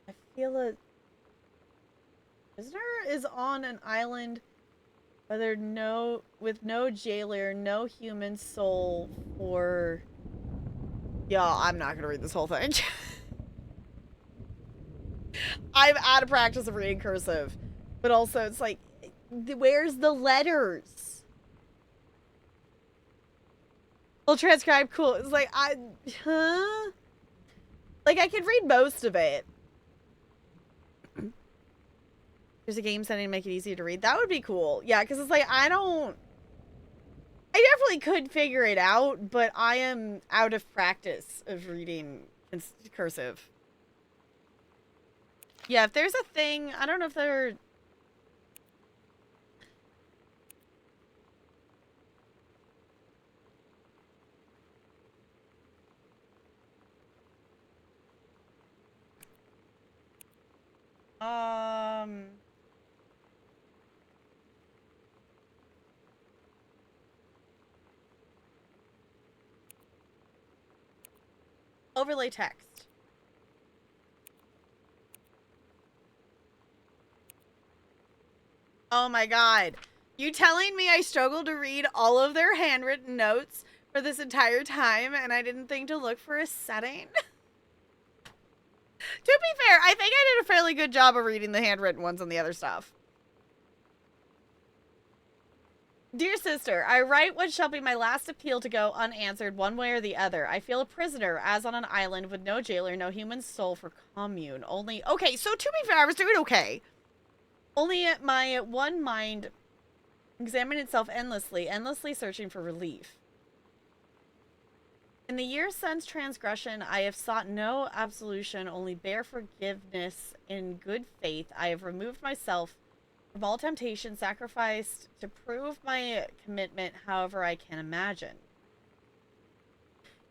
I feel a prisoner is on an island with no jailer, no human soul for... Yeah, I'm not gonna read this whole thing. I'm out of practice of reading cursive. But also, it's like, where's the letters? Well, transcribe, cool. It's like, huh? Like, I could read most of it. There's a game setting to make it easier to read. That would be cool. Yeah, because it's like, I definitely could figure it out, but I am out of practice of reading in cursive. Yeah, if there's a thing, I don't know if there... Overlay text. Oh my god. You telling me I struggled to read all of their handwritten notes for this entire time and I didn't think to look for a setting? To be fair, I think I did a fairly good job of reading the handwritten ones on the other stuff. Dear sister, I write what shall be my last appeal to go unanswered one way or the other. I feel a prisoner, as on an island with no jailer, no human soul for commune. Only... Okay, so to be fair, I was doing okay. Only my one mind examined itself endlessly searching for relief. In the years since transgression, I have sought no absolution, only bare forgiveness in good faith. I have removed myself from all temptation, sacrificed to prove my commitment however I can imagine.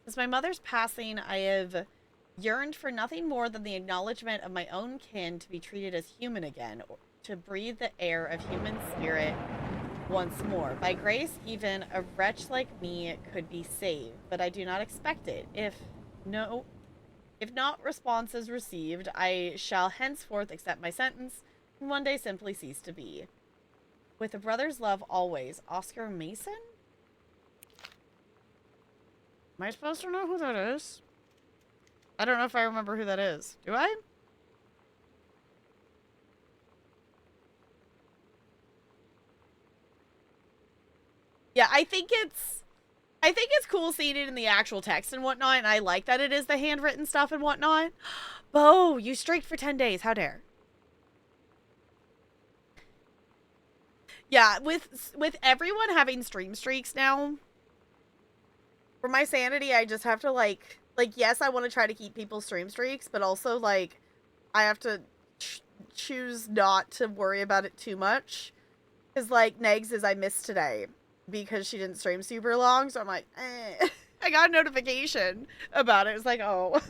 Since my mother's passing, I have yearned for nothing more than the acknowledgement of my own kin to be treated as human again, to breathe the air of human spirit once more. By grace, even a wretch like me could be saved, but I do not expect it. If not response is received, I shall henceforth accept my sentence and one day simply cease to be. With a brother's love always, Oscar Mason? Am I supposed to know who that is? I don't know if I remember who that is. Do I? Yeah, I think it's cool seeing it in the actual text and whatnot, and I like that it is the handwritten stuff and whatnot. Bo, you streaked for 10 days. How dare. Yeah, with everyone having stream streaks now, for my sanity, I just have to, like, yes, I want to try to keep people's stream streaks, but also, like, I have to choose not to worry about it too much. Because, like, Negs is I missed today because she didn't stream super long, so I'm like, eh. I got a notification about it. It's like, oh.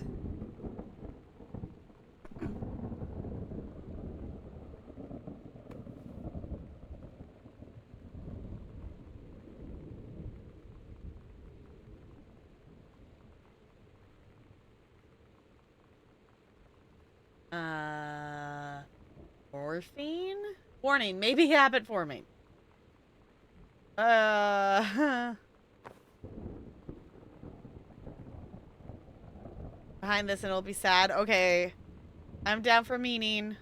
Morphine? Warning, maybe habit forming. Behind this and it'll be sad. Okay. I'm down for meaning.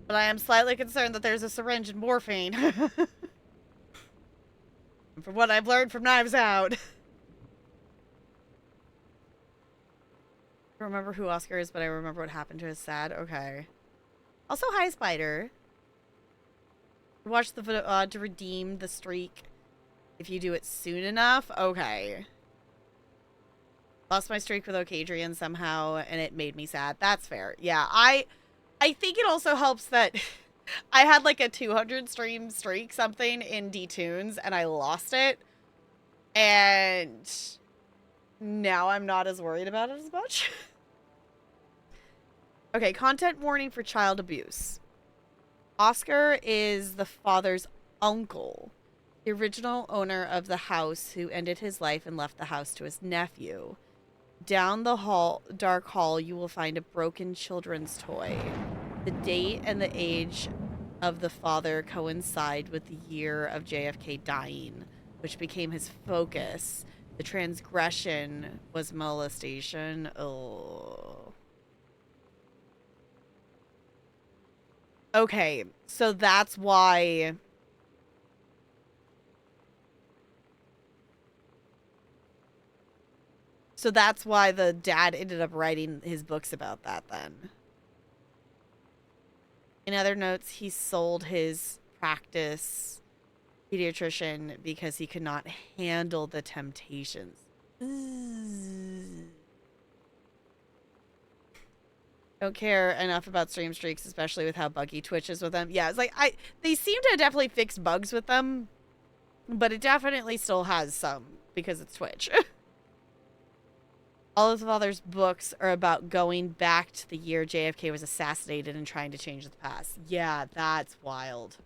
But I am slightly concerned that there's a syringe and morphine. From what I've learned from Knives Out. I don't remember who Oscar is, but I remember what happened to his sad. Okay. Also, hi, Spider. Watch the video to redeem the streak if you do it soon enough. Okay. Lost my streak with Ocadrian somehow, and it made me sad. That's fair. Yeah, I think it also helps that I had like a 200 stream streak something in D-Tunes, and I lost it. And now I'm not as worried about it as much. Okay, content warning for child abuse. Oscar is the father's uncle, the original owner of the house who ended his life and left the house to his nephew. Down the dark hall, you will find a broken children's toy. The date and the age of the father coincide with the year of JFK dying, which became his focus. The transgression was molestation. Oh. Okay, so that's why... So that's why the dad ended up writing his books about that then. In other notes, he sold his practice pediatrician because he could not handle the temptations. Don't care enough about stream streaks, especially with how buggy Twitch is with them. Yeah, it's like they seem to definitely fix bugs with them, but it definitely still has some because it's Twitch. All of the father's books are about going back to the year JFK was assassinated and trying to change the past. Yeah, that's wild.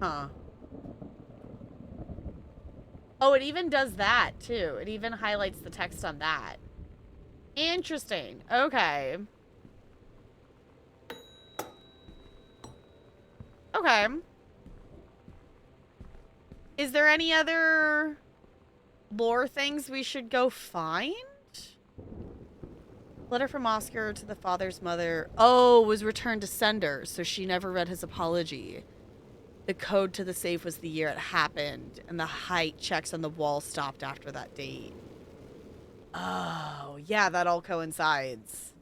Huh. Oh, it even does that, too. It even highlights the text on that. Interesting. Okay. Okay. Is there any other lore things we should go find? Letter from Oscar to the father's mother. Oh, was returned to sender, so she never read his apology. The code to the safe was the year it happened, and the height checks on the wall stopped after that date. Oh, yeah, that all coincides.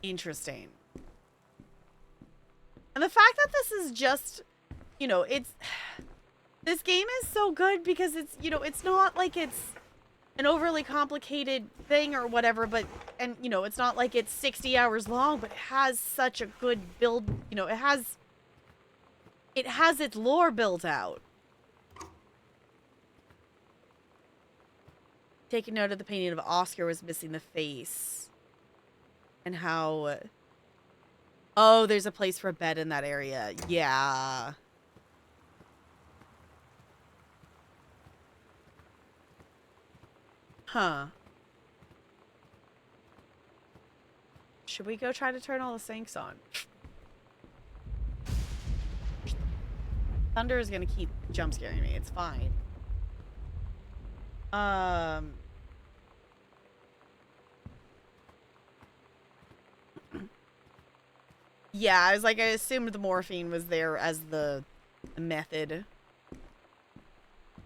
Interesting. And the fact that this is just, you know, it's... This game is so good because it's, you know, it's not like it's an overly complicated thing or whatever, but, and, you know, it's not like it's 60 hours long, but it has such a good build, you know, it has its lore built out. Taking note of the painting of Oscar was missing the face. And how... Oh, there's a place for a bed in that area. Yeah. Huh. Should we go try to turn all the sinks on? Thunder is gonna keep jump scaring me. It's fine. Yeah, I was like, I assumed the morphine was there as the method.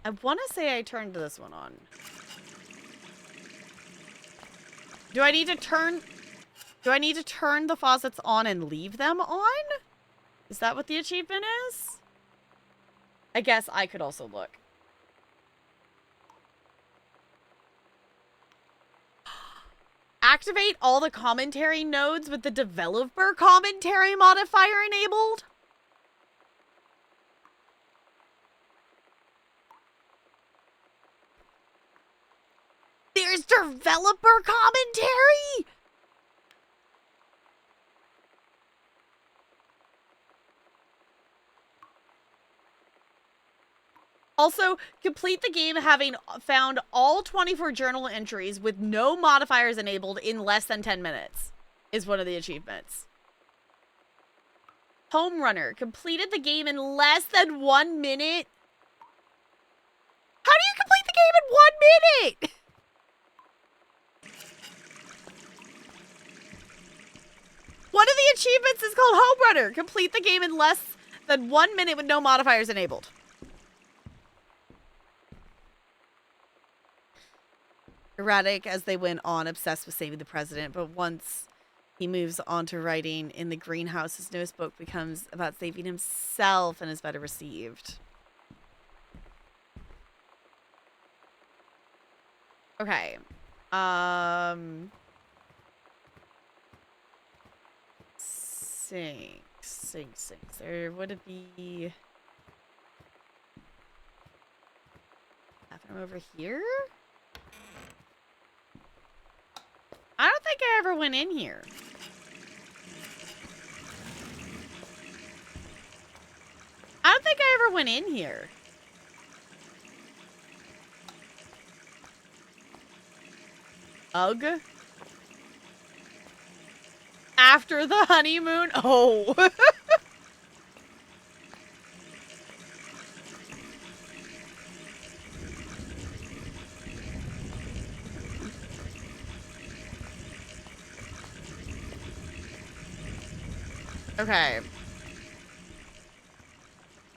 I want to say I turned this one on. Do I need to turn the faucets on and leave them on? Is that what the achievement is? I guess I could also look. Activate all the commentary nodes with the developer commentary modifier enabled? There's developer commentary? Also, complete the game having found all 24 journal entries with no modifiers enabled in less than 10 minutes is one of the achievements. Home Runner completed the game in less than 1 minute. How do you complete the game in 1 minute? One of the achievements is called Home Runner. Complete the game in less than 1 minute with no modifiers enabled. Erratic as they went on, obsessed with saving the president, but once he moves on to writing in the greenhouse, his newest book becomes about saving himself and is better received. Okay. Sinks. There would it be bathroom over here? I don't think I ever went in here. I don't think I ever went in here. Ugh. After the honeymoon? Oh. Okay.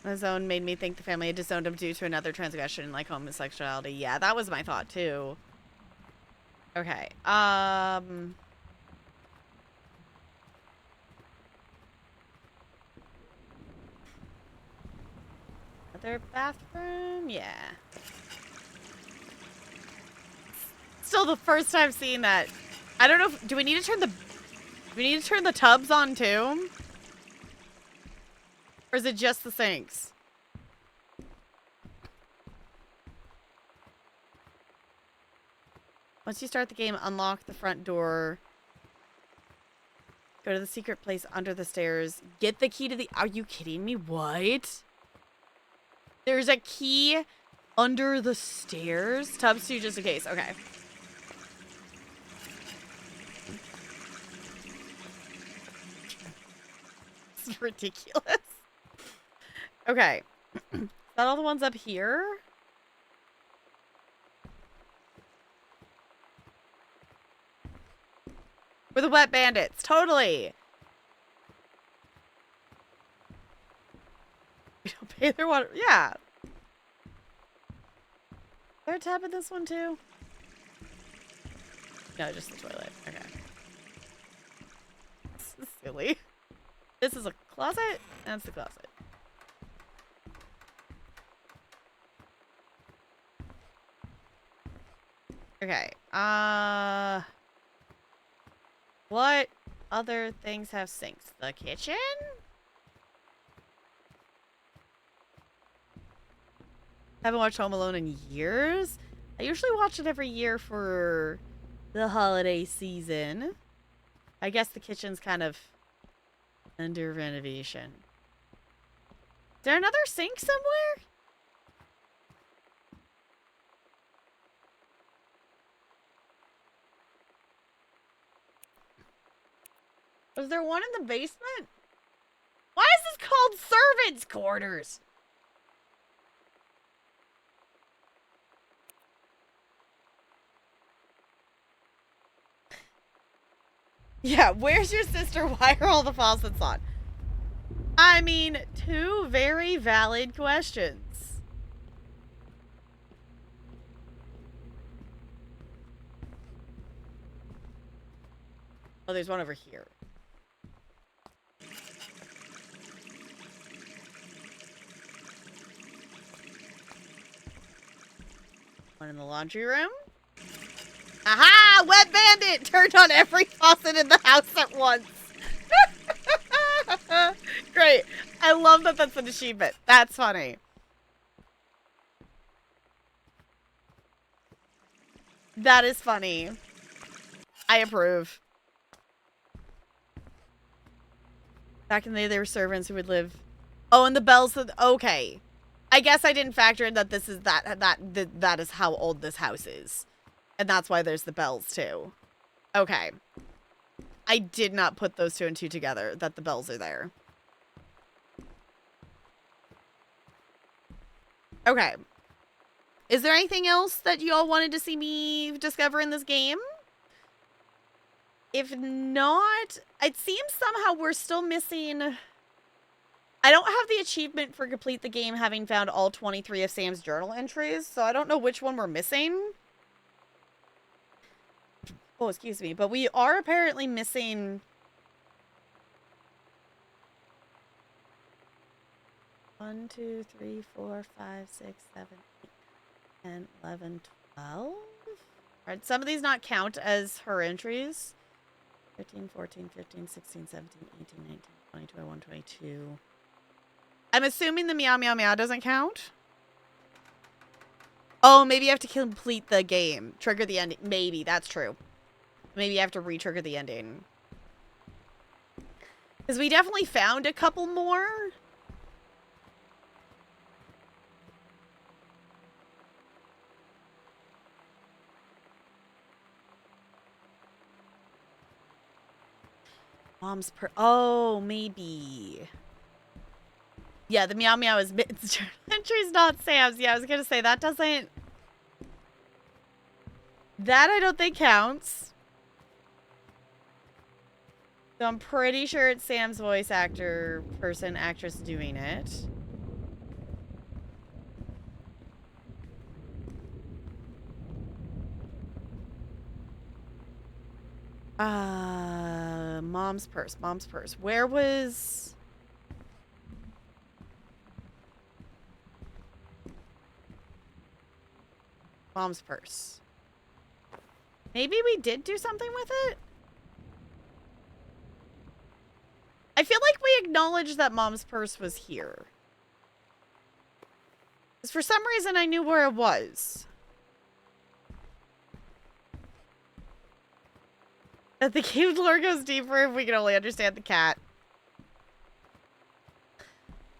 The zone made me think the family had disowned him due to another transgression like homosexuality. Yeah, that was my thought too. Okay. Other bathroom? Yeah. Still the first time seeing that. I don't know if, do we need to turn the tubs on too? Or is it just the sinks? Once you start the game, unlock the front door. Go to the secret place under the stairs. Get the key to the... Are you kidding me? What? There's a key under the stairs? Tubs too, just in case. Okay. It's ridiculous. Okay. Is that all the ones up here? We're the wet bandits. Totally. We don't pay their water. Yeah. Is there a tap in this one too? No, just the toilet. Okay. This is silly. This is a closet. That's the closet. Okay. What other things have sinks? The kitchen? Haven't watched Home Alone in years. I usually watch it every year for the holiday season. I guess the kitchen's kind of under renovation. Is there another sink somewhere? Was there one in the basement? Why is this called servants' quarters? Yeah, where's your sister? Why are all the faucets on? I mean, two very valid questions. Oh, there's one over here. One in the laundry room. Aha! Wet Bandit! Turned on every faucet in the house at once. Great. I love that that's an achievement. That's funny. That is funny. I approve. Back in the day, there were servants who would live... Oh, and the bells... Okay. I guess I didn't factor in that this is that is how old this house is. And that's why there's the bells, too. Okay. I did not put those two and two together, that the bells are there. Okay. Is there anything else that you all wanted to see me discover in this game? If not, it seems somehow we're still missing... I don't have the achievement for complete the game having found all 23 of Sam's journal entries, so I don't know which one we're missing. Oh, excuse me, but we are apparently missing... 1, 2, 3, 4, 5, 6, 7, 8, 10, 11, 12? Alright, some of these not count as her entries. 13, 14, 15, 16, 17, 18, 19, 20, 21, 22. I'm assuming the meow meow meow doesn't count. Oh, maybe you have to complete the game. Trigger the ending. Maybe, that's true. Maybe you have to re-trigger the ending. Because we definitely found a couple more. Mom's per. Oh, maybe. Yeah, the meow meow is Mittens' entry's not Sam's. Yeah, I was gonna say that doesn't. That I don't think counts. So I'm pretty sure it's Sam's voice actor, actress doing it. Mom's purse. Mom's purse. Where was... Mom's purse. Maybe we did do something with it? I feel like we acknowledged that Mom's purse was here. Because for some reason I knew where it was. That the cave lore goes deeper if we can only understand the cat.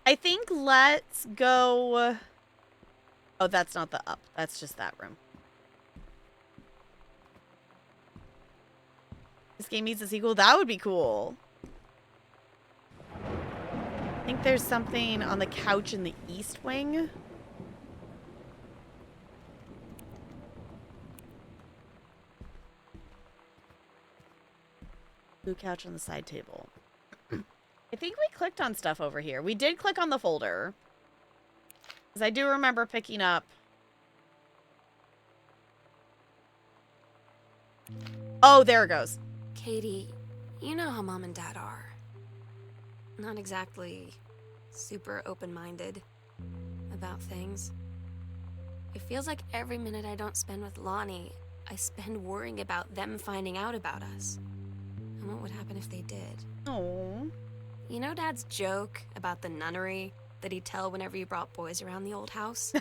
I think let's go... Oh, that's not the up. That's just that room. This game needs a sequel. That would be cool. I think there's something on the couch in the east wing. Blue couch on the side table. I think we clicked on stuff over here. We did click on the folder. Because I do remember picking up... Oh, there it goes. Katie, you know how Mom and Dad are. Not exactly super open-minded about things. It feels like every minute I don't spend with Lonnie, I spend worrying about them finding out about us. And what would happen if they did? Oh. You know Dad's joke about the nunnery that he'd tell whenever he brought boys around the old house?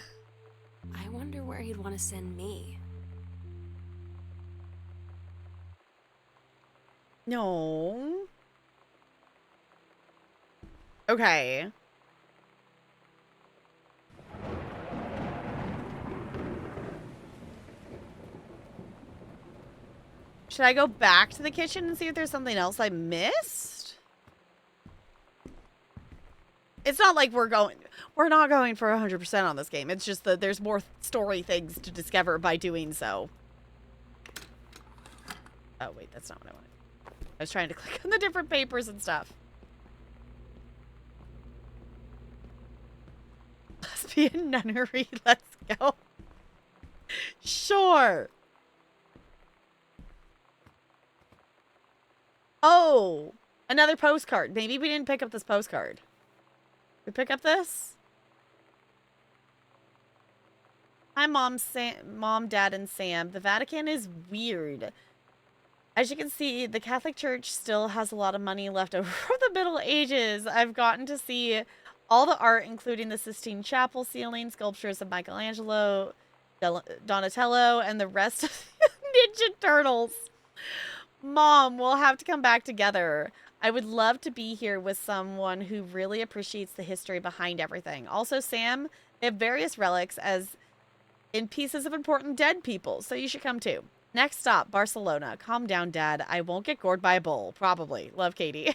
I wonder where he'd want to send me. No. Okay. Should I go back to the kitchen and see if there's something else I missed? It's not like we're not going for 100% on this game. It's just that there's more story things to discover by doing so. Oh, wait, that's not what I wanted. I was trying to click on the different papers and stuff. Lesbian nunnery, let's go. Sure. Oh, another postcard. Maybe we didn't pick up this postcard. We pick up this? Hi, Mom, Dad, and Sam. The Vatican is weird. As you can see, the Catholic Church still has a lot of money left over from the Middle Ages. I've gotten to see all the art, including the Sistine Chapel ceiling, sculptures of Michelangelo, Donatello, and the rest of the Ninja Turtles. Mom, we'll have to come back together. I would love to be here with someone who really appreciates the history behind everything. Also, Sam, they have various relics as in pieces of important dead people, so you should come too. Next stop, Barcelona. Calm down, Dad. I won't get gored by a bull. Probably. Love, Katie.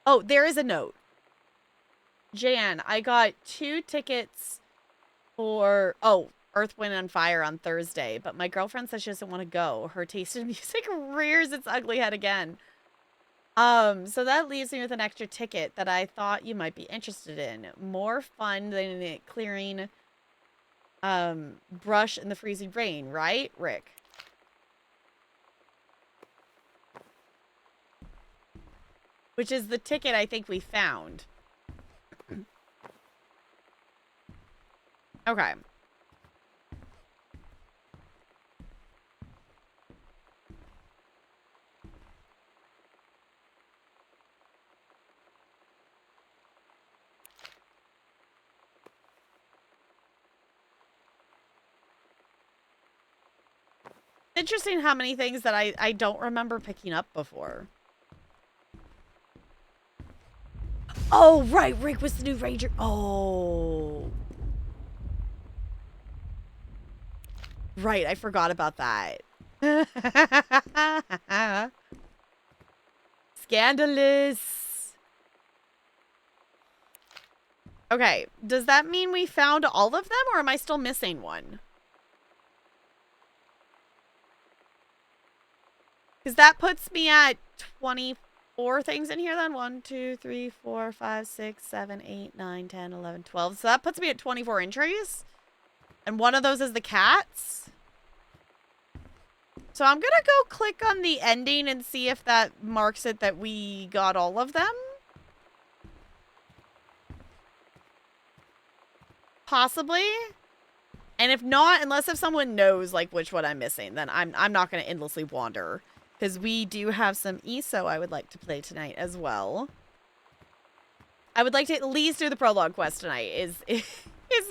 Oh, there is a note. Jan, I got 2 tickets for... Oh, Earth, Wind, and Fire on Thursday, but my girlfriend says she doesn't want to go. Her taste in music rears its ugly head again. So that leaves me with an extra ticket that I thought you might be interested in. More fun than it clearing brush in the freezing rain, right, Rick? Which is the ticket I think we found. Okay. Interesting how many things that I don't remember picking up before. Oh, right. Rick was the new ranger. Oh. Right. I forgot about that. Scandalous. Okay, does that mean we found all of them, or am I still missing one? Because that puts me at 24 things in here then. 1, 2, 3, 4, 5, 6, 7, 8, 9, 10, 11, 12. So that puts me at 24 entries. And one of those is the cats. So I'm going to go click on the ending and see if that marks it that we got all of them. Possibly. And if not, unless if someone knows like which one I'm missing, then I'm not going to endlessly wander. Because we do have some ESO I would like to play tonight as well. I would like to at least do the prologue quest tonight is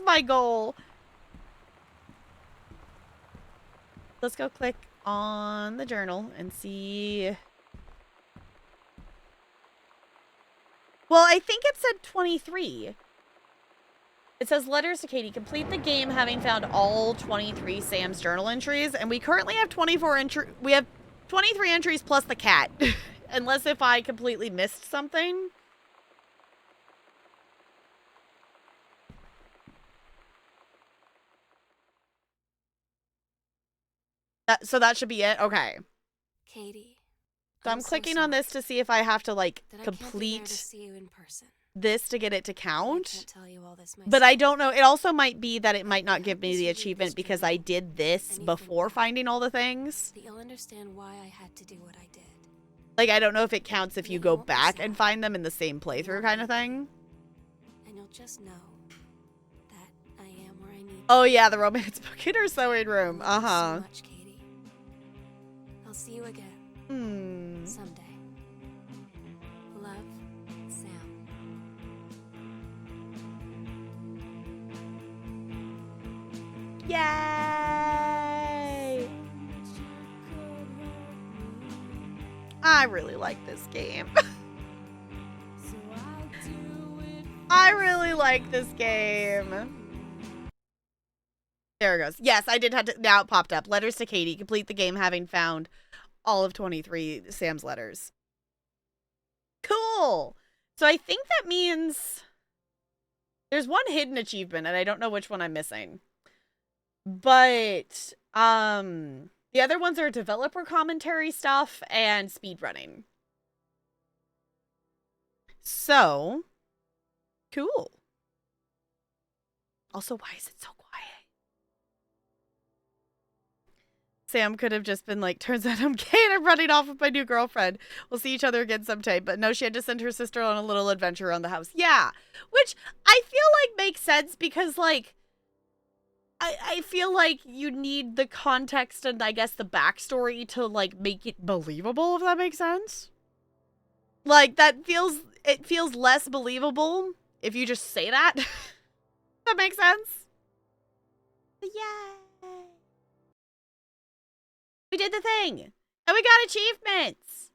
my goal. Let's go click on the journal and see. Well, I think it said 23. It says, letters to Katie. Complete the game having found all 23 Sam's journal entries. And we currently have 24 entries. We have 23 entries plus the cat. Unless if I completely missed something. So that should be it? Okay. Katie. So I'm clicking on this to see if I have to, like, complete to see you in person. this to get it to count. I can't tell you all this but I don't know. It also might be that it might not give me the achievement because I did this before finding all the things. You'll understand why I had to do what I did. Like, I don't know if it counts if you go back and find them in the same playthrough kind of thing. And you'll just know that I am where I need to be. Oh, yeah, the romance book in her sewing room. So much, Katie. I'll see you again. Someday. Love, Sam. Yay! I really like this game. I really like this game. There it goes. Yes, I did have to. Now it popped up. Letters to Katie. Complete the game having found all of 23 Sam's letters. Cool. So I think that means there's one hidden achievement and I don't know which one I'm missing. But the other ones are developer commentary stuff and speedrunning. So cool. Also, why is it so quiet? Sam could have just been like, turns out I'm gay and I'm running off with my new girlfriend. We'll see each other again sometime. But no, she had to send her sister on a little adventure around the house. Yeah. Which I feel like makes sense because, like, I feel like you need the context and I guess the backstory to, like, make it believable, if that makes sense. Like, it feels less believable if you just say that. That makes sense? But yay. We did the thing. And we got achievements.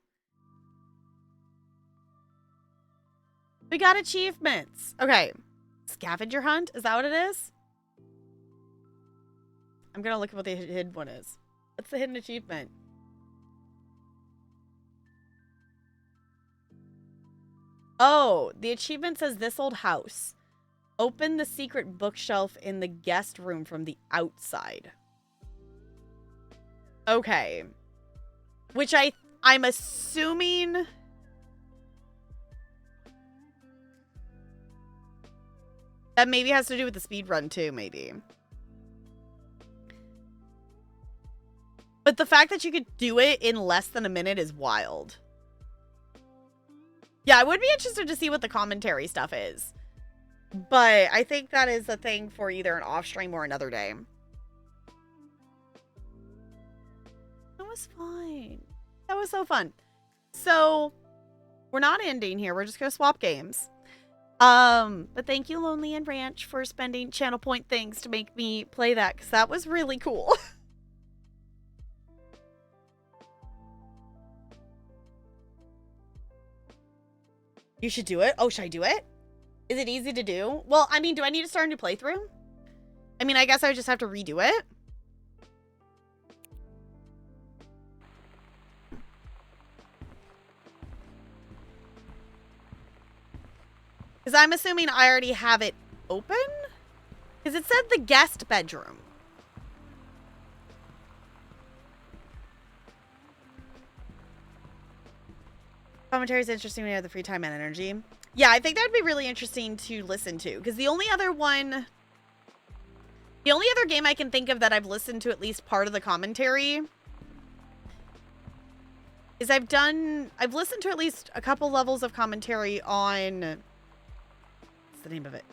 We got achievements. Okay. Scavenger hunt? Is that what it is? I'm going to look at what the hidden one is. What's the hidden achievement? Oh, the achievement says this old house. Open the secret bookshelf in the guest room from the outside. Okay. Which I'm assuming that maybe has to do with the speed run too, maybe. But the fact that you could do it in less than a minute is wild. Yeah, I would be interested to see what the commentary stuff is. But I think that is a thing for either an off stream or another day. That was fine. That was so fun. So, we're not ending here. We're just going to swap games. But thank you, Lonely and Ranch, for spending channel point things to make me play that, because that was really cool. You should do it? Oh, should I do it? Is it easy to do? Well, I mean, do I need to start a new playthrough? I mean, I guess I would just have to redo it. Because I'm assuming I already have it open? Because it said the guest bedroom. Commentary is interesting when you have the free time and energy. Yeah, I think that would be really interesting to listen to. Because the only other game I can think of that I've listened to at least part of the commentary is I've listened to at least a couple levels of commentary on, what's the name of it?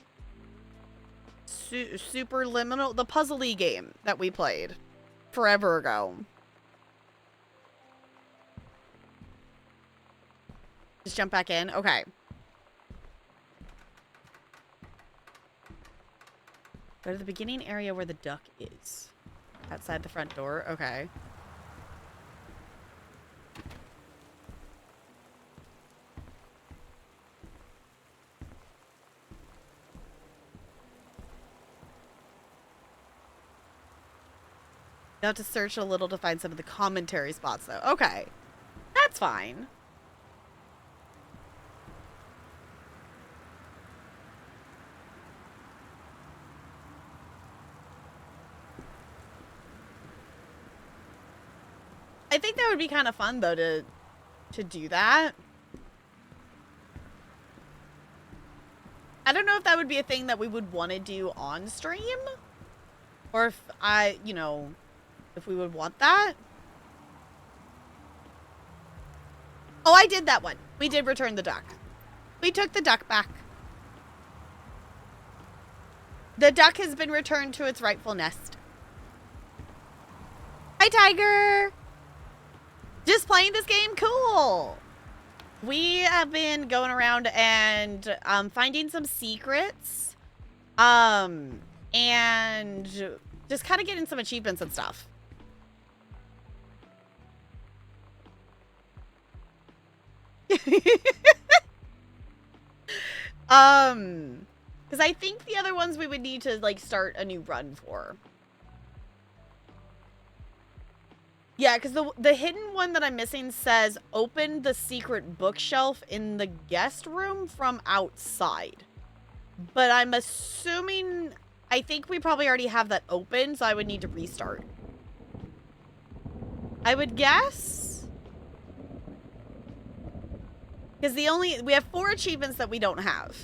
Superliminal, the puzzle-y game that we played forever ago. Just jump back in? Okay. Go to the beginning area where the duck is. Outside the front door? Okay. You have to search a little to find some of the commentary spots, though. Okay. That's fine. I think that would be kind of fun, though, to do that. I don't know if that would be a thing that we would want to do on stream. Or if if we would want that. Oh, I did that one. We did return the duck. We took the duck back. The duck has been returned to its rightful nest. Hi, Tiger! Just playing this game? Cool! We have been going around and finding some secrets. And just kind of getting some achievements and stuff. Because I think the other ones we would need to, like, start a new run for. Yeah, because the hidden one that I'm missing says, open the secret bookshelf in the guest room from outside. But I'm assuming, I think we probably already have that open, so I would need to restart. I would guess. Because we have 4 achievements that we don't have.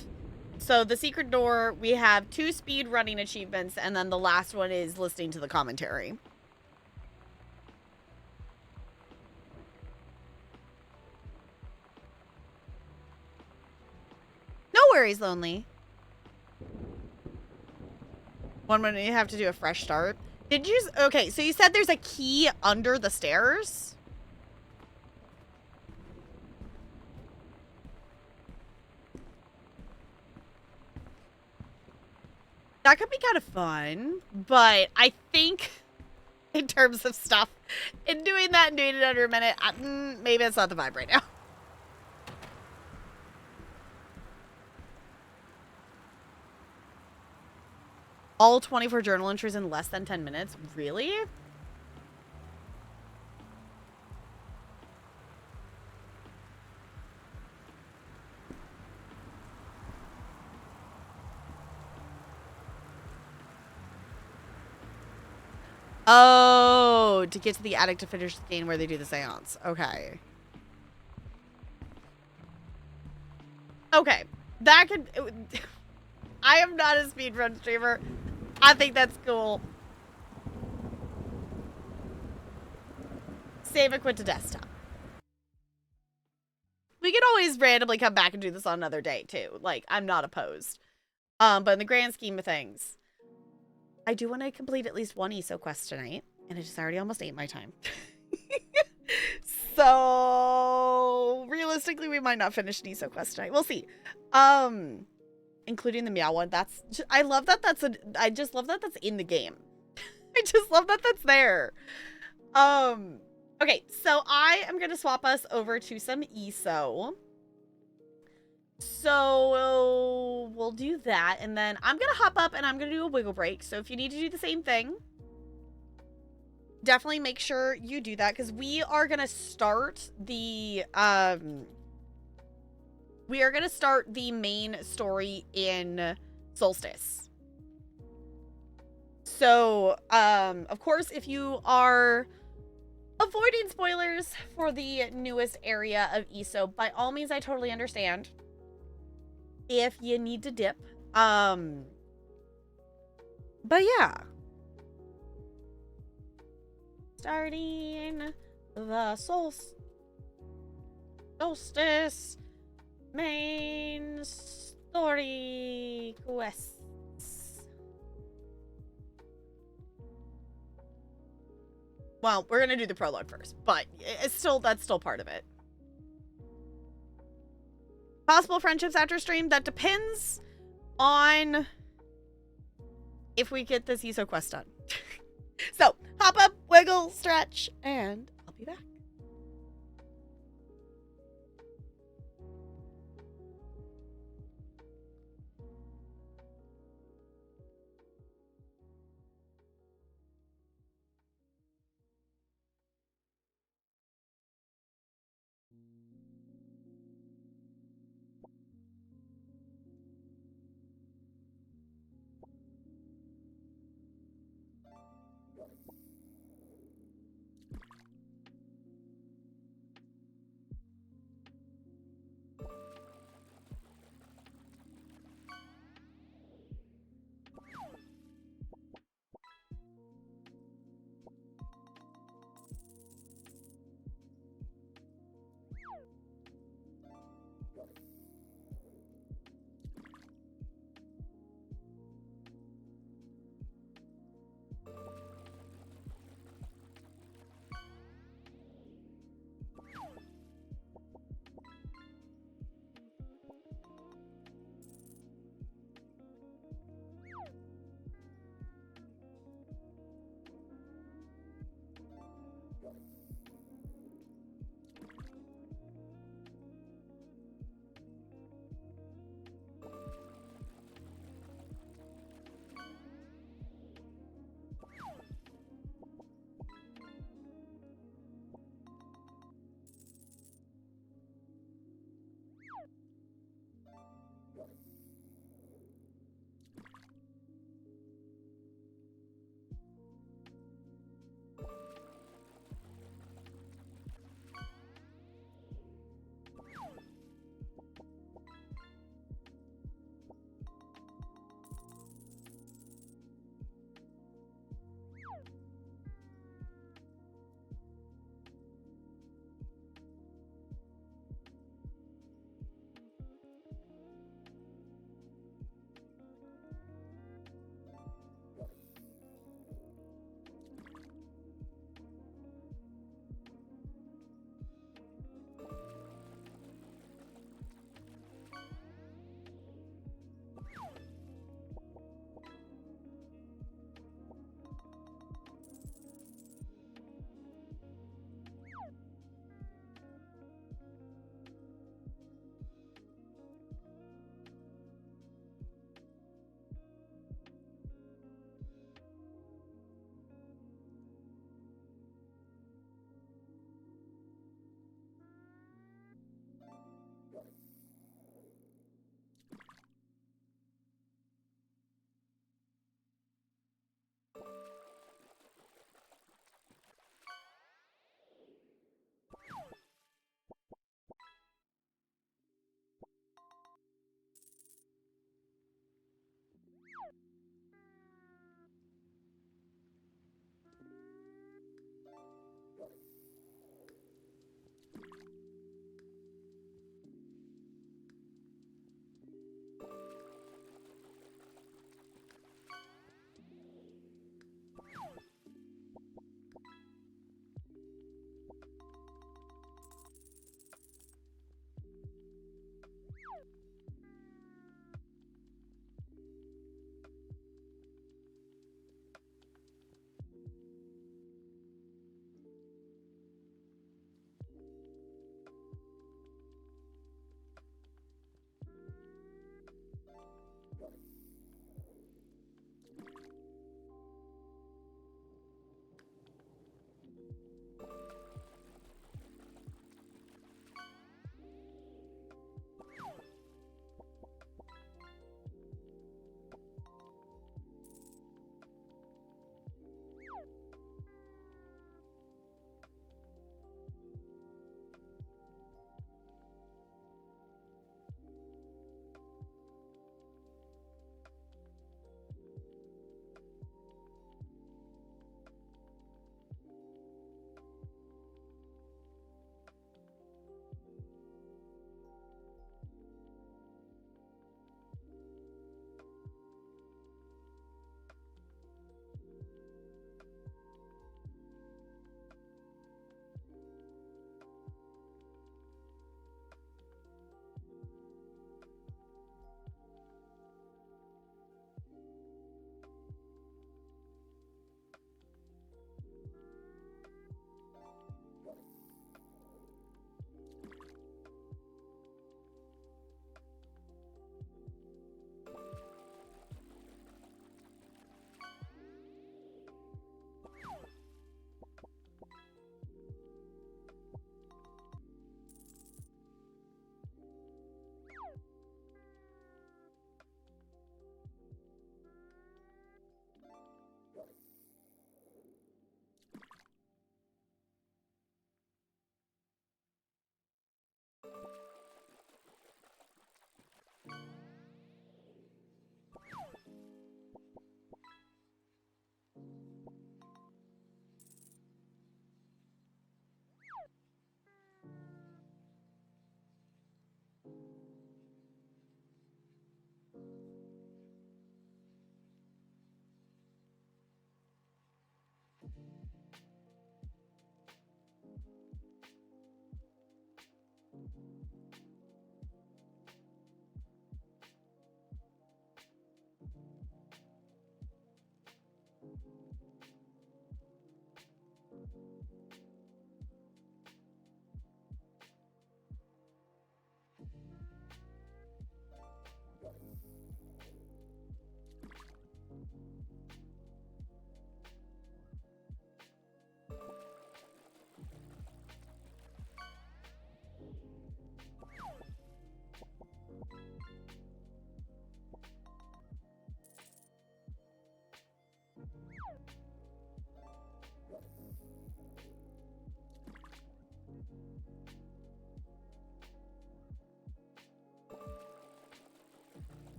So the secret door, we have 2 speed running achievements, and then the last one is listening to the commentary. No worries, Lonely. One minute you have to do a fresh start. Did you? Okay, so you said there's a key under the stairs? That could be kind of fun, but I think in terms of stuff, in doing that and doing it under a minute, maybe it's not the vibe right now. All 24 journal entries in less than 10 minutes? Really? Oh, to get to the attic to finish the game where they do the seance. Okay. Okay. That could... I am not a speedrun streamer. I think that's cool. Save and quit to desktop. We could always randomly come back and do this on another day, too. Like, I'm not opposed. But in the grand scheme of things, I do want to complete at least one ESO quest tonight, and it just already almost ate my time. So, realistically, we might not finish an ESO quest tonight. We'll see. Including the meow one. I love that I just love that that's in the game. I just love that that's there. Okay, so I am going to swap us over to some ESO. So we'll do that, and then I'm going to hop up and I'm going to do a wiggle break. So if you need to do the same thing, definitely make sure you do that, because we are going to start the, we are going to start the main story in Solstice. So, of course, if you are avoiding spoilers for the newest area of ESO, by all means, I totally understand if you need to dip. But yeah. Starting the Solstice main story quests. Well, we're gonna do the prologue first, but that's still part of it. Possible friendships after stream, that depends on if we get this ESO quest done. So, hop up, wiggle, stretch, and I'll be back.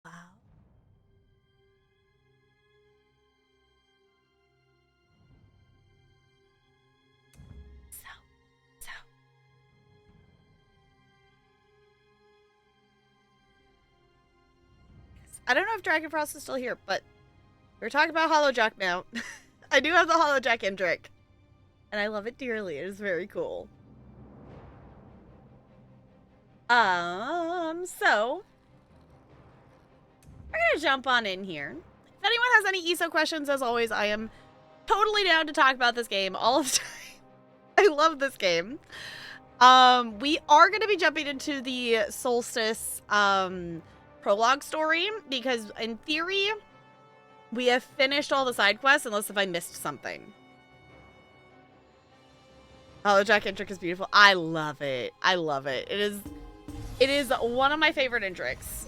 Wow. So. I don't know if Dragonfrost is still here, but we're talking about Hollowjack now. I do have the Hollowjack Indrik, and I love it dearly. It is very cool. So we're gonna jump on in here. If anyone has any ESO questions, as always, I am totally down to talk about this game all of the time. I love this game. We are gonna be jumping into the Solstice prologue story because in theory we have finished all the side quests, unless if I missed something. Hollowjack Indrik is beautiful. I love it. I love it. It is one of my favorite Indriks.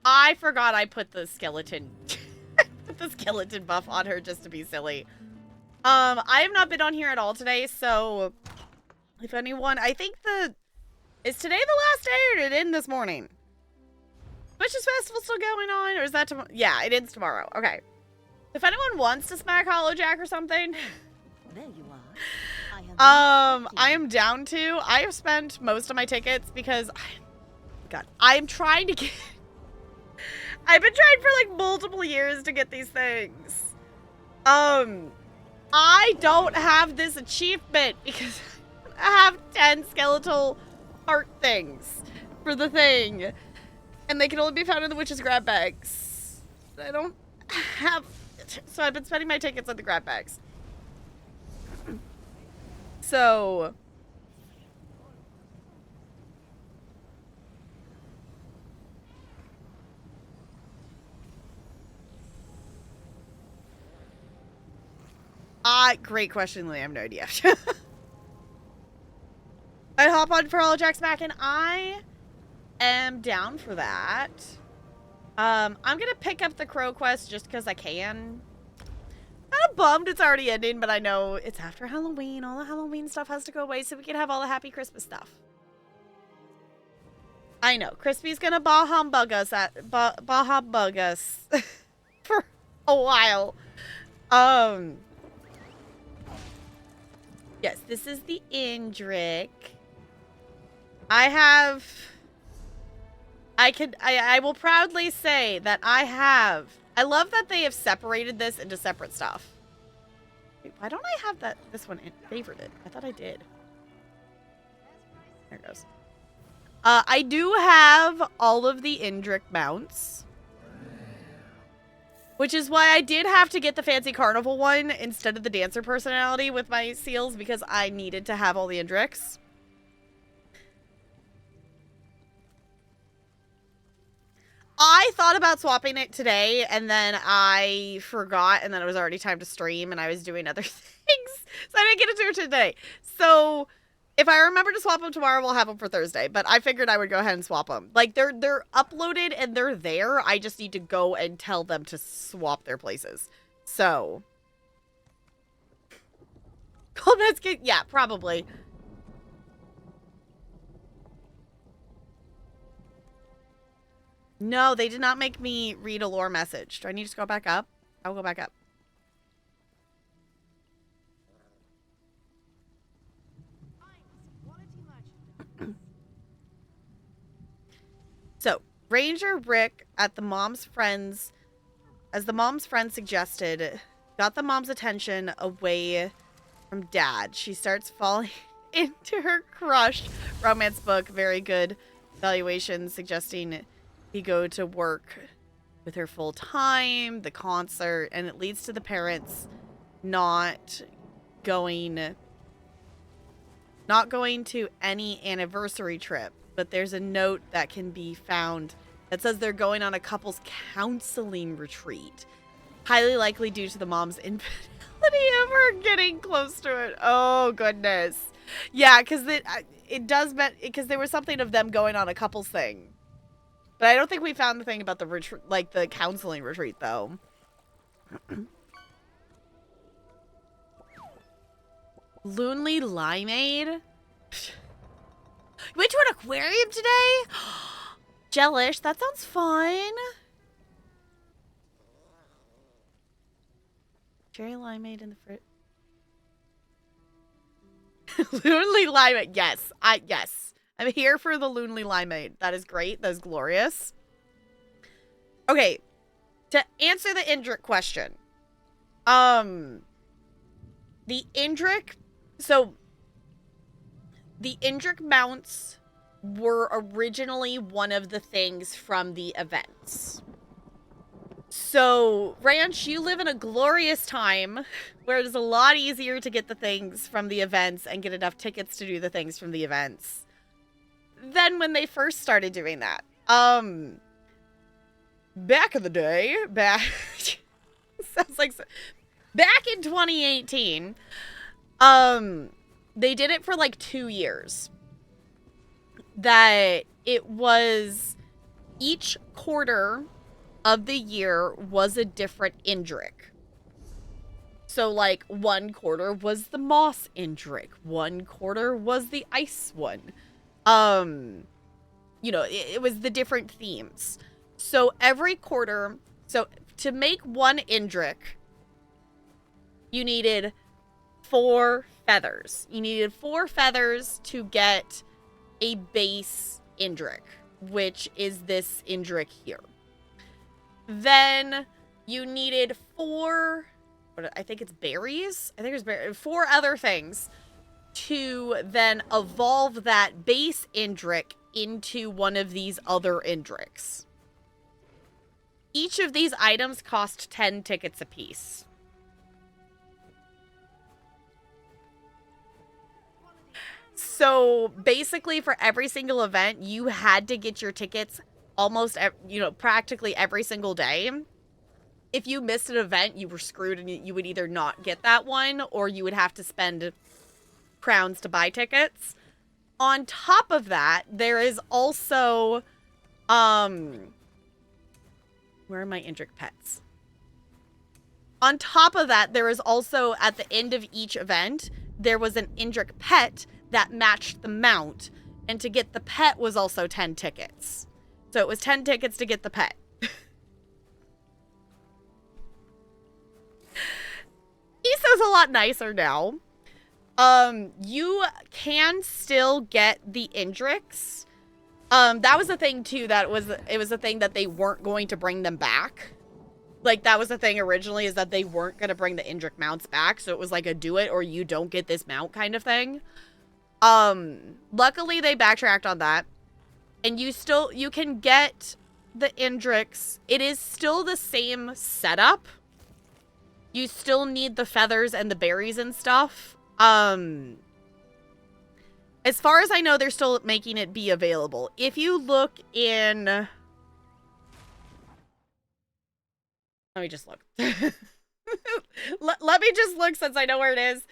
I forgot I put the skeleton buff on her just to be silly. I have not been on here at all today, so if anyone, I think is today the last day or did it end this morning? Witches Festival still going on, or is that tomorrow? Yeah, it ends tomorrow. Okay. If anyone wants to smack Hollowjack or something, there you are. I am down to. I have spent most of my tickets because, I'm trying to get. I've been trying for like multiple years to get these things. I don't have this achievement because I have 10 skeletal heart things for the thing. And they can only be found in the witch's grab bags. I don't have it. So I've been spending my tickets on the grab bags. So great question, Lee. I have no idea. I'd hop on for Hollowjack's back, and I am down for that. I'm gonna pick up the Crow quest just because I can. Kind of bummed it's already ending, but I know it's after Halloween. All the Halloween stuff has to go away so we can have all the happy Christmas stuff. I know. Crispy's gonna bah humbug us for a while. Yes, this is the Indrik. I will proudly say that I love that they have separated this into separate stuff. Wait, why don't I have this one favorited? I thought I did. There it goes. I do have all of the Indrik mounts. Which is why I did have to get the fancy carnival one instead of the dancer personality with my seals, because I needed to have all the Indriks. I thought about swapping it today, and then I forgot, and then it was already time to stream, and I was doing other things, so I didn't get to do it today. So, if I remember to swap them tomorrow, we'll have them for Thursday, but I figured I would go ahead and swap them. Like, they're uploaded, and they're there. I just need to go and tell them to swap their places. So. Cold Biscuit? Yeah, probably. No, they did not make me read a lore message. Do I need to go back up? I'll go back up. So, Ranger Rick as the mom's friend suggested, got the mom's attention away from Dad. She starts falling into her crush. Romance book, very good valuation, suggesting he go to work with her full time, the concert, and it leads to the parents not going to any anniversary trip. But there's a note that can be found that says they're going on a couple's counseling retreat. Highly likely due to the mom's infidelity of her getting close to it. Oh, goodness. Yeah, because because there was something of them going on a couple's thing. But I don't think we found the thing about the the counseling retreat, though. Lonely Limeade? Went to an aquarium today? Jealous. That sounds fun. Cherry limeade in the fruit. Lonely limeade. Yes. Yes. I'm here for the lonely limeade. That is great. That is glorious. Okay. To answer the Indrik question. The Indrik. So, the Indrik mounts were originally one of the things from the events. So, Ranch, you live in a glorious time where it is a lot easier to get the things from the events and get enough tickets to do the things from the events than when they first started doing that. Back in the day, sounds like back in 2018, they did it for like 2 years. That it was each quarter of the year was a different Indrik. So, like, one quarter was the Moss Indrik. One quarter was the Ice one. You know, it was the different themes. So, every quarter... So, to make one Indrik, you needed 4 feathers. You needed 4 feathers to get a base Indrik, which is this Indrik here. Then you needed 4, I think it's berries? I think it's berries. 4 other things to then evolve that base Indrik into one of these other Indriks. Each of these items cost 10 tickets apiece. So basically for every single event, you had to get your tickets almost, you know, practically every single day. If you missed an event, you were screwed and you would either not get that one or you would have to spend crowns to buy tickets. On top of that, there is also, where are my Indrik pets? On top of that, there is also, at the end of each event, there was an Indrik pet that matched the mount. And to get the pet was also 10 tickets. So it was 10 tickets to get the pet. ESO's a lot nicer now. You can still get the Indriks. That was the thing, too, it was a thing that they weren't going to bring them back. Like, that was the thing originally, is that they weren't going to bring the Indrik mounts back. So it was like a do it or you don't get this mount kind of thing. Luckily they backtracked on that. And you can get the Indriks. It is still the same setup. You still need the feathers and the berries and stuff. As far as I know, they're still making it be available. If you look in... Let me just look. Let me just look since I know where it is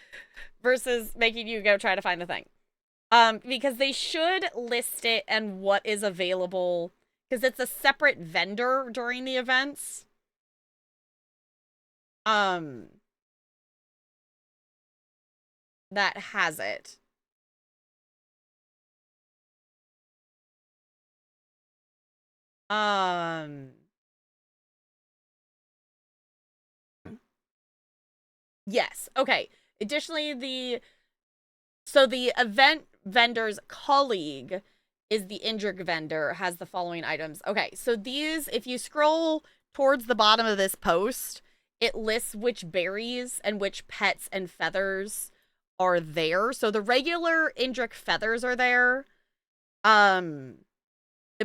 versus making you go try to find the thing. Because they should list it and what is available, because it's a separate vendor during the events. That has it. Yes. Okay. Additionally, the event vendor's colleague is the Indrik vendor, has the following items. Okay, so these, if you scroll towards the bottom of this post, it lists which berries and which pets and feathers are there. So the regular Indrik feathers are there. The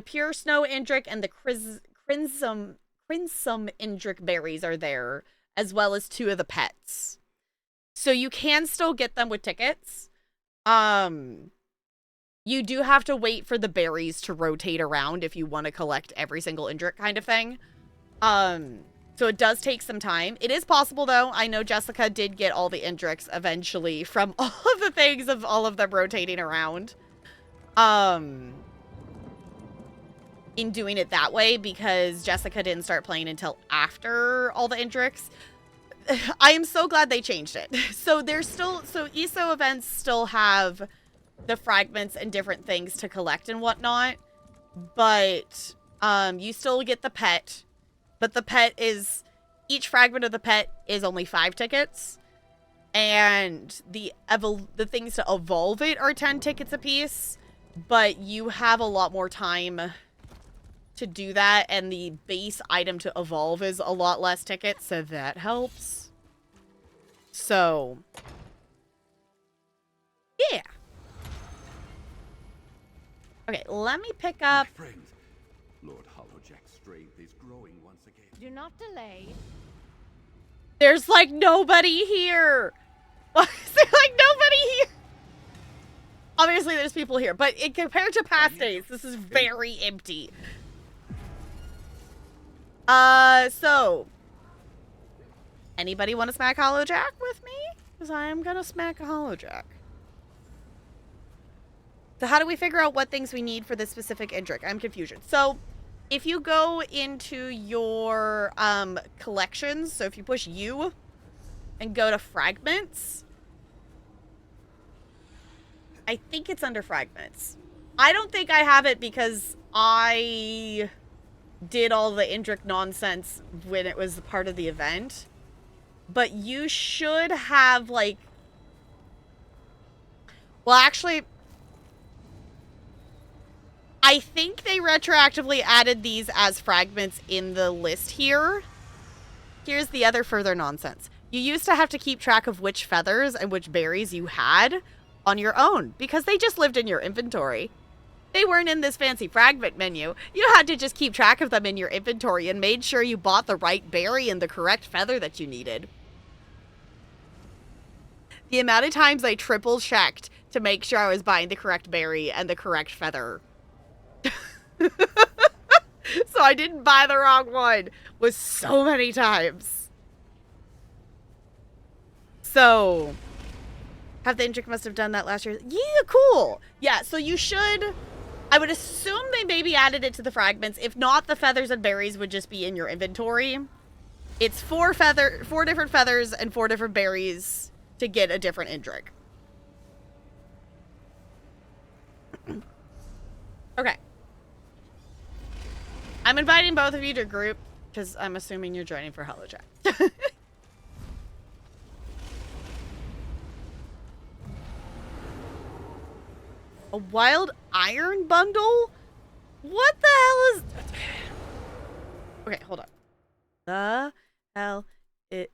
pure snow Indrik and the crimson Indrik berries are there, as well as 2 of the pets. So you can still get them with tickets. You do have to wait for the berries to rotate around if you want to collect every single Indrik kind of thing. So it does take some time. It is possible, though. I know Jessica did get all the Indriks eventually from all of the things of all of them rotating around. In doing it that way, because Jessica didn't start playing until after all the Indriks. I am so glad they changed it. So there's still, so ESO events still have the fragments and different things to collect and whatnot. But you still get the pet. But the pet is... Each fragment of the pet is only 5 tickets. And the things to evolve it are 10 tickets apiece. But you have a lot more time to do that. And the base item to evolve is a lot less tickets. So that helps. So... yeah. Okay, let me pick up... My friend, Lord Hollowjack's strength is growing once again. Do not delay. There's, like, nobody here. Why is there, like, nobody here? Obviously, there's people here, but in compared to past days, this is very empty. So... anybody want to smack Hollowjack with me? Because I am gonna smack a Hollowjack. So how do we figure out what things we need for this specific Indrik? I'm confused. So, if you go into your collections, so if you push U and go to fragments, I think it's under fragments. I don't think I have it because I did all the Indrik nonsense when it was part of the event. But you should have, like... well, actually... I think they retroactively added these as fragments in the list here. Here's the other further nonsense. You used to have to keep track of which feathers and which berries you had on your own because they just lived in your inventory. They weren't in this fancy fragment menu. You had to just keep track of them in your inventory and made sure you bought the right berry and the correct feather that you needed. The amount of times I triple checked to make sure I was buying the correct berry and the correct feather so I didn't buy the wrong one was so many times. So, have the Indrik must have done that last year. Yeah, cool. Yeah, so you should... I would assume they maybe added it to the fragments. If not, the feathers and berries would just be in your inventory. It's 4 different feathers and 4 different berries to get a different Indrik. Okay. I'm inviting both of you to group, because I'm assuming you're joining for Hollowjack. A wild iron bundle? What the hell is... okay, hold on. The hell is...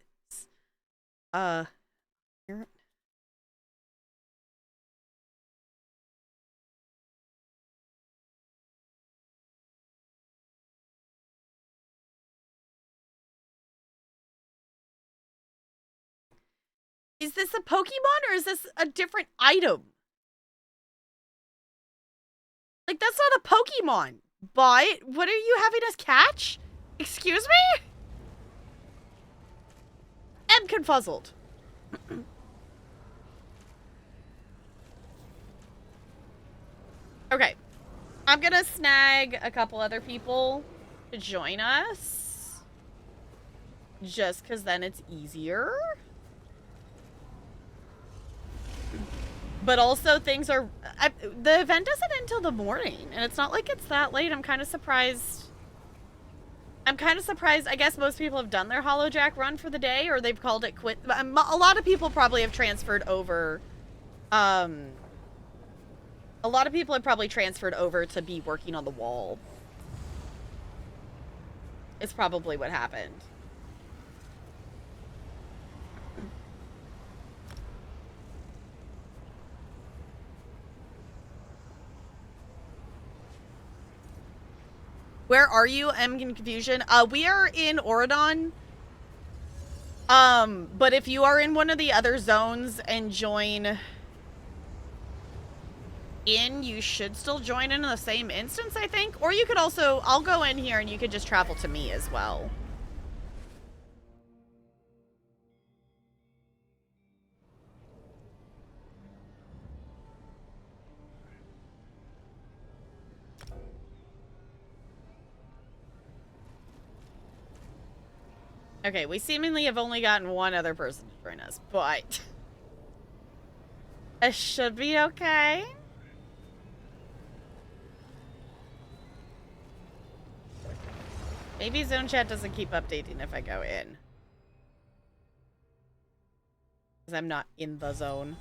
is this a Pokemon or is this a different item? Like, that's not a Pokemon. But what are you having us catch? Excuse me? I'm confuzzled. Okay. I'm gonna snag a couple other people to join us. Just because then it's easier. But also things are... the event doesn't end until the morning. And it's not like it's that late. I'm kind of surprised. I guess most people have done their Hollowjack run for the day. Or they've called it quit. A lot of people probably have transferred over. A lot of people have probably transferred over to be working on the wall. It's probably what happened. Where are you? I'm in confusion. We are in Oridon. But if you are in one of the other zones and join in, you should still join in the same instance, I think. Or you could also, I'll go in here and you could just travel to me as well. Okay, we seemingly have only gotten one other person to join us, but... It should be okay. Maybe zone chat doesn't keep updating if I go in. Because I'm not in the zone.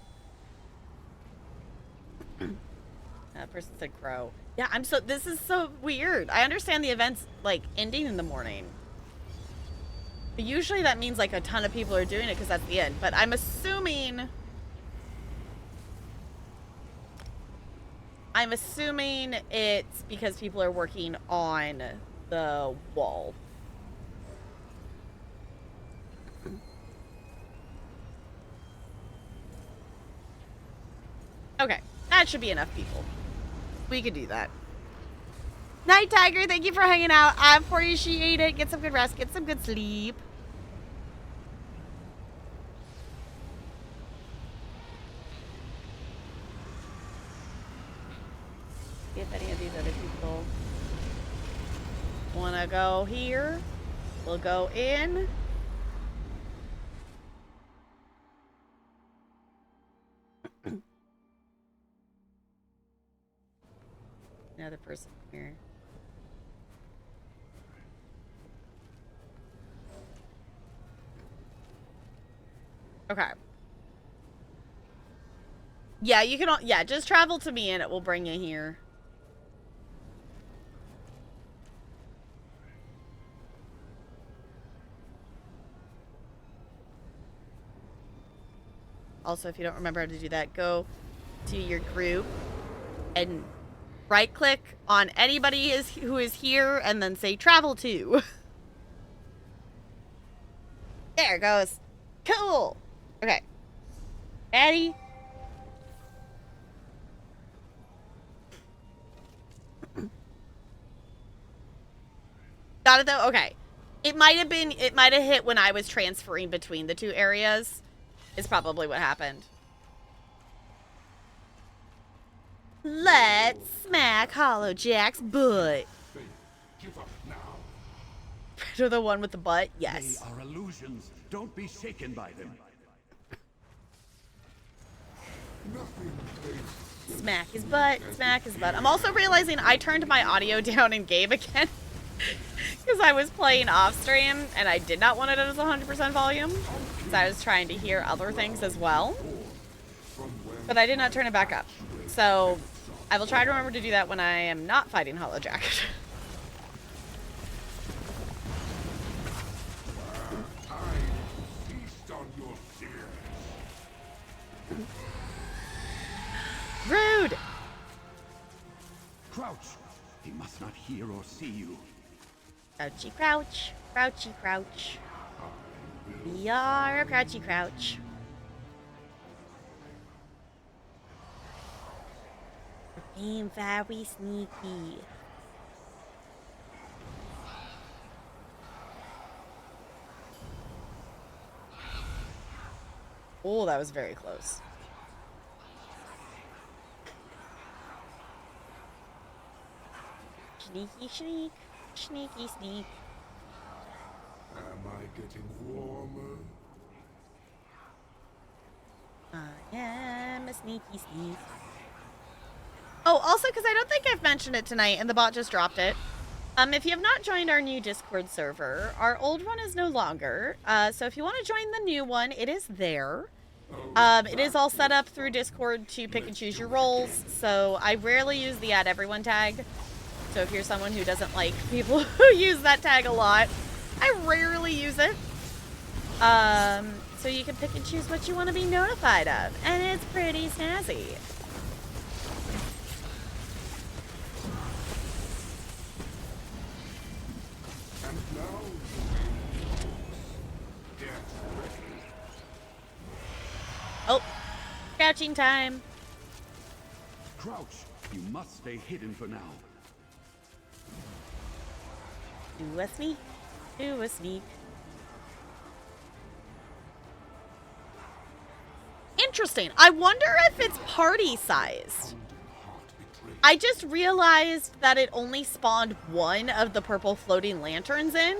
That person said crow. Yeah, this is so weird. I understand the event's, like, ending in the morning. But usually that means, like, a ton of people are doing it because that's the end. But I'm assuming... it's because people are working on the wall. Okay, that should be enough people. We could do that. Night Tiger, thank you for hanging out. I appreciate it. Get some good rest. Get some good sleep. See if any of these other people want to go here. We'll go in. Another person here. Okay. Yeah, you can. Yeah, just travel to me and it will bring you here. Also, if you don't remember how to do that, go to your group and right-click on anybody who is here and then say travel to. There it goes. Cool. Okay. Ready? Got it though? Okay. It might have hit when I was transferring between the two areas. Is probably what happened. Let's smack Hollowjack's butt. Give up now. To the one with the butt? Yes. They are illusions. Don't be shaken by them. Smack his butt. Smack his butt. I'm also realizing I turned my audio down in game again. Because I was playing off stream and I did not want it at 100% volume. Because I was trying to hear other things as well. But I did not turn it back up. So I will try to remember to do that when I am not fighting Hollowjack. Rude! Crouch! He must not hear or see you. Crouchy crouch. Crouchy crouch. We are a crouchy crouch. We're being very sneaky. Oh, that was very close. Sneaky sneak. Sneaky sneak. Am I getting warmer? I am a sneaky sneak. Oh, also, because I don't think I've mentioned it tonight, and the bot just dropped it. If you have not joined our new Discord server, our old one is no longer. So if you want to join the new one, it is there. It is all set up through Discord to pick and choose your roles. So I rarely use the add everyone tag. So if you're someone who doesn't like people who use that tag a lot, I rarely use it. So you can pick and choose what you want to be notified of. And it's pretty snazzy. And now, get ready. Oh, crouching time. Crouch! You must stay hidden for now. Do a sneak. Do a sneak. Interesting. I wonder if it's party sized. I just realized that it only spawned one of the purple floating lanterns in,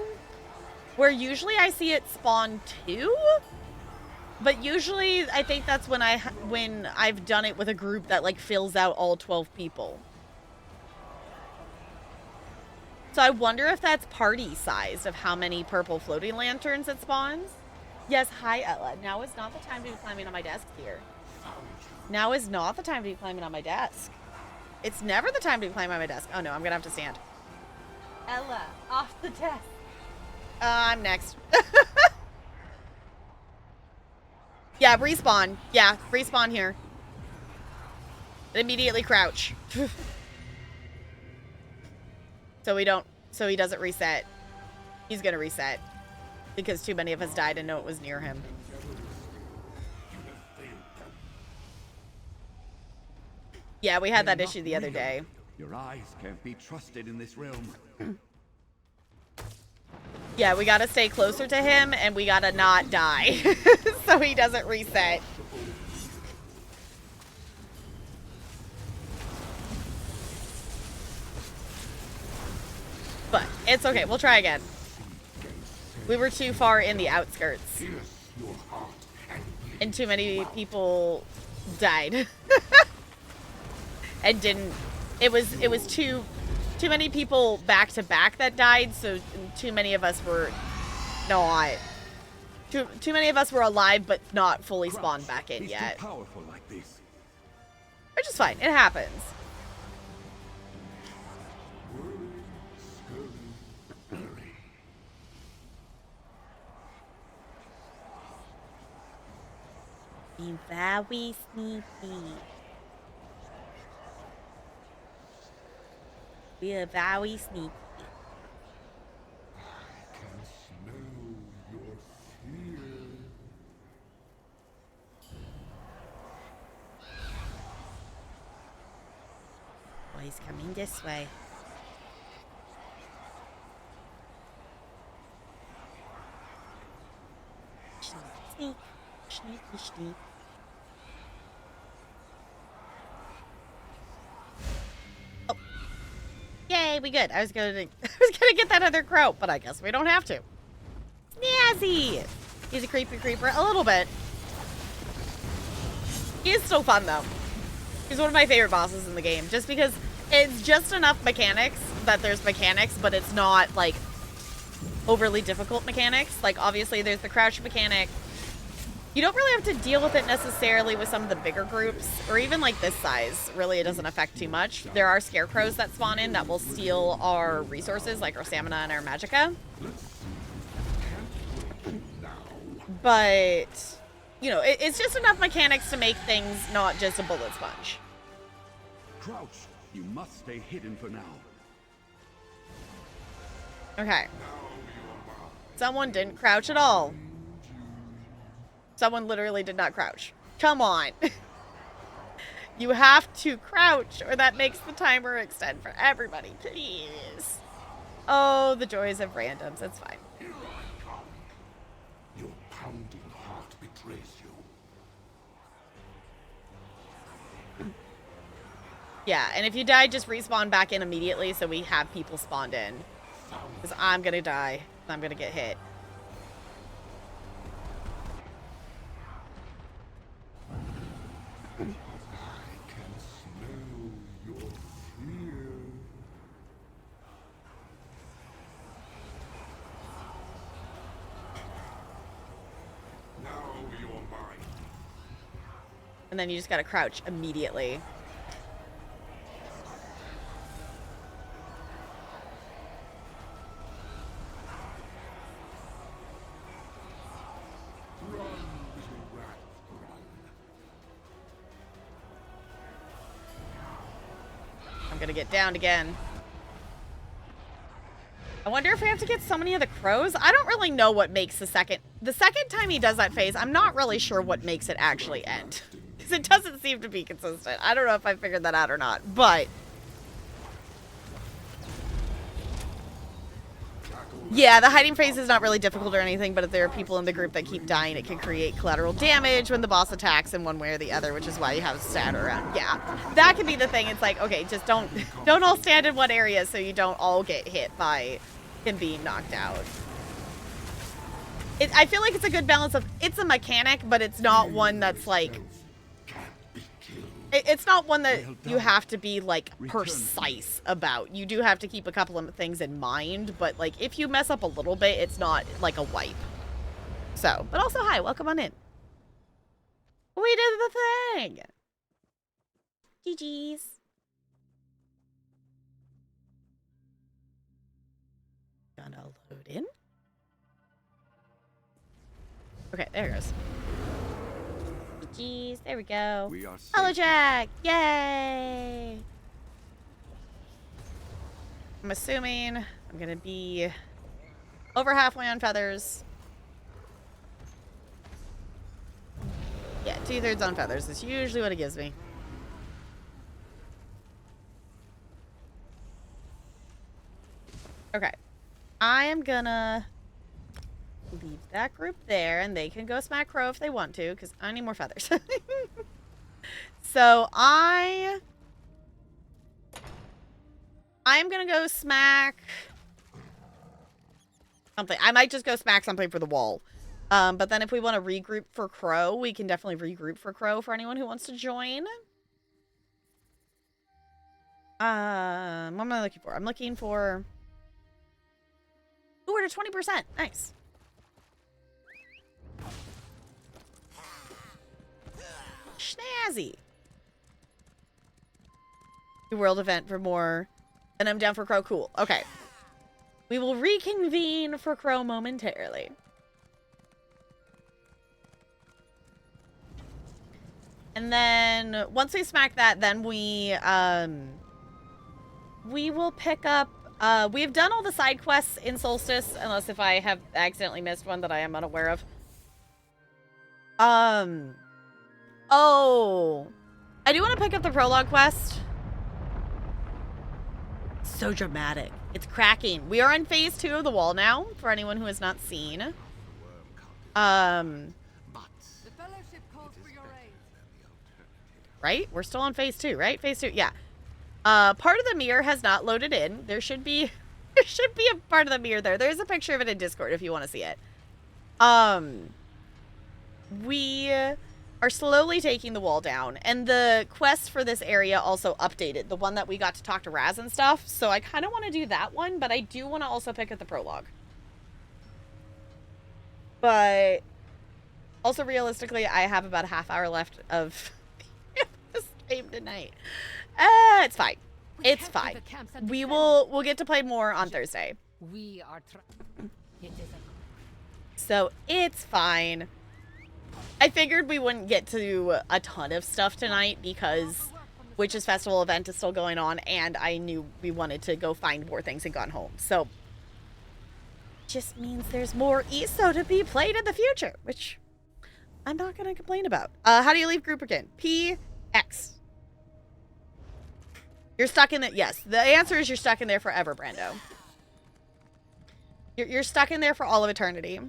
where usually I see it spawn two. But usually, I think that's when I've done it with a group that, like, fills out all 12 people. So I wonder if that's party sized of how many purple floating lanterns it spawns. Yes, hi, Ella. Now is not the time to be climbing on my desk here. Now is not the time to be climbing on my desk. It's never the time to be climbing on my desk. Oh, no, I'm going to have to stand. Ella, off the desk. I'm next. Yeah, respawn. Yeah, respawn here. And immediately crouch. So he doesn't reset. He's gonna reset. Because too many of us died and know it was near him. Yeah, we had that issue the other day. Your eyes can't be trusted in this realm. Yeah, we gotta stay closer to him and we gotta not die. So he doesn't reset. But it's okay, we'll try again. We were too far in the outskirts. And too many people died. And didn't, it was too many people back to back that died, so too many of us were not. Too many of us were alive but not fully spawned back in yet. Powerful like this. Which is fine, it happens. Be very sneaky. We are very sneaky. I can smell your fear. Oh, he's coming this way. Sneak, sneak, sneaky, sneak. Oh, yay, we good. I was gonna get that other crow, but I guess we don't have to. Snazzy! He's a creepy creeper, a little bit. He is still fun though. He's one of my favorite bosses in the game, just because it's just enough mechanics that there's mechanics, but it's not like overly difficult mechanics. Like obviously there's the crouch mechanic. You don't really have to deal with it necessarily with some of the bigger groups, or even like this size. Really, it doesn't affect too much. There are scarecrows that spawn in that will steal our resources, like our stamina and our magicka. But, you know, it's just enough mechanics to make things not just a bullet sponge. Crouch. You must stay hidden for now. Okay. Someone didn't crouch at all. Someone literally did not crouch. Come on. You have to crouch or that makes the timer extend for everybody, please. Oh, the joys of randoms. It's fine. Your pounding heart betrays you. Yeah, and if you die, just respawn back in immediately so we have people spawned in. Because I'm going to die. I'm going to get hit. I can smell your fear. Now you're mine. And then you just got to crouch immediately. Run, little rat, run. I'm gonna get downed again. I wonder if we have to get so many of the crows. I don't really know what makes the second time he does that phase, I'm not really sure what makes it actually end. Because it doesn't seem to be consistent. I don't know if I figured that out or not, but yeah, the hiding phase is not really difficult or anything, but if there are people in the group that keep dying, it can create collateral damage when the boss attacks in one way or the other, which is why you have stat around. Yeah, that can be the thing. It's like, okay, just don't all stand in one area so you don't all get hit by him being knocked out. I feel like it's a good balance of, it's a mechanic, but it's not one that's like, it's not one that you have to be like precise about. You do have to keep a couple of things in mind, but like if you mess up a little bit, it's not like a wipe. So, but also, hi, welcome on in. We did the thing. GG's. Gonna load in. Okay, there it goes. GG's, there we go. We are safe. Hello, Jack! Yay! I'm assuming I'm gonna be over halfway on feathers. Yeah, 2/3 on feathers is usually what it gives me. Okay. I am gonna leave that group there, and they can go smack Crow if they want to, because I need more feathers. So I am gonna go smack something. I might just go smack something for the wall. But then if we want to regroup for Crow, we can definitely regroup for Crow for anyone who wants to join. What am I looking for? I'm looking for... Ooh, we're to 20%. Nice. Snazzy. The world event for more. And I'm down for Crow. Cool. Okay. We will reconvene for Crow momentarily. And then once we smack that, then we will pick up, we've done all the side quests in Solstice, unless if I have accidentally missed one that I am unaware of. Oh, I do want to pick up the prologue quest. So dramatic. It's cracking. We are in phase 2 of the wall now, for anyone who has not seen. Right? We're still on phase 2, right? Phase 2, yeah. Part of the mirror has not loaded in. There should be a part of the mirror there. There's a picture of it in Discord if you want to see it. We are slowly taking the wall down, and the quest for this area also updated, the one that we got to talk to Raz and stuff. So I kind of want to do that one, but I do want to also pick up the prologue. But also realistically, I have about a half hour left of the stream tonight. It's fine. It's fine. We'll get to play more on Thursday. We are So it's fine. I figured we wouldn't get to a ton of stuff tonight because Witches Festival event is still going on, and I knew we wanted to go find more things and gone home. So just means there's more ESO to be played in the future, which I'm not going to complain about. How do you leave group again? PX. You're stuck in it. Yes, the answer is you're stuck in there forever, Brando. You're stuck in there for all of eternity.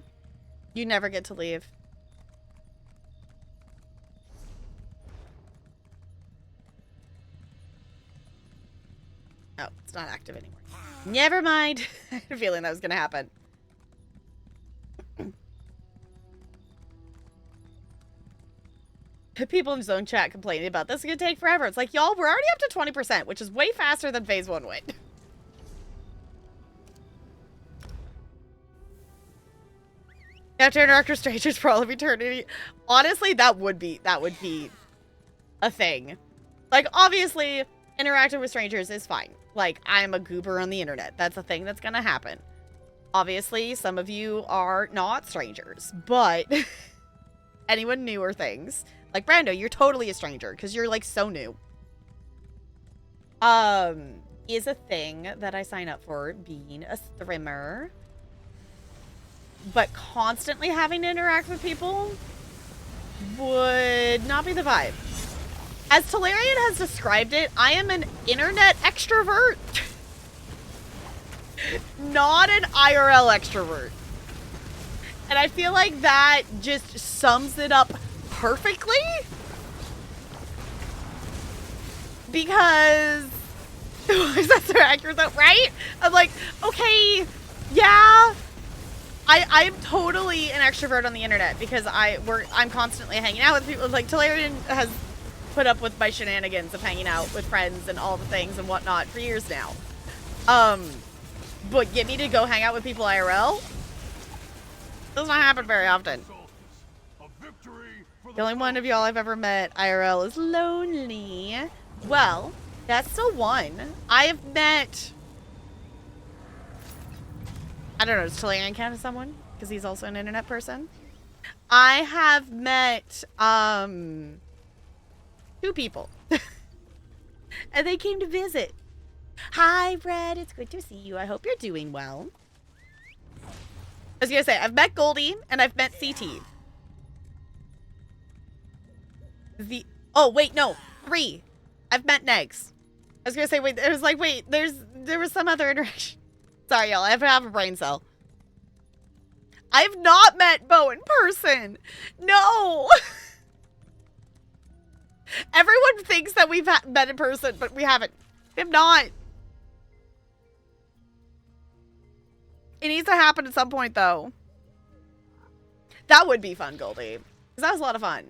You never get to leave. Oh, it's not active anymore. Never mind. I had a feeling that was going to happen. People in zone chat complaining about this is going to take forever. It's like, y'all, we're already up to 20%, which is way faster than phase 1 went. You have to interact with strangers for all of eternity. Honestly, that would be a thing. Like, obviously, interacting with strangers is fine. Like, I'm a goober on the internet. That's a thing that's gonna happen. Obviously, some of you are not strangers, but anyone new or things. Like, Brando, you're totally a stranger because you're, like, so new. Is a thing that I sign up for being a streamer. But constantly having to interact with people would not be the vibe. As Talarian has described it, I am an internet extrovert. Not an IRL extrovert. And I feel like that just sums it up perfectly. Because... is that so accurate though? Right? I'm like, okay, yeah... I'm totally an extrovert on the internet because I'm constantly hanging out with people. Like, Talarian has put up with my shenanigans of hanging out with friends and all the things and whatnot for years now. But get me to go hang out with people IRL? Does not happen very often. The only one of y'all I've ever met IRL is lonely. Well, that's still one. I have met... I don't know, does Talarian count as someone? Because he's also an internet person. I have met, 2 people. And they came to visit. Hi, Red. It's good to see you. I hope you're doing well. I was gonna say, I've met Goldie and I've met CT. Oh, wait, no. 3. I've met Negs. I was gonna say, wait, it was like, wait, there was some other interaction. Sorry, y'all. I have to have a brain cell. I've not met Bo in person. No. Everyone thinks that we've met in person, but we haven't. We have not. It needs to happen at some point, though. That would be fun, Goldie. Because that was a lot of fun.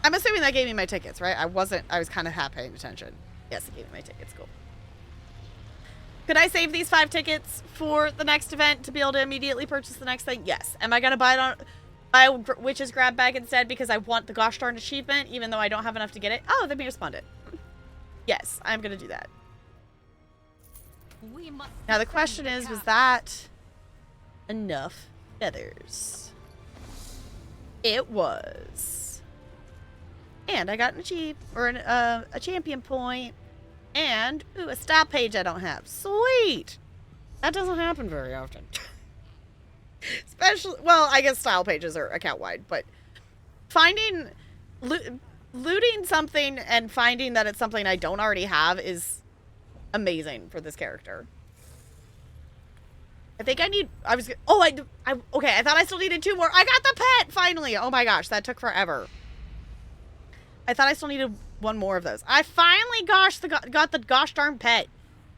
I'm assuming that gave me my tickets, right? I was kind of half paying attention. Yes, it gave me my tickets. Cool. Could I save these 5 tickets for the next event to be able to immediately purchase the next thing? Yes. Am I going to buy a Witch's Grab Bag instead because I want the gosh darn achievement, even though I don't have enough to get it? Oh, then me responded. Yes, I'm going to do that. Now the question is, was that enough feathers? It was. And I got an a champion point. And, ooh, a style page I don't have. Sweet! That doesn't happen very often. Especially, well, I guess style pages are account-wide, but finding, looting something and finding that it's something I don't already have is amazing for this character. I think I need, okay, I thought I still needed 2 more. I got the pet, finally! Oh my gosh, that took forever. I thought I still needed 1 more of those. I finally got the gosh darn pet.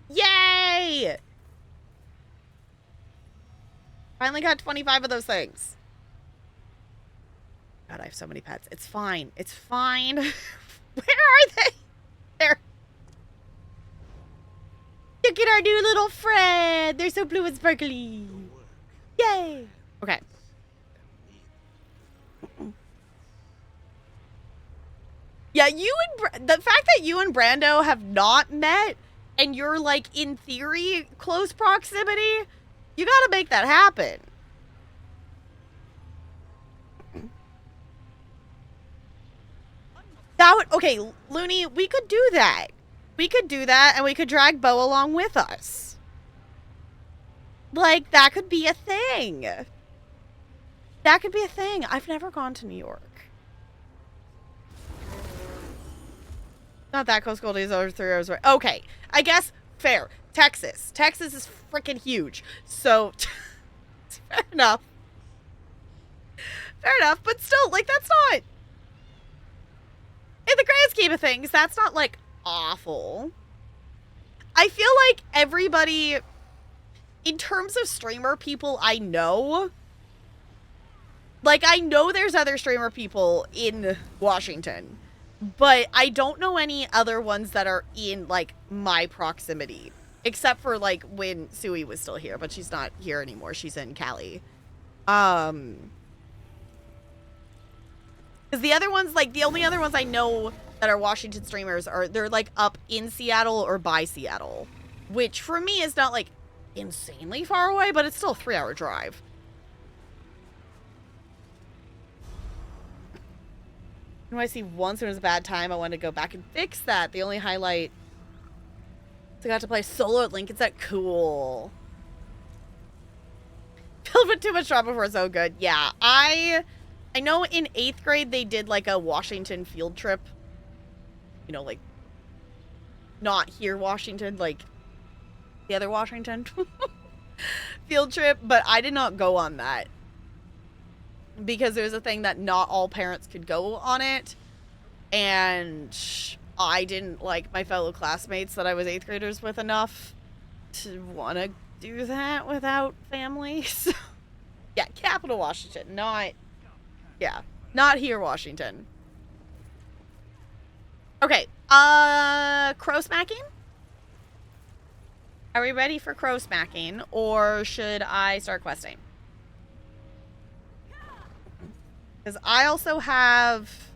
Yay! Finally got 25 of those things. God, I have so many pets. It's fine. It's fine. Where are they? There. Look at our new little friend. They're so blue and sparkly. Yay. Okay. Yeah, the fact that you and Brando have not met and you're, like, in theory, close proximity, you gotta make that happen. Okay, Looney, we could do that. We could do that and we could drag Bo along with us. Like, that could be a thing. That could be a thing. I've never gone to New York. Not that close, Goldie is over 3 hours away. Okay, I guess fair. Texas. Texas is freaking huge. So, fair enough. Fair enough, but still, like, that's not... In the grand scheme of things, that's not, like, awful. I feel like everybody... In terms of streamer people I know... Like, I know there's other streamer people in Washington. But I don't know any other ones that are in, like, my proximity. Except for, like, when Sui was still here. But she's not here anymore. She's in Cali. Because the other ones, like, the only other ones I know that are Washington streamers they're, like, up in Seattle or by Seattle. Which, for me, is not, like, insanely far away. But it's still a 3-hour drive. When I see once when it was a bad time, I wanted to go back and fix that. The only highlight is I got to play solo at Lincoln's. That cool. Filled with too much drama before it's so good. Yeah, I know in 8th grade they did like a Washington field trip. You know, like not here Washington, like the other Washington field trip, but I did not go on that. Because it was a thing that not all parents could go on it. And I didn't like my fellow classmates that I was 8th graders with enough to want to do that without family. So, yeah, capital Washington, not here, Washington. Okay, crow smacking? Are we ready for crow smacking, or should I start questing? Because I also have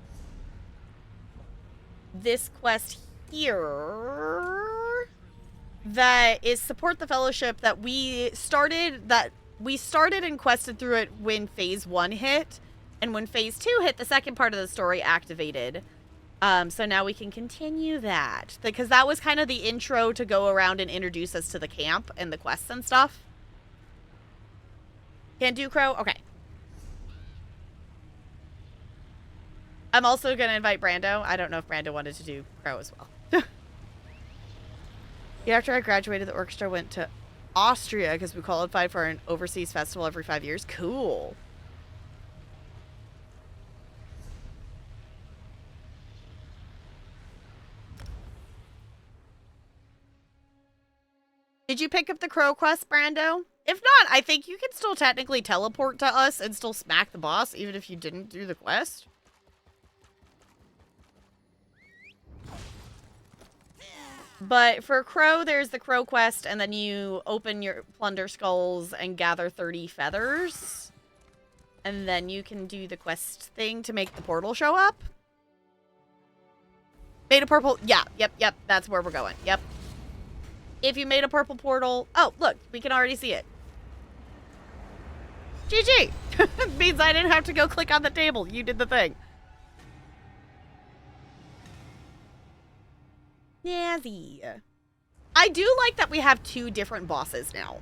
this quest here that is support the fellowship that we started and quested through it when phase 1 hit, and when phase 2 hit, the second part of the story activated. So now we can continue that, because that was kind of the intro to go around and introduce us to the camp and the quests and stuff. Can't do crow? Okay. I'm also going to invite Brando. I don't know if Brando wanted to do crow as well. Yeah, after I graduated, the orchestra went to Austria because we qualified for an overseas festival every 5 years. Cool. Did you pick up the crow quest, Brando? If not, I think you can still technically teleport to us and still smack the boss, even if you didn't do the quest. But for crow, there's the crow quest, and then you open your plunder skulls and gather 30 feathers. And then you can do the quest thing to make the portal show up. Made a purple... Yeah, yep, that's where we're going. Yep. If you made a purple portal... Oh, look, we can already see it. GG! Means I didn't have to go click on the table. You did the thing. Snazzy. I do like that we have 2 different bosses now.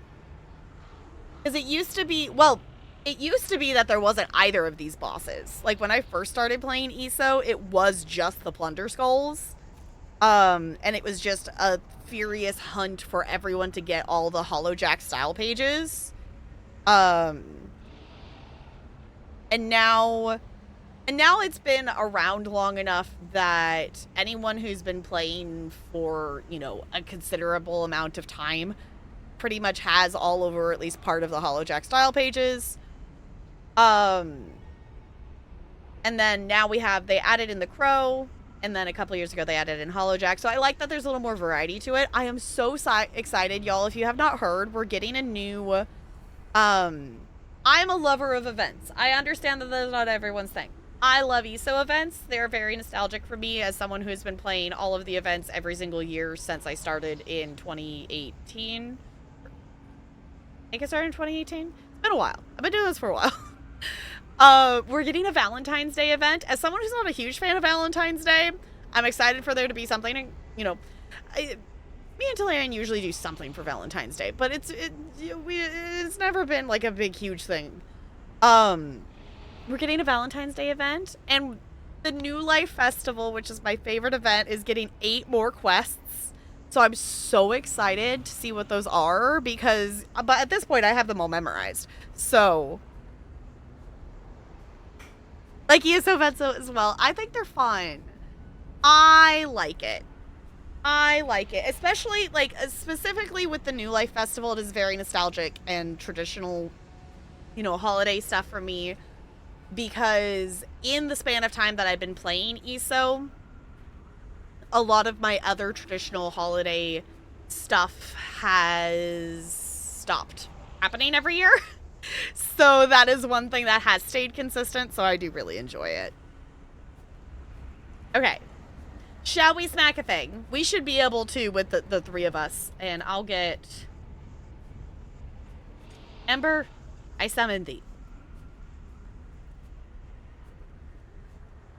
Because it used to be... Well, it used to be that there wasn't either of these bosses. Like, when I first started playing ESO, it was just the Plunder Skulls. And it was just a furious hunt for everyone to get all the HoloJack style pages. And now it's been around long enough that anyone who's been playing for, you know, a considerable amount of time pretty much has all over at least part of the HoloJack style pages. And then now they added in the crow, and then a couple years ago they added in HoloJack. So I like that there's a little more variety to it. I am so excited, y'all. If you have not heard, we're getting a new... I'm a lover of events. I understand that that's not everyone's thing. I love ESO events. They're very nostalgic for me as someone who's been playing all of the events every single year since I started in 2018. I think I started in 2018. It's been a while. I've been doing this for a while. We're getting a Valentine's Day event. As someone who's not a huge fan of Valentine's Day, I'm excited for there to be something, you know... Me and Talarian usually do something for Valentine's Day, but it's never been like a big, huge thing. We're getting a Valentine's Day event, and the New Life Festival, which is my favorite event, is getting 8 more quests. So I'm so excited to see what those are, because, but at this point I have them all memorized. So, like ESO events as well, I think they're fun. I like it. Especially, like, specifically with the New Life Festival. It is very nostalgic and traditional, you know, holiday stuff for me, because in the span of time that I've been playing ESO, a lot of my other traditional holiday stuff has stopped happening every year. So that is one thing that has stayed consistent, so I do really enjoy it. Okay. Shall we smack a thing? We should be able to with the 3 of us. And I'll get... Ember, I summon thee.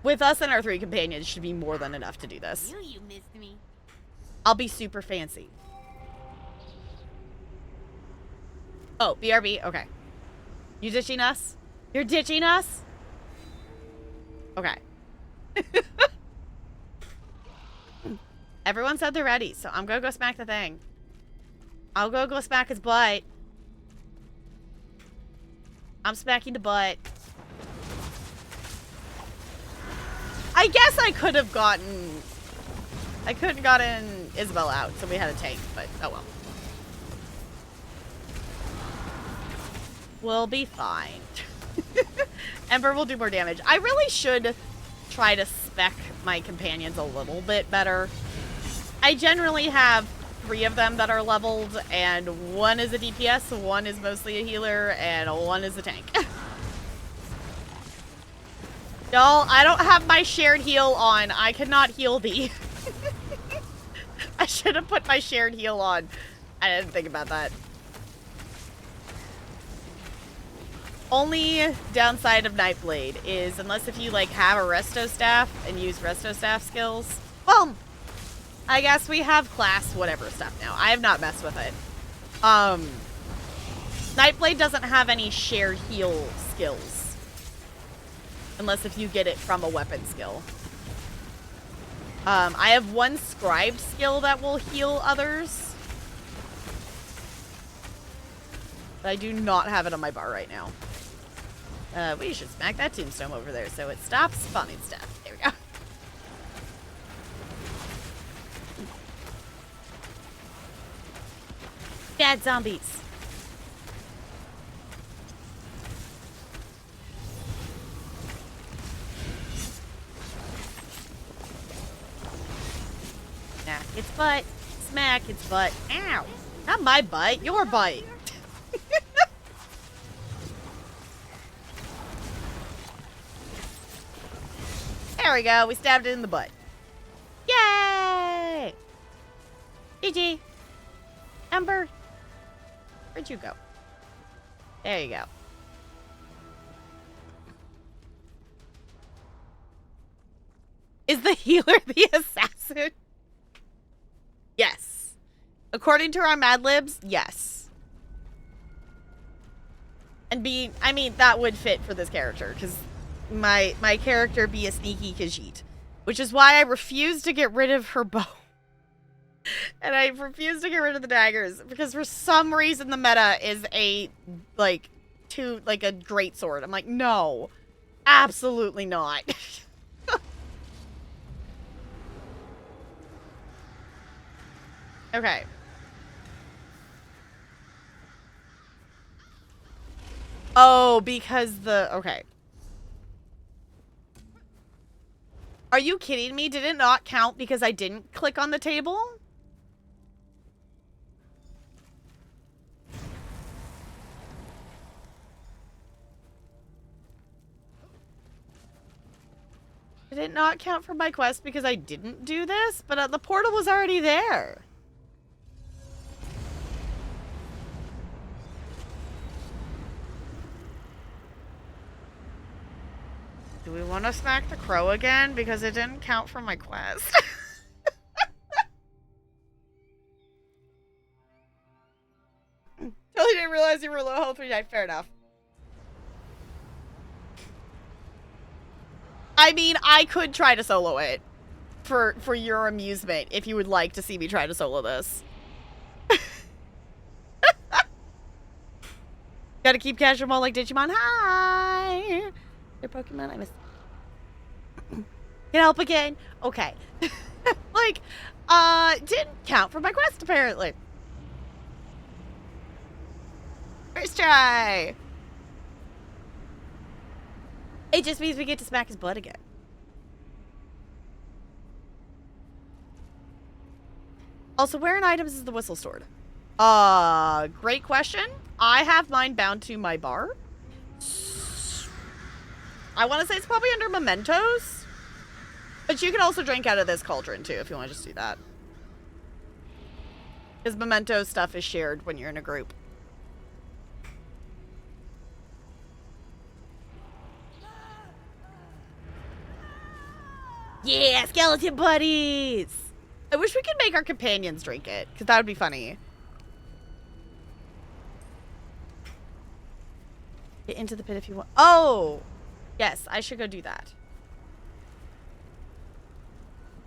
With us and our 3 companions should be more than enough to do this. You missed me. I'll be super fancy. Oh, BRB? Okay. You ditching us? You're ditching us? Okay. Everyone said they're ready, so I'm gonna go smack the thing. I'll go smack his butt. I'm smacking the butt. I guess I could have gotten... I couldn't gotten Isabel out, so we had a tank, but oh well. We'll be fine. Ember will do more damage. I really should try to spec my companions a little bit better. I generally have 3 of them that are leveled, and 1 is a DPS, 1 is mostly a healer, and 1 is a tank. Y'all, I don't have my shared heal on. I cannot heal thee. I should have put my shared heal on. I didn't think about that. Only downside of Nightblade is unless if you like have a resto staff and use resto staff skills. Well, I guess we have class whatever stuff now. I have not messed with it. Nightblade doesn't have any shared heal skills. Unless if you get it from a weapon skill. I have 1 scribed skill that will heal others. But I do not have it on my bar right now. We should smack that tombstone over there so it stops spawning stuff. There we go. Bad zombies. Smack its butt. Smack its butt. Ow. Not my butt. Your butt. There we go. We stabbed it in the butt. Yay! GG. Ember. Where'd you go? There you go. Is the healer the assassin? Yes. According to our Mad Libs, yes. And I mean, that would fit for this character, because my character be a sneaky Khajiit. Which is why I refuse to get rid of her bow. And I refuse to get rid of the daggers, because for some reason the meta is a great sword. I'm like, no. Absolutely not. Okay. Oh, because okay. Are you kidding me? Did it not count because I didn't click on the table? Did it not count for my quest because I didn't do this? But the portal was already there. Do we want to smack the crow again? Because it didn't count for my quest. Totally didn't realize you were low health 3 Fair enough. I mean, I could try to solo it. For your amusement, if you would like to see me try to solo this. Gotta keep catching them all like Digimon. Hi! Their Pokemon, I missed. Can I help again? Okay. Didn't count for my quest, apparently. First try! It just means we get to smack his butt again. Also, where in items is the whistle stored? Great question. I have mine bound to my bar. I want to say it's probably under mementos. But you can also drink out of this cauldron, too, if you want to just do that. Because memento stuff is shared when you're in a group. Yeah, skeleton buddies! I wish we could make our companions drink it, because that would be funny. Get into the pit if you want. Oh! Yes, I should go do that.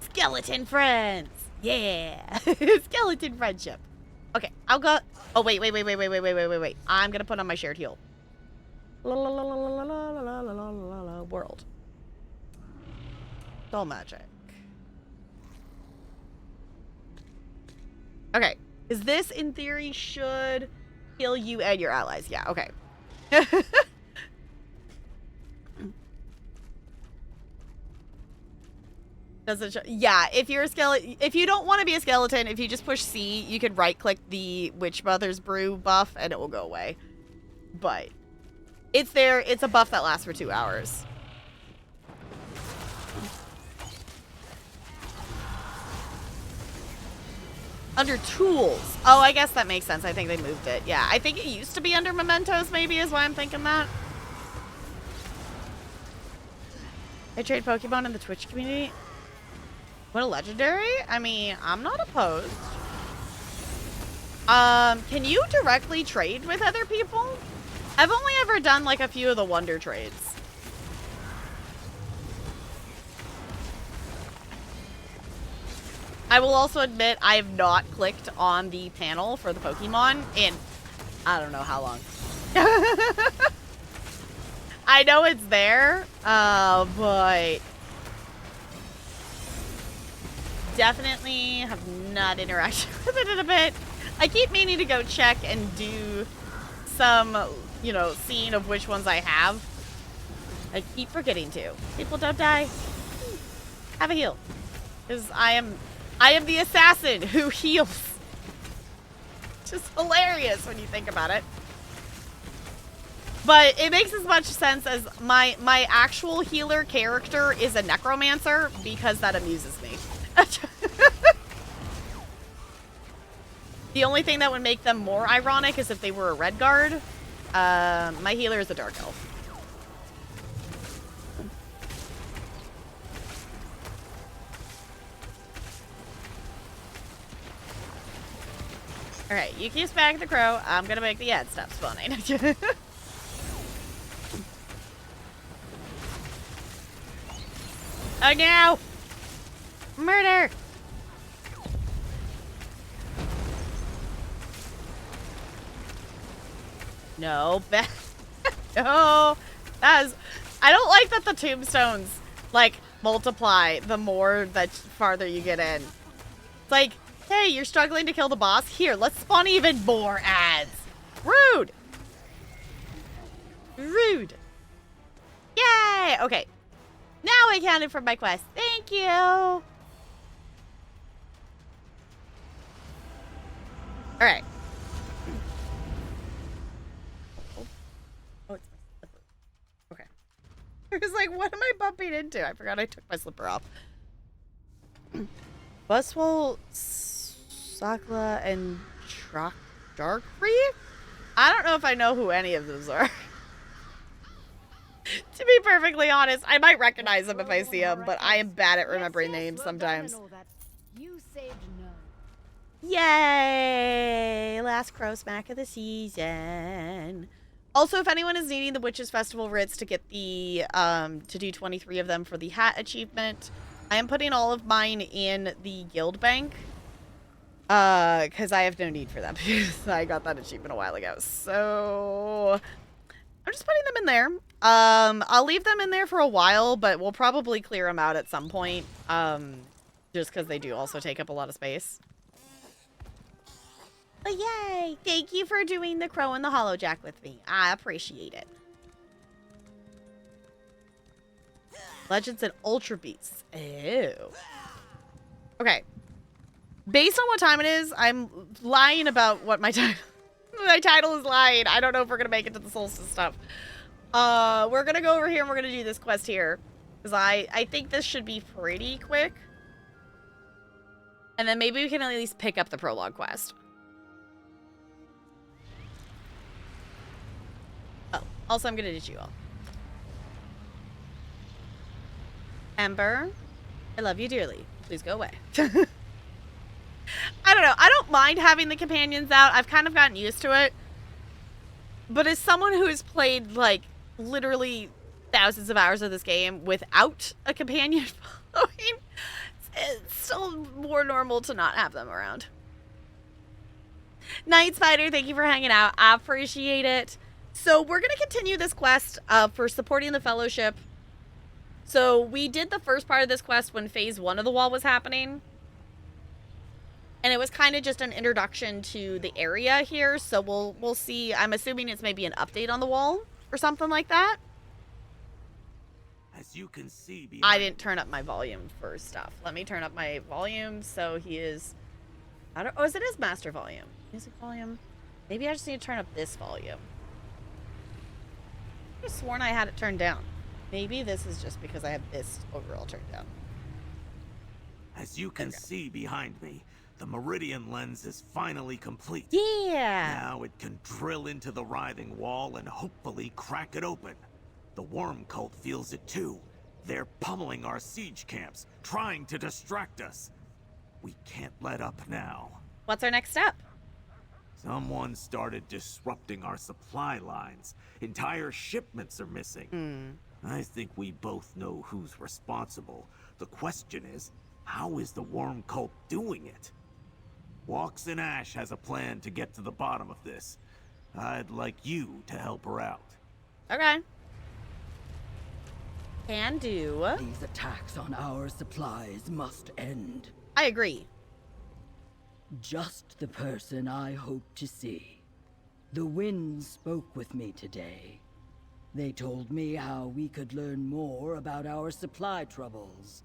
Skeleton friends! Yeah! Skeleton friendship. Okay, I'll go. Oh, wait. I'm gonna put on my shared heal. World. Soul magic. Okay. Is this, in theory, should heal you and your allies? Yeah, okay. Doesn't show. Yeah, if you're a skeleton, if you don't want to be a skeleton, if you just push C, you can right-click the Witch Mother's Brew buff, and it will go away. But it's there. It's a buff that lasts for 2 hours. Under tools. Oh, I guess that makes sense. I think they moved it. Yeah, I think it used to be under mementos, maybe, is why I'm thinking that. I trade Pokemon in the Twitch community. What a legendary? I mean, I'm not opposed. Can you directly trade with other people? I've only ever done like a few of the wonder trades. I will also admit I have not clicked on the panel for the Pokemon in I don't know how long. I know it's there, but definitely have not interacted with it in a bit. I keep meaning to go check and do some, you know, seeing of which ones I have. I keep forgetting to. People don't die. Have a heal. Because I am the assassin who heals. Just hilarious when you think about it. But it makes as much sense as my actual healer character is a necromancer because that amuses me. The only thing that would make them more ironic is if they were a red guard. My healer is a dark elf. Alright, you keep smacking the crow. I'm gonna make the ad stop spawning. Oh no! Murder! No, no, that is, I don't like that the tombstones, like, multiply the more that farther you get in. It's like, hey, you're struggling to kill the boss? Here, let's spawn even more ads. Rude! Rude. Yay! Okay. Now I counted for my quest. Thank you! Alright. Oh, it's my slipper. Okay. I was like, what am I bumping into? I forgot I took my slipper off. Buswell, Sakla, and Darkfree? I don't know if I know who any of those are. To be perfectly honest, I might recognize them if I see them, but I am bad at remembering names sometimes. Yay! Last crow smack of the season. Also, if anyone is needing the Witches Festival writs to get the, to do 23 of them for the hat achievement, I am putting all of mine in the guild bank. Because I have no need for them. I got that achievement a while ago. So I'm just putting them in there. I'll leave them in there for a while, but we'll probably clear them out at some point. Just because they do also take up a lot of space. But yay! Thank you for doing the crow and the hollow jack with me. I appreciate it. Legends and Ultra Beasts. Ew. Okay. Based on what time it is, I'm lying about what my title... my title is lying. I don't know if we're going to make it to the solstice stuff. We're going to go over here and we're going to do this quest here. Because I think this should be pretty quick. And then maybe we can at least pick up the prologue quest. Oh, also I'm going to ditch you all. Ember, I love you dearly. Please go away. I don't know. I don't mind having the companions out. I've kind of gotten used to it. But as someone who has played, like, literally thousands of hours of this game without a companion following, it's still more normal to not have them around. Night Spider, thank you for hanging out. I appreciate it. So we're going to continue this quest for supporting the Fellowship. So we did the first part of this quest when phase 1 of the wall was happening. And it was kind of just an introduction to the area here, so we'll see. I'm assuming it's maybe an update on the wall or something like that. As you can see behind I didn't turn up my volume for stuff. Let me turn up my volume so he is... Oh, it is master volume. Music volume. Maybe I just need to turn up this volume. I could have sworn I had it turned down. Maybe this is just because I have this overall turned down. As you can see behind me, the Meridian lens is finally complete. Yeah! Now it can drill into the writhing wall and hopefully crack it open. The worm cult feels it too. They're pummeling our siege camps, trying to distract us. We can't let up now. What's our next step? Someone started disrupting our supply lines. Entire shipments are missing. I think we both know who's responsible. The question is, how is the worm cult doing it? Walks in Ash has a plan to get to the bottom of this. I'd like you to help her out. Okay. Can do. These attacks on our supplies must end. I agree. Just the person I hope to see. The winds spoke with me today. They told me how we could learn more about our supply troubles.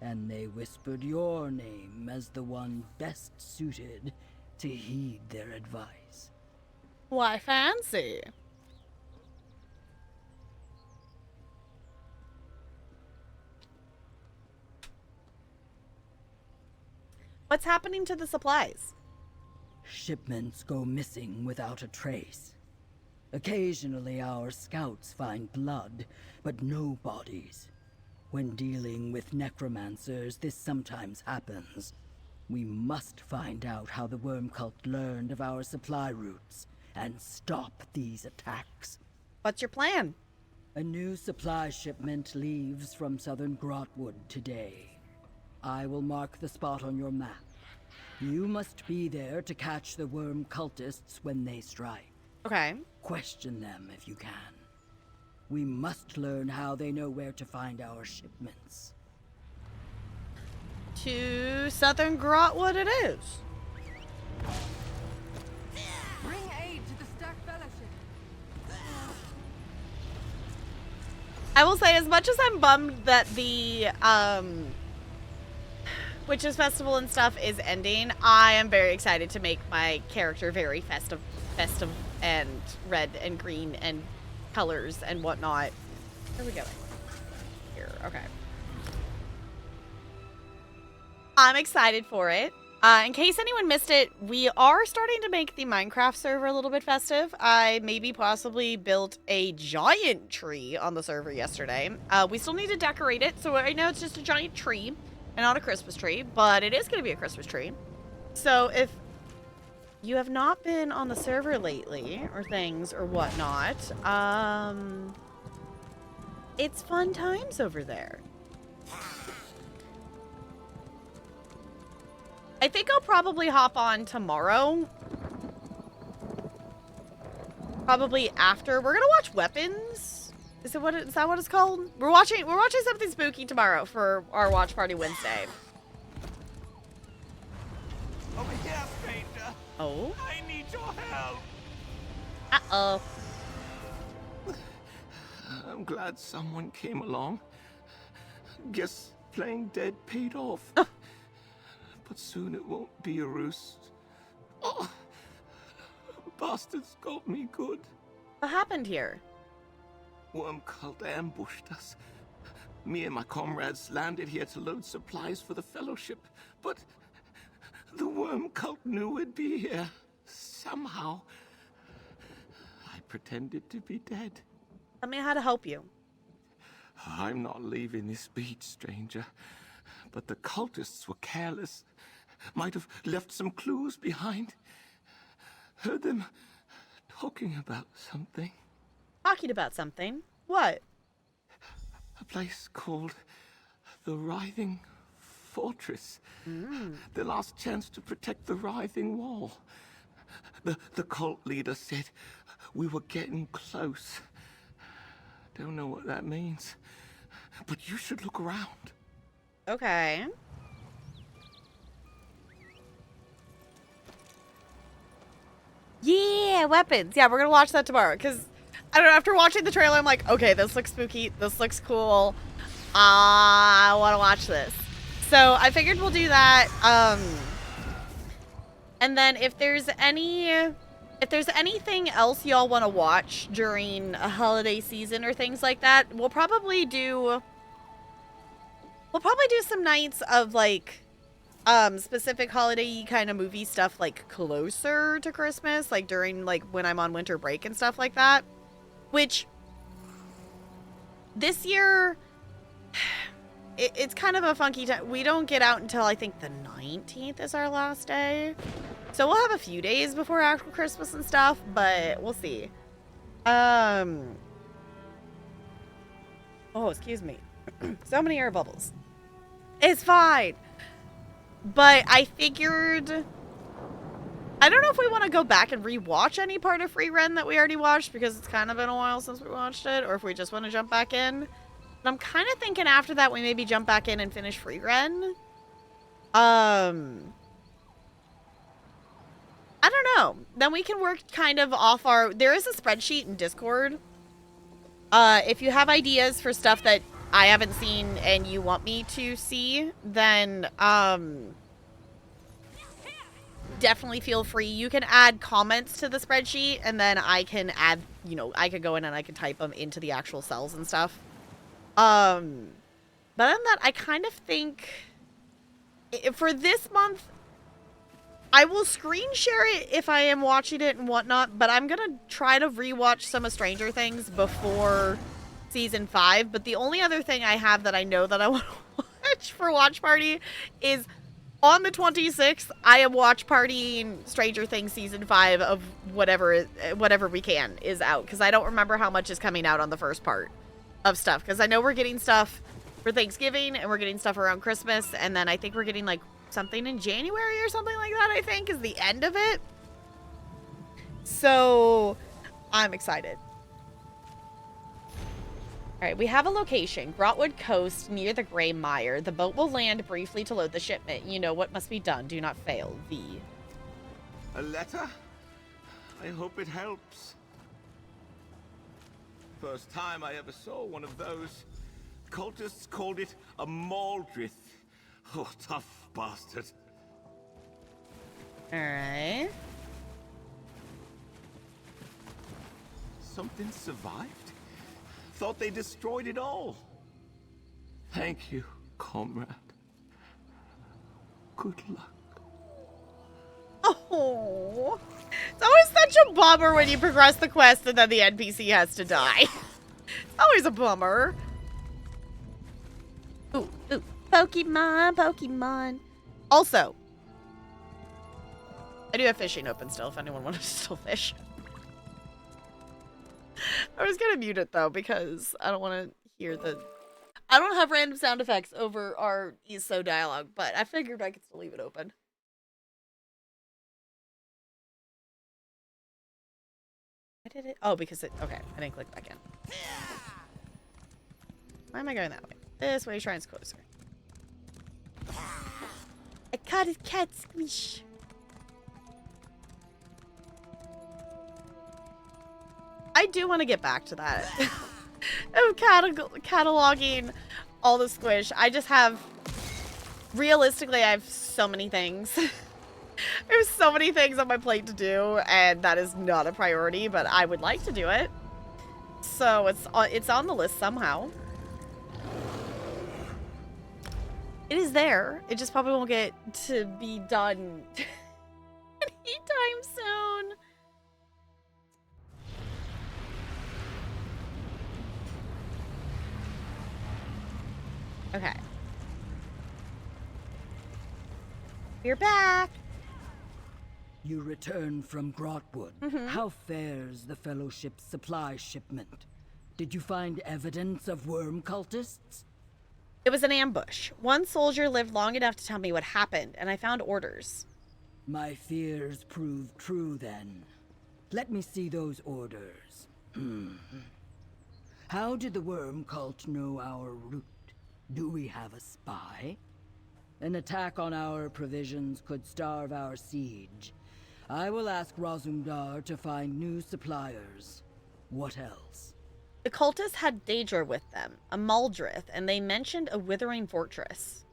And they whispered your name as the one best suited to heed their advice. Why, fancy. What's happening to the supplies? Shipments go missing without a trace. Occasionally our scouts find blood, but no bodies. When dealing with necromancers, this sometimes happens. We must find out how the worm cult learned of our supply routes and stop these attacks. What's your plan? A new supply shipment leaves from southern Grotwood today. I will mark the spot on your map. You must be there to catch the worm cultists when they strike. Okay. Question them if you can. We must learn how they know where to find our shipments. To Southern Grotwood it is. Bring aid to the Stark Fellowship. I will say, as much as I'm bummed that the Witches Festival and stuff is ending, I am very excited to make my character very festive and red and green and colors and whatnot. Where are we going? Here, okay. I'm excited for it. In case anyone missed it, we are starting to make the Minecraft server a little bit festive. I maybe possibly built a giant tree on the server yesterday. We still need to decorate it, so right now it's just a giant tree and not a Christmas tree, but it is going to be a Christmas tree. So if you have not been on the server lately or things or whatnot, it's fun times over there. I think I'll probably hop on tomorrow. Probably after. We're gonna watch Weapons. Is that what it's called? We're watching something spooky tomorrow for our watch party Wednesday. Over here, stranger. Oh. I need your help. Uh-oh. I'm glad someone came along. Guess playing dead paid off. But soon it won't be a roost. Oh, bastards got me good. What happened here? Worm cult ambushed us. Me and my comrades landed here to load supplies for the Fellowship, but the worm cult knew we'd be here. Somehow, I pretended to be dead. Tell me how to help you. I'm not leaving this beach, stranger. But the cultists were careless. Might have left some clues behind. Heard them talking about something. Talking about something? What? A place called the Writhing Fortress. The last chance to protect the Writhing Wall. The cult leader said we were getting close. Don't know what that means. But you should look around. Okay. Yeah, weapons. Yeah, we're gonna watch that tomorrow. Because, I don't know, after watching the trailer, I'm like, okay, this looks spooky. This looks cool. I want to watch this. So I figured we'll do that. And then if there's anything else y'all want to watch during a holiday season or things like that, we'll probably do some nights of like specific holiday kind of movie stuff like closer to Christmas, like during like when I'm on winter break and stuff like that. Which this year it's kind of a funky time. We don't get out until I think the 19th is our last day. So we'll have a few days before actual Christmas and stuff, but we'll see. Oh, excuse me. So many air bubbles. It's fine. But I figured, I don't know if we want to go back and rewatch any part of Free Ren that we already watched because it's kind of been a while since we watched it, or if we just want to jump back in. But I'm kind of thinking after that we maybe jump back in and finish Free Ren. I don't know. Then we can work kind of off our... There is a spreadsheet in Discord. If you have ideas for stuff that I haven't seen and you want me to see, then definitely feel free. You can add comments to the spreadsheet, and then I can add, you know, I could go in and I can type them into the actual cells and stuff. But other than that, I kind of think for this month, I will screen share it if I am watching it and whatnot, but I'm gonna try to rewatch some of Stranger Things before season 5. But the only other thing I have that I know that I want to watch for Watch Party is on the 26th, I am watch partying Stranger Things season 5 of whatever we can is out, because I don't remember how much is coming out on the first part of stuff, because I know we're getting stuff for Thanksgiving and we're getting stuff around Christmas, and then I think we're getting like something in January or something like that, I think is the end of it. So I'm excited. Alright, we have a location. Grotwood Coast near the Grey Mire. The boat will land briefly to load the shipment. You know what must be done. Do not fail. V. A letter? I hope it helps. First time I ever saw one of those. Cultists called it a Maldrith. Oh, tough bastard. Alright. Something survived? Thought they destroyed it all. Thank you, comrade. Good luck. Oh, it's always such a bummer when you progress the quest and then the NPC has to die. It's always a bummer. Ooh, ooh. Pokemon. Also, I do have fishing open still if anyone wanted to still fish. I was gonna mute it though because I don't want to hear the... I don't have random sound effects over our ESO dialogue, but I figured I could still leave it open. Why did it? Oh, because it... Okay, I didn't click back in. Why am I going that way? This way shines closer. I caught a cat squish. I do want to get back to that. Of cataloging all the squish. I just have... Realistically, I have so many things. There's so many things on my plate to do, and that is not a priority, but I would like to do it. So it's on the list somehow. It is there. It just probably won't get to be done anytime soon. Okay. We're back. You return from Grotwood. How fares the Fellowship's supply shipment? Did you find evidence of worm cultists? It was an ambush. One soldier lived long enough to tell me what happened, and I found orders. My fears proved true then. Let me see those orders. How did the worm cult know our route? Do we have a spy? An attack on our provisions could starve our siege. I will ask Razumdar to find new suppliers. What else? The cultists had Daedra with them, a Maldrith, and they mentioned a withering fortress.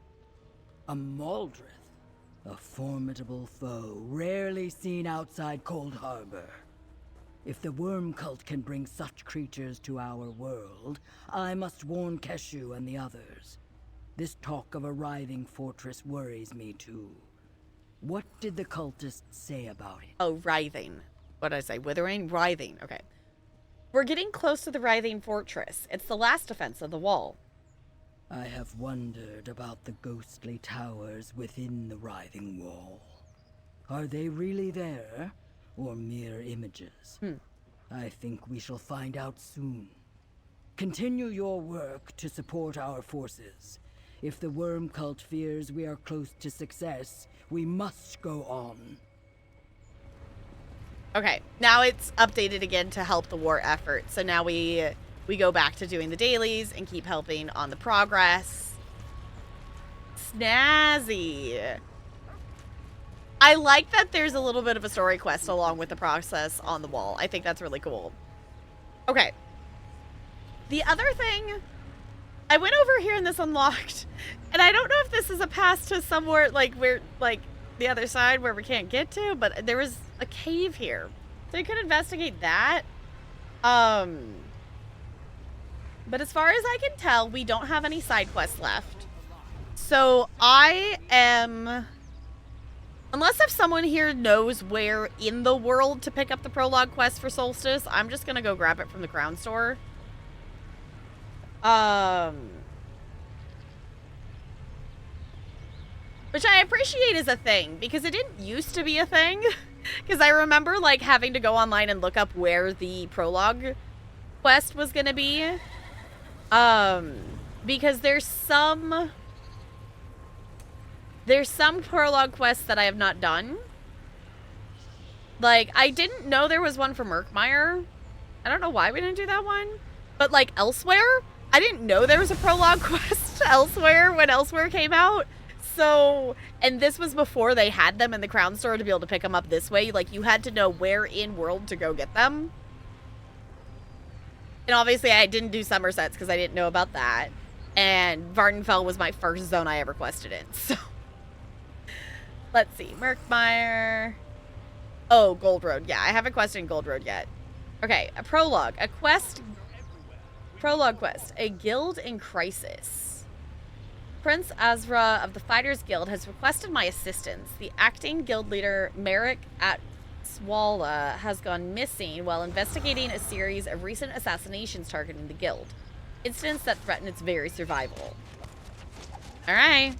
A Maldrith? A formidable foe, rarely seen outside Cold Harbor. If the worm cult can bring such creatures to our world, I must warn Keshu and the others. This talk of a writhing fortress worries me too. What did the cultists say about it? Oh, writhing. What did I say? Withering? Writhing. Okay. We're getting close to the writhing fortress. It's the last defense of the wall. I have wondered about the ghostly towers within the writhing wall. Are they really there, or mere images? I think we shall find out soon. Continue your work to support our forces. If the worm cult fears we are close to success, we must go on. Okay, now it's updated again to help the war effort. So now we go back to doing the dailies and keep helping on the progress. Snazzy. I like that there's a little bit of a story quest along with the process on the wall. I think that's really cool. Okay. The other thing, I went over here and this unlocked, and I don't know if this is a pass to somewhere like where, like the other side where we can't get to, but there was a cave here. So you could investigate that. But as far as I can tell, we don't have any side quests left. So I am... Unless if someone here knows where in the world to pick up the prologue quest for Solstice, I'm just gonna go grab it from the Crown Store. Which I appreciate is a thing, because it didn't used to be a thing. Because I remember, like, having to go online and look up where the prologue quest was gonna be. Because there's some prologue quests that I have not done. Like, I didn't know there was one for Murkmire. I don't know why we didn't do that one. But, like, Elsewhere, I didn't know there was a prologue quest Elsewhere when Elsewhere came out. So, and this was before they had them in the Crown Store to be able to pick them up this way. Like, you had to know where in world to go get them. And obviously I didn't do Somersets because I didn't know about that. And Vardenfell was my first zone I ever quested in. So, let's see. Murkmire. Oh, Gold Road. Yeah, I haven't quested in Gold Road yet. Okay, a prologue. A quest. Prologue quest. A guild in crisis. Prince Azra of the Fighters Guild has requested my assistance. The acting guild leader, Merrick Atswala, has gone missing while investigating a series of recent assassinations targeting the guild. Incidents that threaten its very survival. Alright.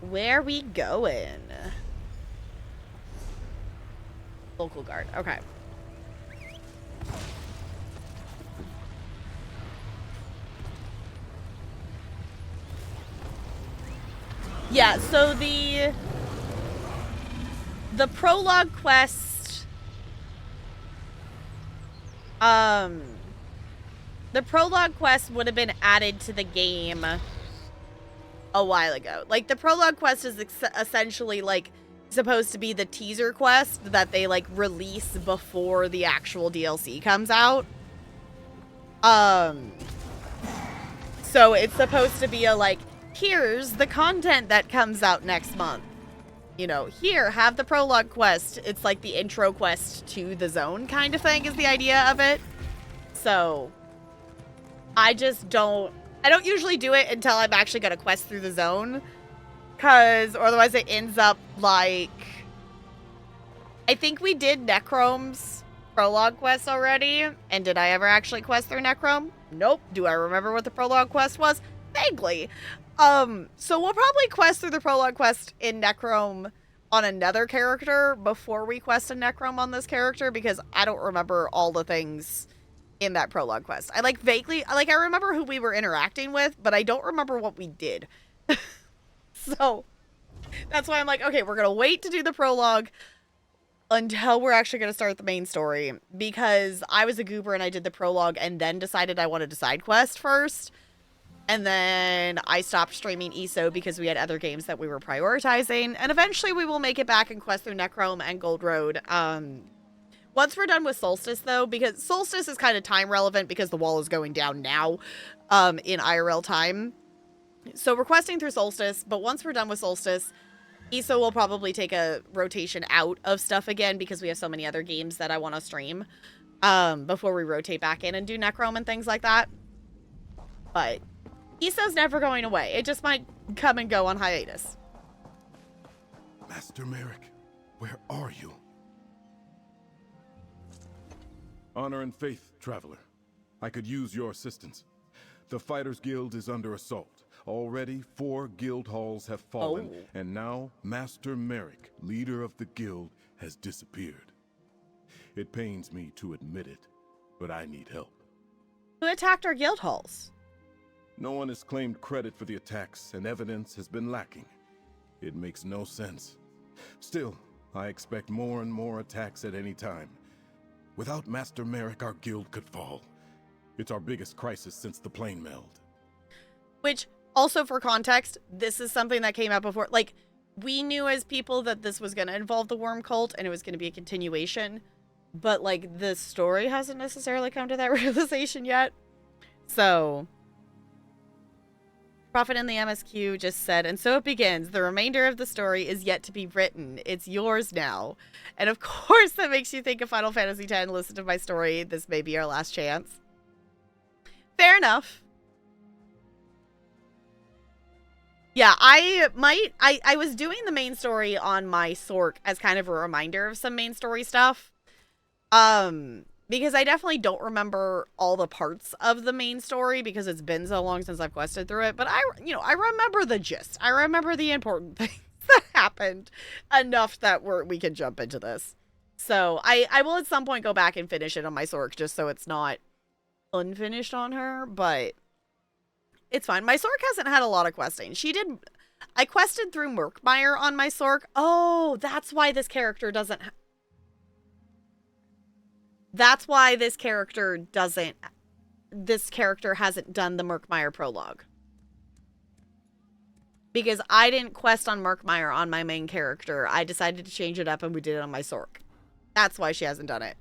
Where we going? Local guard. Okay. Yeah, so the prologue quest, the prologue quest would have been added to the game a while ago. Like, the prologue quest is essentially, like, supposed to be the teaser quest that they, like, release before the actual DLC comes out. So it's supposed to be a, like, here's the content that comes out next month. You know, here, have the prologue quest. It's like the intro quest to the zone kind of thing is the idea of it. So, I don't usually do it until I'm actually going to quest through the zone. Because, or otherwise it ends up like... I think we did Necrome's prologue quest already. And did I ever actually quest through Necrome? Nope. Do I remember what the prologue quest was? Vaguely. So we'll probably quest through the prologue quest in Necrome on another character before we quest a Necrome on this character, because I don't remember all the things in that prologue quest. I like vaguely, like I remember who we were interacting with, but I don't remember what we did. So that's why I'm like, okay, we're going to wait to do the prologue until we're actually going to start the main story, because I was a goober and I did the prologue and then decided I wanted to side quest first. And then I stopped streaming ESO because we had other games that we were prioritizing. And eventually we will make it back and quest through Necrome and Gold Road. Once we're done with Solstice, though, because Solstice is kind of time relevant because the wall is going down now in IRL time. So we're questing through Solstice, but once we're done with Solstice, ESO will probably take a rotation out of stuff again because we have so many other games that I want to stream before we rotate back in and do Necrome and things like that. But ESO's never going away. It just might come and go on hiatus. Master Merrick, where are you? Honor and faith, traveler. I could use your assistance. The Fighters Guild is under assault. Already 4 guild halls have fallen, and now Master Merrick, leader of the guild, has disappeared. It pains me to admit it, but I need help. Who attacked our guild halls? No one has claimed credit for the attacks, and evidence has been lacking. It makes no sense. Still, I expect more and more attacks at any time. Without Master Merrick, our guild could fall. It's our biggest crisis since the plane meld. Which, also for context, this is something that came out before. Like, we knew as people that this was going to involve the worm cult and it was going to be a continuation. But, like, the story hasn't necessarily come to that realization yet. So, Prophet in the MSQ just said, and so it begins. The remainder of the story is yet to be written. It's yours now. And of course that makes you think of Final Fantasy X. Listen to my story. This may be our last chance. Fair enough. Yeah, I was doing the main story on my Sork as kind of a reminder of some main story stuff. Because I definitely don't remember all the parts of the main story because it's been so long since I've quested through it. But I remember the gist. I remember the important things that happened enough that we can jump into this. So I will at some point go back and finish it on my Sork just so it's not unfinished on her, but it's fine. My Sork hasn't had a lot of questing. I quested through Murkmire on my Sork. Oh, that's why this character doesn't That's why this character hasn't done the Murkmire prologue. Because I didn't quest on Murkmire on my main character. I decided to change it up and we did it on my Sork. That's why she hasn't done it.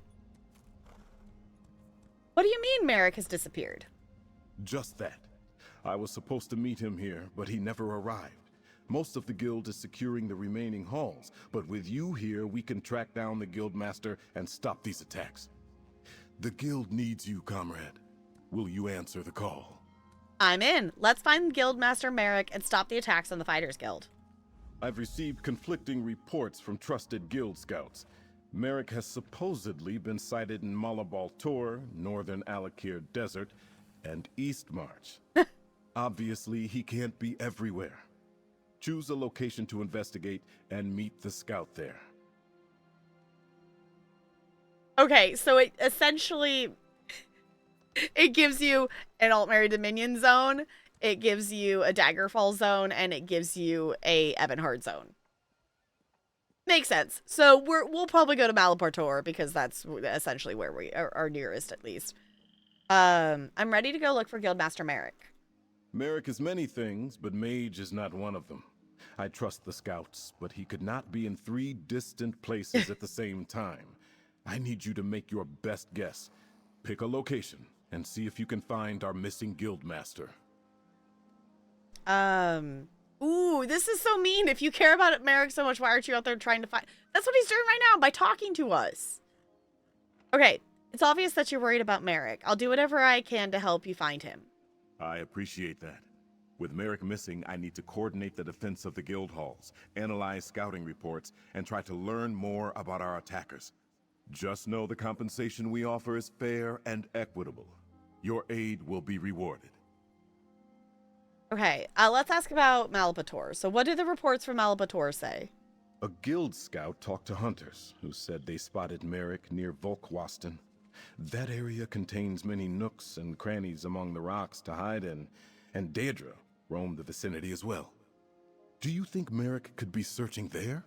What do you mean Merrick has disappeared? Just that. I was supposed to meet him here, but he never arrived. Most of the guild is securing the remaining halls, but with you here, we can track down the guildmaster and stop these attacks. The guild needs you, comrade. Will you answer the call? I'm in. Let's find Guildmaster Merrick and stop the attacks on the Fighters Guild. I've received conflicting reports from trusted guild scouts. Merrick has supposedly been sighted in Malabal Tor, Northern Alakir Desert, and East March. Obviously, he can't be everywhere. Choose a location to investigate and meet the scout there. Okay, so it essentially it gives you an Altmary Dominion zone, it gives you a Daggerfall zone, and it gives you a Ebonheart zone. Makes sense. So we'll probably go to Malaportor because that's essentially where we are nearest, at least. I'm ready to go look for Guildmaster Merrick. Merrick is many things, but mage is not one of them. I trust the scouts, but he could not be in 3 distant places at the same time. I need you to make your best guess. Pick a location and see if you can find our missing guildmaster. Ooh, this is so mean. If you care about Merrick so much, why aren't you out there trying to find... That's what he's doing right now by talking to us. Okay, it's obvious that you're worried about Merrick. I'll do whatever I can to help you find him. I appreciate that. With Merrick missing, I need to coordinate the defense of the guild halls, analyze scouting reports, and try to learn more about our attackers. Just know the compensation we offer is fair and equitable. Your aid will be rewarded. Okay, let's ask about Malabator. So what do the reports from Malabator say? A guild scout talked to hunters who said they spotted Merrick near Volkwaston. That area contains many nooks and crannies among the rocks to hide in, and Daedra roamed the vicinity as well. Do you think Merrick could be searching there?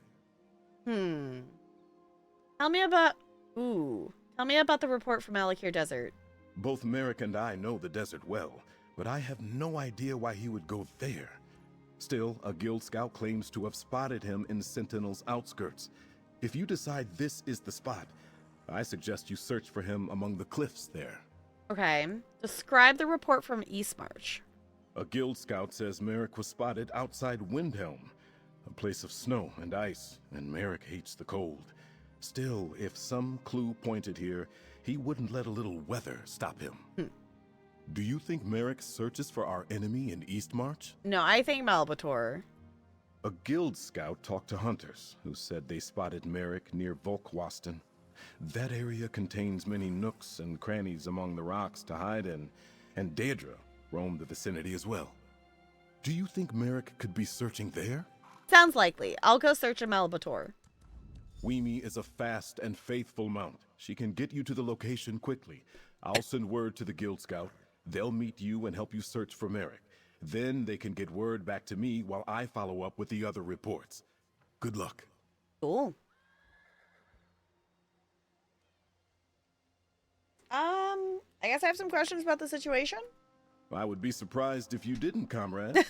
Tell me about the report from Alakir Desert. Both Merrick and I know the desert well. but I have no idea why he would go there. Still, a guild scout claims to have spotted him in Sentinel's outskirts. If you decide this is the spot, I suggest you search for him among the cliffs there. Okay. Describe the report from Eastmarch. A guild scout says Merrick was spotted outside Windhelm, a place of snow and ice, and Merrick hates the cold. Still, if some clue pointed here, he wouldn't let a little weather stop him. Do you think Merrick searches for our enemy in Eastmarch? No, I think Malbator. A guild scout talked to hunters who said they spotted Merrick near Volkwaston. That area contains many nooks and crannies among the rocks to hide in, and Daedra roamed the vicinity as well. Do you think Merrick could be searching there? Sounds likely. I'll go search a Malbator. Weemy is a fast and faithful mount. She can get you to the location quickly. I'll send word to the guild scout. They'll meet you and help you search for Merrick. Then they can get word back to me while I follow up with the other reports. Good luck. Cool. I guess I have some questions about the situation. I would be surprised if you didn't, comrade.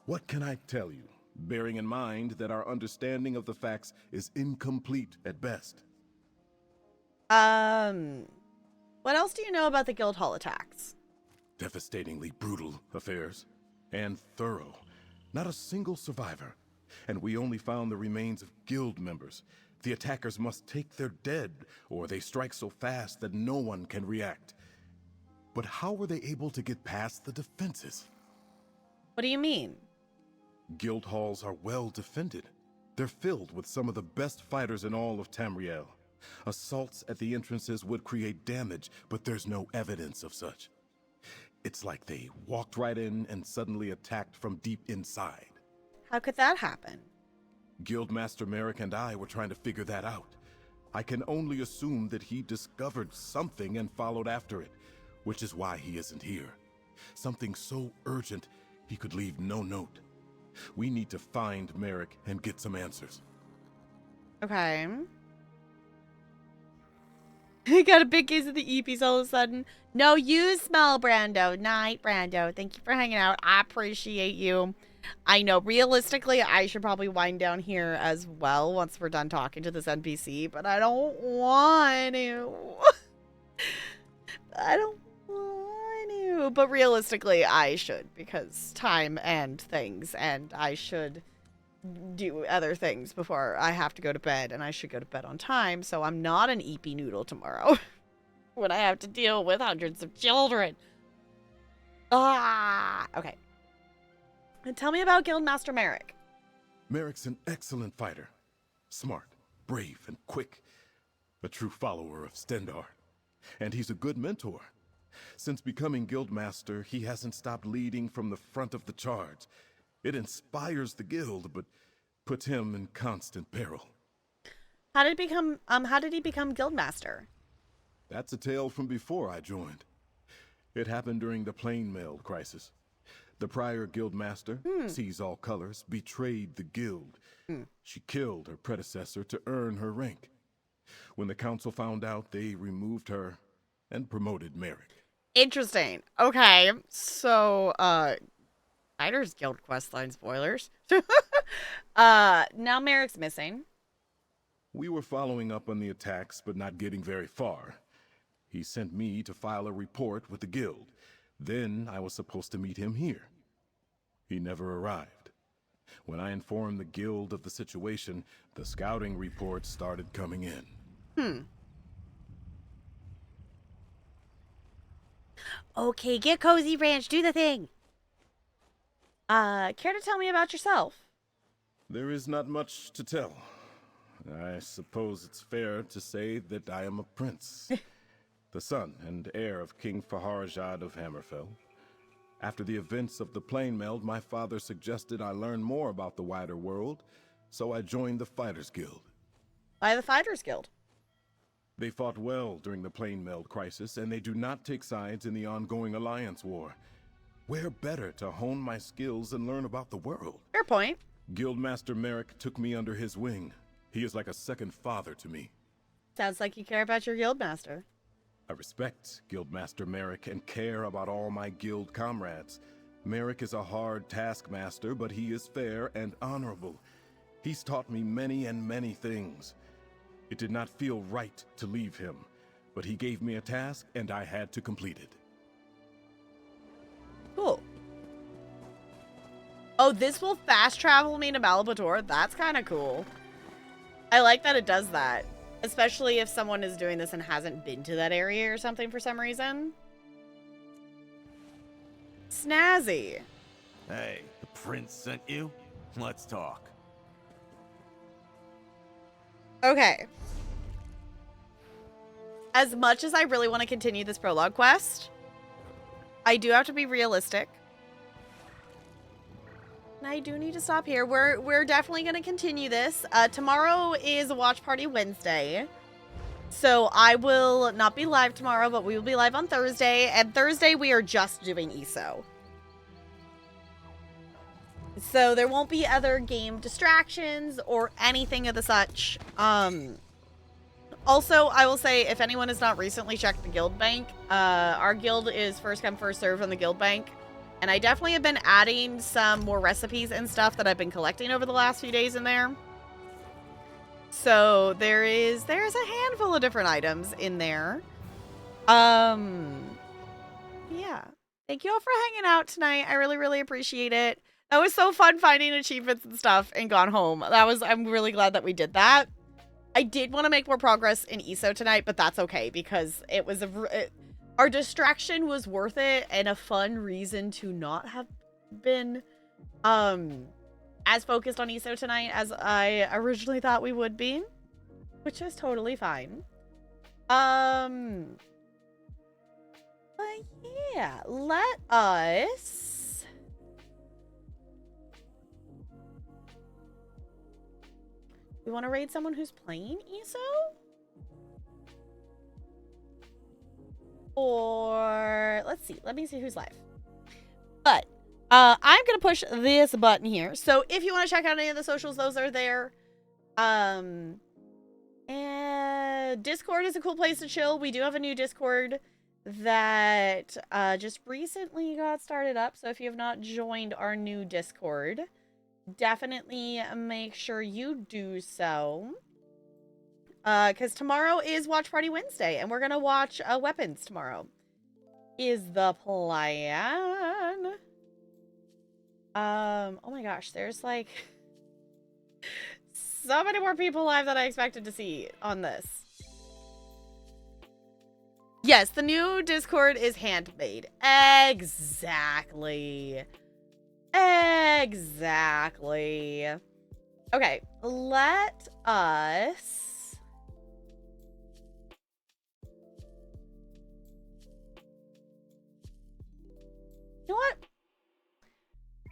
What can I tell you, bearing in mind that our understanding of the facts is incomplete at best? What else do you know about the guild hall attacks? Devastatingly brutal affairs. And thorough. Not a single survivor. And we only found the remains of guild members. The attackers must take their dead, or they strike so fast that no one can react. But how were they able to get past the defenses? What do you mean? Guild halls are well defended. They're filled with some of the best fighters in all of Tamriel. Assaults at the entrances would create damage, but there's no evidence of such. It's like they walked right in and suddenly attacked from deep inside. How could that happen? Guildmaster Merrick and I were trying to figure that out. I can only assume that he discovered something and followed after it, which is why he isn't here. Something so urgent, he could leave no note. We need to find Merrick and get some answers. Okay. I got a big case of the EPs all of a sudden. No, you smell, Brando. Night, Brando. Thank you for hanging out. I appreciate you. I know, realistically, I should probably wind down here as well once we're done talking to this NPC, but I don't want to. I don't want to. But realistically, I should, because time and things, and I should do other things before I have to go to bed, and I should go to bed on time, so I'm not an EP noodle tomorrow when I have to deal with hundreds of children. Okay. And tell me about Guildmaster Merrick. Merrick's an excellent fighter. Smart, brave, and quick. A true follower of Stendar. And he's a good mentor. Since becoming Guildmaster, he hasn't stopped leading from the front of the charge. It inspires the guild, but puts him in constant peril. How did he become Guildmaster? That's a tale from before I joined. It happened during the Plainmail crisis. The prior guildmaster, Sees All Colors, betrayed the guild. She killed her predecessor to earn her rank. When the council found out, they removed her and promoted Merrick. Interesting. Okay, so, Fighters Guild questline spoilers. Now Merrick's missing. We were following up on the attacks, but not getting very far. He sent me to file a report with the guild. Then I was supposed to meet him here. He never arrived. When I informed the guild of the situation, the scouting reports started coming in. Okay, get cozy, Ranch. Do the thing. Care to tell me about yourself? There is not much to tell. I suppose it's fair to say that I am a prince. The son and heir of King Faharajad of Hammerfell. After the events of the Plainmeld, my father suggested I learn more about the wider world, so I joined the Fighters Guild. Why the Fighters Guild? They fought well during the Plainmeld crisis, and they do not take sides in the ongoing Alliance War. Where better to hone my skills and learn about the world? Fair point. Guildmaster Merrick took me under his wing. He is like a second father to me. Sounds like you care about your Guildmaster. I respect Guildmaster Merrick and care about all my guild comrades. Merrick is a hard taskmaster, but he is fair and honorable. He's taught me many and many things. It did not feel right to leave him, but he gave me a task and I had to complete it. Cool. Oh, this will fast travel me to Malabator? That's kind of cool. I like that it does that. Especially if someone is doing this and hasn't been to that area or something for some reason. Snazzy. Hey, the prince sent you? Let's talk. Okay. As much as I really want to continue this prologue quest, I do have to be realistic. And I do need to stop here. We're definitely going to continue this. Tomorrow is a Watch Party Wednesday. So I will not be live tomorrow, but we will be live on Thursday. And Thursday we are just doing ESO. So there won't be other game distractions or anything of the such. Also, I will say, if anyone has not recently checked the guild bank, our guild is first come, first served on the guild bank. And I definitely have been adding some more recipes and stuff that I've been collecting over the last few days in there. So there's a handful of different items in there. Yeah. Thank you all for hanging out tonight. I really, really appreciate it. That was so fun finding achievements and stuff and gone home. I'm really glad that we did that. I did want to make more progress in ESO tonight, but that's okay because it was our distraction was worth it and a fun reason to not have been as focused on ESO tonight as I originally thought we would be, which is totally fine. But yeah, let us we want to raid someone who's playing ESO? Or let's see. Let me see who's live. But I'm going to push this button here. So if you want to check out any of the socials, those are there. And Discord is a cool place to chill. We do have a new Discord that just recently got started up. So if you have not joined our new Discord, definitely make sure you do so. Because tomorrow is Watch Party Wednesday, and we're going to watch Weapons tomorrow. Is the plan. Oh my gosh, there's like so many more people live than I expected to see on this. Yes, the new Discord is handmade. Exactly. Exactly. Okay, let us... You know what?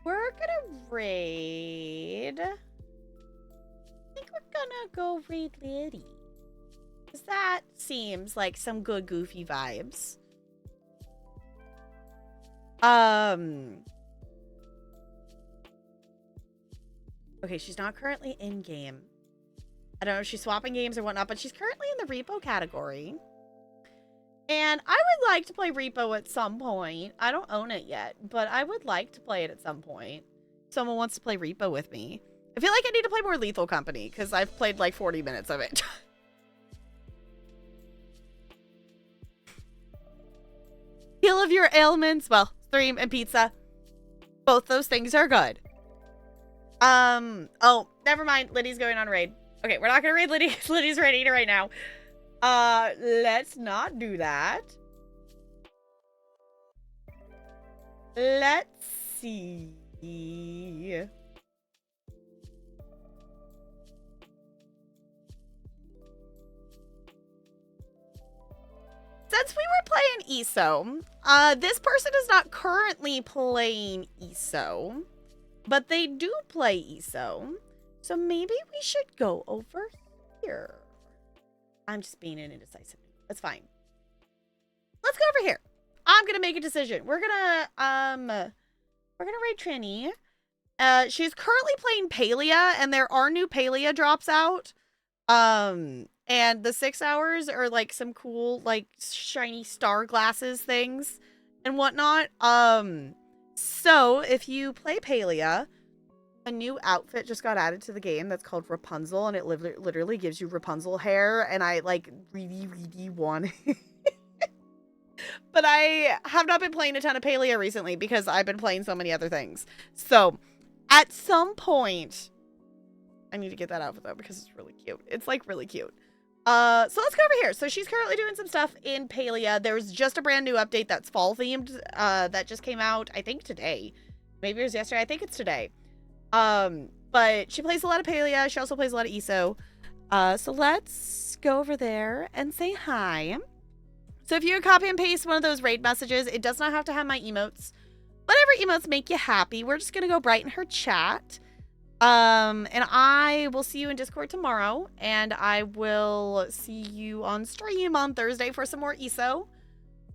We're gonna raid... I think we're gonna go raid Liddy. Because that seems like some good goofy vibes. Okay, she's not currently in game. I don't know if she's swapping games or whatnot, but she's currently in the repo category. And I would like to play repo at some point. I don't own it yet, but I would like to play it at some point. Someone wants to play repo with me. I feel like I need to play more Lethal Company because I've played like 40 minutes of it. Heal of your ailments. Well, stream and pizza. Both those things are good. Oh, never mind. Liddy's going on raid. Okay, we're not gonna raid Liddy. Liddy's raiding right now. Let's not do that. Let's see. Since we were playing ESO, this person is not currently playing ESO, but they do play ESO. So maybe we should go over here. I'm just being an indecisive. That's fine. Let's go over here. I'm gonna make a decision. We're gonna raid Trini. She's currently playing Palia, and there are new Palia drops out. And and the 6 hours are like some cool like shiny star glasses things and whatnot. So if you play Palia, a new outfit just got added to the game that's called Rapunzel, and it literally gives you Rapunzel hair, and I like really want it. But I have not been playing a ton of Palia recently because I've been playing so many other things. So at some point, I need to get that outfit though because it's really cute. It's like really cute. So let's go over here. So she's currently doing some stuff in Palia. There's just a brand new update that's fall themed that just came out, I think today. Maybe it was yesterday. I think it's today. But she plays a lot of Palia. She also plays a lot of ESO. So let's go over there and say hi. So if you copy and paste one of those raid messages, it does not have to have my emotes. Whatever emotes make you happy. We're just going to go brighten her chat. And I will see you in Discord tomorrow. And I will see you on stream on Thursday for some more ESO.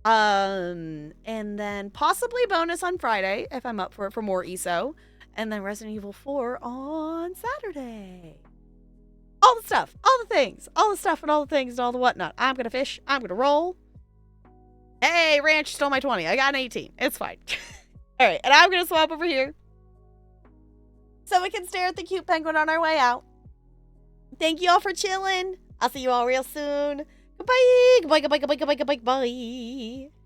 And then possibly bonus on Friday if I'm up for it for more ESO. And then Resident Evil 4 on Saturday. All the stuff, all the things, all the stuff and all the things and all the whatnot. I'm going to fish. I'm going to roll. Hey, Ranch stole my 20. I got an 18. It's fine. All right, and I'm going to swap over here so we can stare at the cute penguin on our way out. Thank you all for chilling. I'll see you all real soon. Goodbye. Goodbye, goodbye, goodbye, goodbye, goodbye, goodbye.